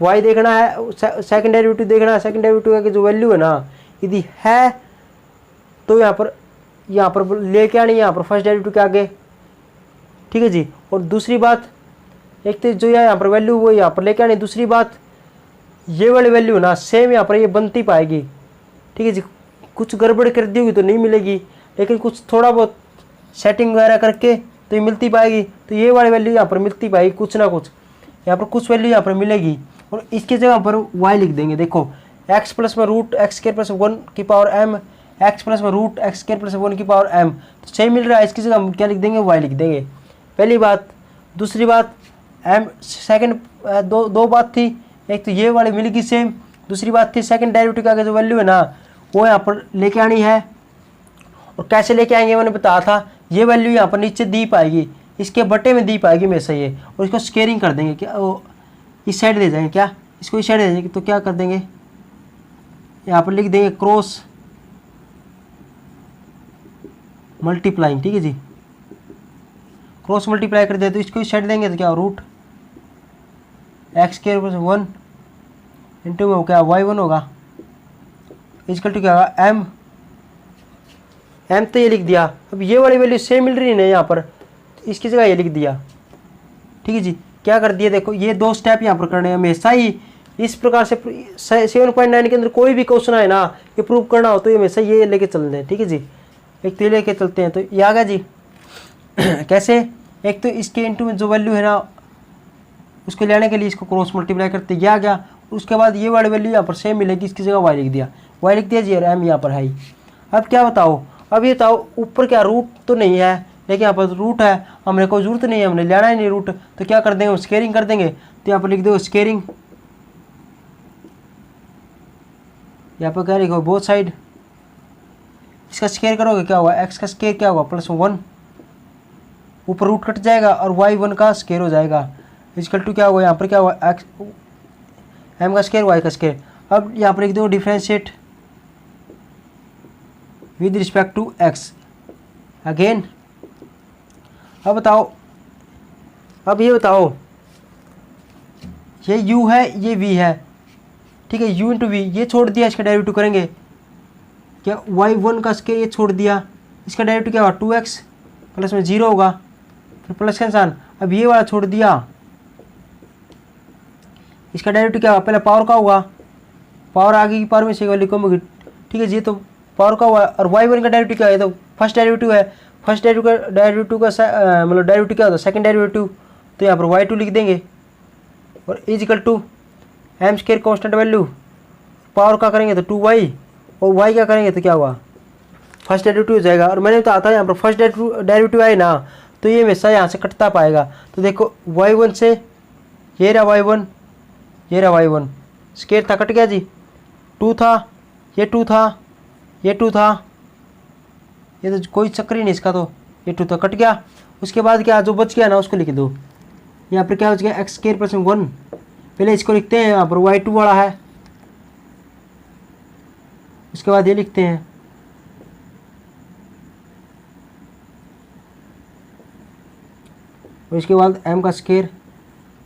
S1: y देखना है, सेकंड डेरिवेटिव देखना है। सेकंड डेरिवेटिव की जो वैल्यू है ना, यदि है तो यहाँ पर लेके आनी है यहाँ पर फर्स्ट डेरिवेटिव के आगे। ठीक है जी। और दूसरी बात, एक तो जो यहाँ पर वैल्यू वो यहाँ पर लेके आनी, दूसरी बात ये वाली वैल्यू ना सेम यहाँ पर ये बनती पाएगी। ठीक है जी। कुछ गड़बड़ कर दी होगी तो नहीं मिलेगी, लेकिन कुछ थोड़ा बहुत सेटिंग वगैरह करके तो ये मिलती पाएगी। तो ये वाली वैल्यू यहाँ पर मिलती पाएगी, कुछ ना कुछ यहाँ पर कुछ वैल्यू यहाँ पर मिलेगी। और इसकी जगह पर y लिख देंगे। देखो x प्लस में रूट एक्स स्क्वायर प्लस 1 की पावर m, x प्लस में रूट एक्स स्क्वायर प्लस 1 की पावर m, तो सेम मिल रहा है। इसकी जगह हम क्या लिख देंगे, y लिख देंगे, पहली बात। दूसरी बात m सेकंड दो बात थी, एक तो ये वाली मिलेगी सेम, दूसरी बात थी सेकंड डेरिवेटिव का जो वैल्यू है ना वो यहाँ पर लेके आनी है। और कैसे लेके आएंगे मैंने बताया था, ये वैल्यू यहाँ पर नीचे दी पाएगी, इसके बटे में दी पाएगी हमेशा ये, और इसको स्केयरिंग कर देंगे, क्या वो इस साइड ले जाएंगे, क्या इसको इस साइड ले जाएंगे, तो क्या कर देंगे यहाँ पर लिख देंगे क्रॉस मल्टीप्लाइंग। ठीक है जी। क्रॉस मल्टीप्लाई कर दे तो इसको इस साइड देंगे तो क्या root x square plus 1 into में क्या y1 होगा, इजकल टू क्या होगा m तो ये लिख दिया। अब ये वाली वैल्यू सेम मिल रही है ना यहाँ पर, इसकी जगह ये लिख दिया। ठीक है जी। क्या कर दिया, देखो ये दो स्टेप यहाँ पर करने हैं हमेशा ही इस प्रकार से। 7.9 के अंदर कोई भी क्वेश्चन आए ना, ये प्रूव करना हो तो ये हमेशा ये लेके चलते हैं। ठीक है जी। एक तो ये लेके चलते हैं, तो ये आ गया जी। कैसे, एक तो इसके इंटू में जो वैल्यू है ना उसको लेने के लिए इसको क्रॉस मल्टीप्लाई करते, ये आ गया। उसके बाद ये वाली वैल्यू यहाँ पर सेम मिलेगी, इसकी जगह y लिख दिया, y लिख दिया जी, और m यहाँ पर है ही। अब क्या बताओ, अब ये बताओ ऊपर क्या रूट तो नहीं है, लेकिन यहाँ पर रूट है, हमने कोई जरूरत नहीं है, हमने लेना ही नहीं रूट, तो क्या कर देंगे, स्केयरिंग कर देंगे। तो यहाँ पर लिख दो स्केयरिंग, यहाँ पर क्या लिखो बोथ साइड, इसका स्केयर करोगे क्या होगा, x का स्केयर क्या होगा प्लस 1, ऊपर रूट कट जाएगा और y1 का स्केयर हो जाएगा, इजकल टू क्या होगा, यहाँ पर क्या होगा x m का स्केयर y का स्केयर। अब यहाँ पर लिख दो differentiate with respect to x again. अब बताओ, अब ये बताओ, ये u है ये v है, ठीक है, u इंटू वी, ये छोड़ दिया, इसका डेरिवेटिव करेंगे क्या, y1 का स्केयर ये छोड़ दिया, इसका डेरिवेटिव क्या होगा 2x प्लस में 0 होगा, फिर प्लस का निशान। अब ये वाला छोड़ दिया, इसका डेरिवेटिव क्या होगा, पहले पावर का होगा, पावर आगे की पावर में से वैल्यू कम होगी। ठीक है जी। तो पावर का हुआ, और y1 का डेरिवेटिव क्या है, तो फर्स्ट डेरिवेटिव है, फर्स्ट डेरिवेटिव का मतलब डेरिवेटिव क्या होता है सेकंड डेरिवेटिव, तो यहाँ पर y2 लिख देंगे, और is equal to m square constant value, power का करेंगे तो 2y, और y क्या करेंगे तो क्या हुआ फर्स्ट डेरिवेटिव हो जाएगा। और मैंने बताया था यहाँ पर फर्स्ट डेरिवेटिव आए ना तो ये हमेशा यहाँ से कटता पाएगा। तो देखो y1 से ये रहा y1, ये रहा y1, स्केयर था कट गया जी, 2 था, ये 2 था, ये 2 था, ये तो कोई चक्कर ही नहीं इसका, तो ये 2 था, कट गया। उसके बाद क्या जो बच गया ना उसको लिख दो। यहाँ पर क्या बच गया, एक्स स्क्वायर प्लस 1। पहले इसको लिखते हैं, यहाँ पर y2 वाला है, उसके बाद ये लिखते हैं, और इसके बाद m का स्क्वायर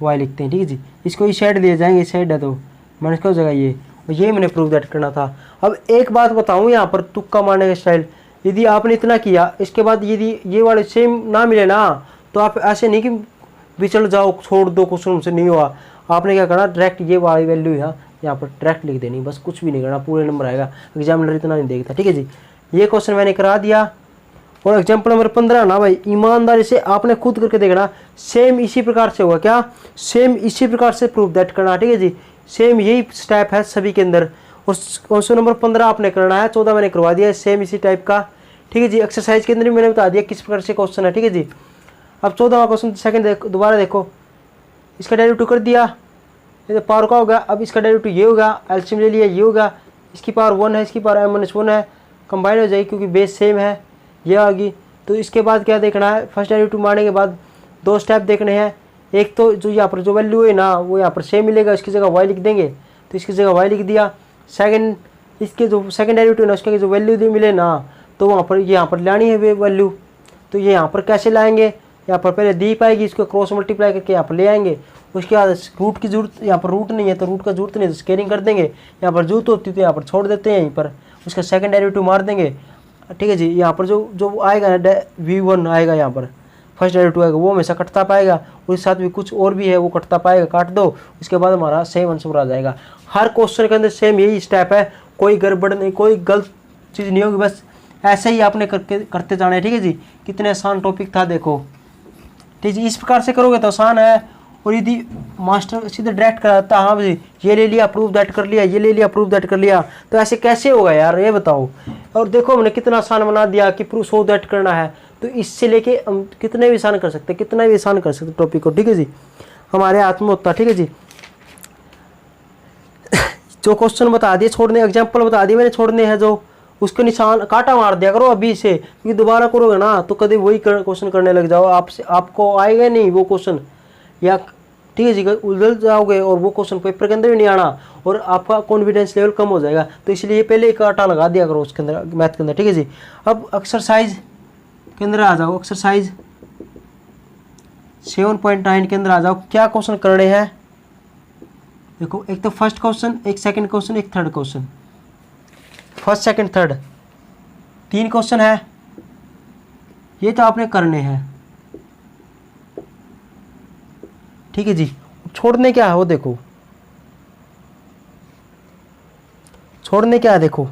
S1: y लिखते हैं। ठीक है जी, इसको इस साइड दिए जाएंगे, इस साइड है तो मैंने इसको जगह ये, और ये मैंने प्रूव दैट करना था। अब एक बात बताऊं यहाँ पर तुक्का मारने का स्टाइल, यदि आपने इतना किया, इसके बाद यदि ये वाले सेम ना मिले ना, तो आप ऐसे नहीं कि विचल जाओ छोड़ दो क्वेश्चन से नहीं हुआ, आपने क्या करना, डायरेक्ट ये वाली वैल्यू यहाँ पर डायरेक्ट लिख देनी, बस कुछ भी नहीं करना, पूरे नंबर आएगा, एग्जामिनर इतना नहीं देखता। ठीक है जी, ये क्वेश्चन मैंने करा दिया। और एग्जाम्पल नंबर 15 ना भाई, ईमानदारी से आपने खुद करके देखना, सेम इसी प्रकार से होगा, क्या सेम इसी प्रकार से प्रूफ दैट करना। ठीक है जी, सेम यही स्टेप है सभी के अंदर। और क्वेश्चन नंबर 15 आपने करना है, 14 मैंने करवा दिया है सेम इसी टाइप का। ठीक है जी, एक्सरसाइज के अंदर भी मैंने बता दिया किस प्रकार से क्वेश्चन है। ठीक है जी, अब 14वां क्वेश्चन सेकंड दोबारा देखो, इसका डेरिवेटिव कर दिया, ये तो पावर का होगा, अब इसका डेरिवेटिव ये होगा, एलसीएम ले लिया, ये होगा, इसकी पावर 1 है, इसकी पावर m-1 है, कंबाइन हो जाएगी क्योंकि बेस सेम है, ये आ गई। तो इसके बाद क्या देखना है, फर्स्ट डेरिवेटिव मारने के बाद 2 स्टेप देखने हैं। एक तो जो यहाँ पर जो वैल्यू है ना वो यहाँ पर सेम मिलेगा, इसकी जगह y लिख देंगे, तो इसकी जगह y लिख दिया। सेकंड, इसके जो सेकंड डेरिवेटिव ना उसके जो वैल्यू मिले ना, तो वहाँ पर यहाँ पर लानी है वे वैल्यू, तो ये यहाँ पर कैसे लाएंगे, यहाँ पर पहले दी पाएगी, इसको क्रॉस मल्टीप्लाई करके यहाँ पर ले आएंगे। उसके बाद रूट की जरूरत, यहाँ पर रूट नहीं है तो रूट का जरूरत नहीं, तो स्केलिंग कर देंगे, यहाँ पर जरूरत होती तो यहाँ पर छोड़ देते हैं, यहीं पर उसका सेकंड डेरिवेटिव मार देंगे। ठीक है जी, यहाँ पर जो आएगा ना v1 आएगा, यहाँ पर फर्स्ट डेरिवेटिव आएगा, वो हमेशा कटता पाएगा, और इस साथ भी कुछ और भी है वो कटता पाएगा, काट दो, उसके बाद हमारा सेम आंसर आ जाएगा। हर क्वेश्चन के अंदर सेम यही स्टेप है, कोई गड़बड़ नहीं, कोई गलत चीज़ नहीं होगी, बस ऐसे ही आपने करते जाना है। ठीक है जी, कितने आसान टॉपिक था देखो। ठीक है जी, इस प्रकार से करोगे तो आसान है। और यदि मास्टर सीधे डायरेक्ट कराता, हाँ भाई ये ले लिया प्रूफ दैट कर लिया, ये ले लिया प्रूफ दैट कर लिया, तो ऐसे कैसे होगा यार, ये बताओ। और देखो हमने कितना आसान बना दिया कि प्रूफ शो दैट करना है, तो इससे लेके हम कितने भी आसान कर सकते, कितना भी आसान कर सकते टॉपिक को। ठीक है जी, हमारे हाथ में होता। ठीक है जी, जो क्वेश्चन बता दिए छोड़ने, एग्जाम्पल बता दिए मैंने छोड़ने हैं, जो उसके निशान काटा मार दिया करो अभी से, क्योंकि दोबारा करोगे ना तो कभी वही क्वेश्चन करने लग जाओ, आपको आएगा नहीं वो क्वेश्चन, या ठीक है जी उलझ जाओगे और वो क्वेश्चन पेपर के अंदर भी नहीं आना, और आपका कॉन्फिडेंस लेवल कम हो जाएगा। तो इसलिए पहले एक काटा लगा दिया करो उसके अंदर, मैथ के अंदर। ठीक है जी, अब एक्सरसाइज के अंदर आ जाओ, एक्सरसाइज 7.9 के अंदर आ जाओ। क्या क्वेश्चन करने हैं देखो, एक तो फर्स्ट क्वेश्चन, एक सेकंड क्वेश्चन, एक third question, first second third 3 question है, ये तो आपने करने हैं। ठीक है जी, छोड़ने क्या है वो देखो, छोड़ने क्या है देखो,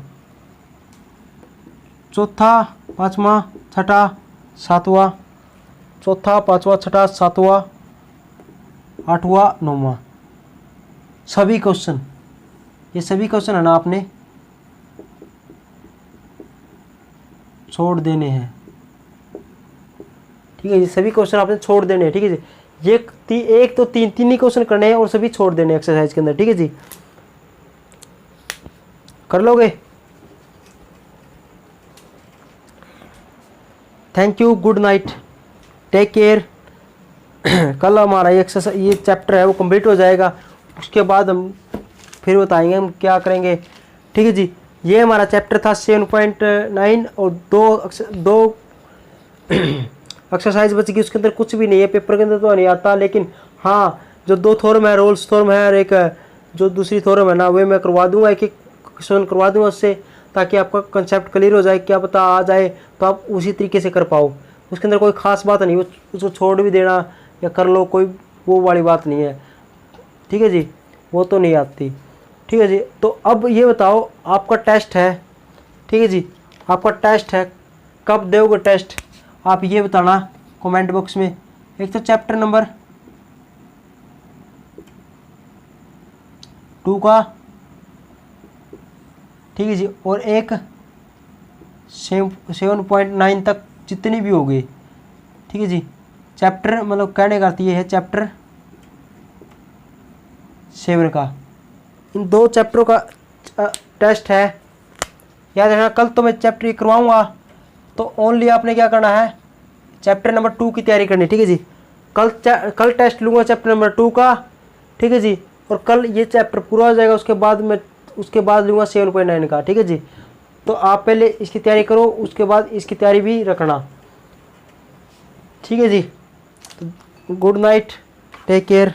S1: चौथा पांचवा छठा सातवां, चौथा पांचवा छठा सातवां आठवां नौवां, सभी क्वेश्चन, ये सभी क्वेश्चन है ना आपने छोड़ देने हैं। ठीक है जी, सभी क्वेश्चन आपने छोड़ देने हैं। ठीक है जी, ये एक तो तीन ही क्वेश्चन करने हैं और सभी छोड़ देने एक्सरसाइज के अंदर। ठीक है जी, कर लोगे। Thank you, good night, take care. कल हमारा ये एक्सरसाइज, ये चैप्टर है वो कंप्लीट हो जाएगा, उसके बाद हम फिर बताएंगे हम क्या करेंगे। ठीक है जी, ये हमारा चैप्टर था 7.9 और दो एक्सरसाइज बच गई, उसके अंदर कुछ भी नहीं है, पेपर के अंदर तो नहीं आता, लेकिन हाँ जो 2 थ्योरम है, रोल्स थ्योरम है, और एक जो दूसरी थ्योरम है ना वो मैं करवा दूंगा, एक क्वेश्चन करवा दूंगा उससे, ताकि आपका कंसेप्ट क्लियर हो जाए, क्या पता आ जाए तो आप उसी तरीके से कर पाओ। उसके अंदर कोई खास बात नहीं, उसको छोड़ भी देना या कर लो, कोई वो वाली बात नहीं है। ठीक है जी, वो तो नहीं आती। ठीक है जी, तो अब ये बताओ आपका टेस्ट है। ठीक है जी, आपका टेस्ट है, कब दोगे टेस्ट आप ये बताना कमेंट बॉक्स में। एक तो चैप्टर नंबर 2 का, ठीक है जी, और एक 7.9 तक जितनी भी हो गई। ठीक है जी, चैप्टर मतलब कहने का अर्थ ये है चैप्टर 7 का, इन 2 चैप्टरों का टेस्ट है, याद रखना कल तो मैं चैप्टर ये करवाऊँगा, तो ओनली आपने क्या करना है, चैप्टर नंबर 2 की तैयारी करनी, ठीक है जी। कल टेस्ट लूँगा चैप्टर नंबर 2 का, ठीक है जी। और कल ये चैप्टर पूरा हो जाएगा, उसके बाद लूँगा 7.9 का, ठीक है जी। तो आप पहले इसकी तैयारी करो, उसके बाद इसकी तैयारी भी रखना, ठीक है जी। Good night, take care.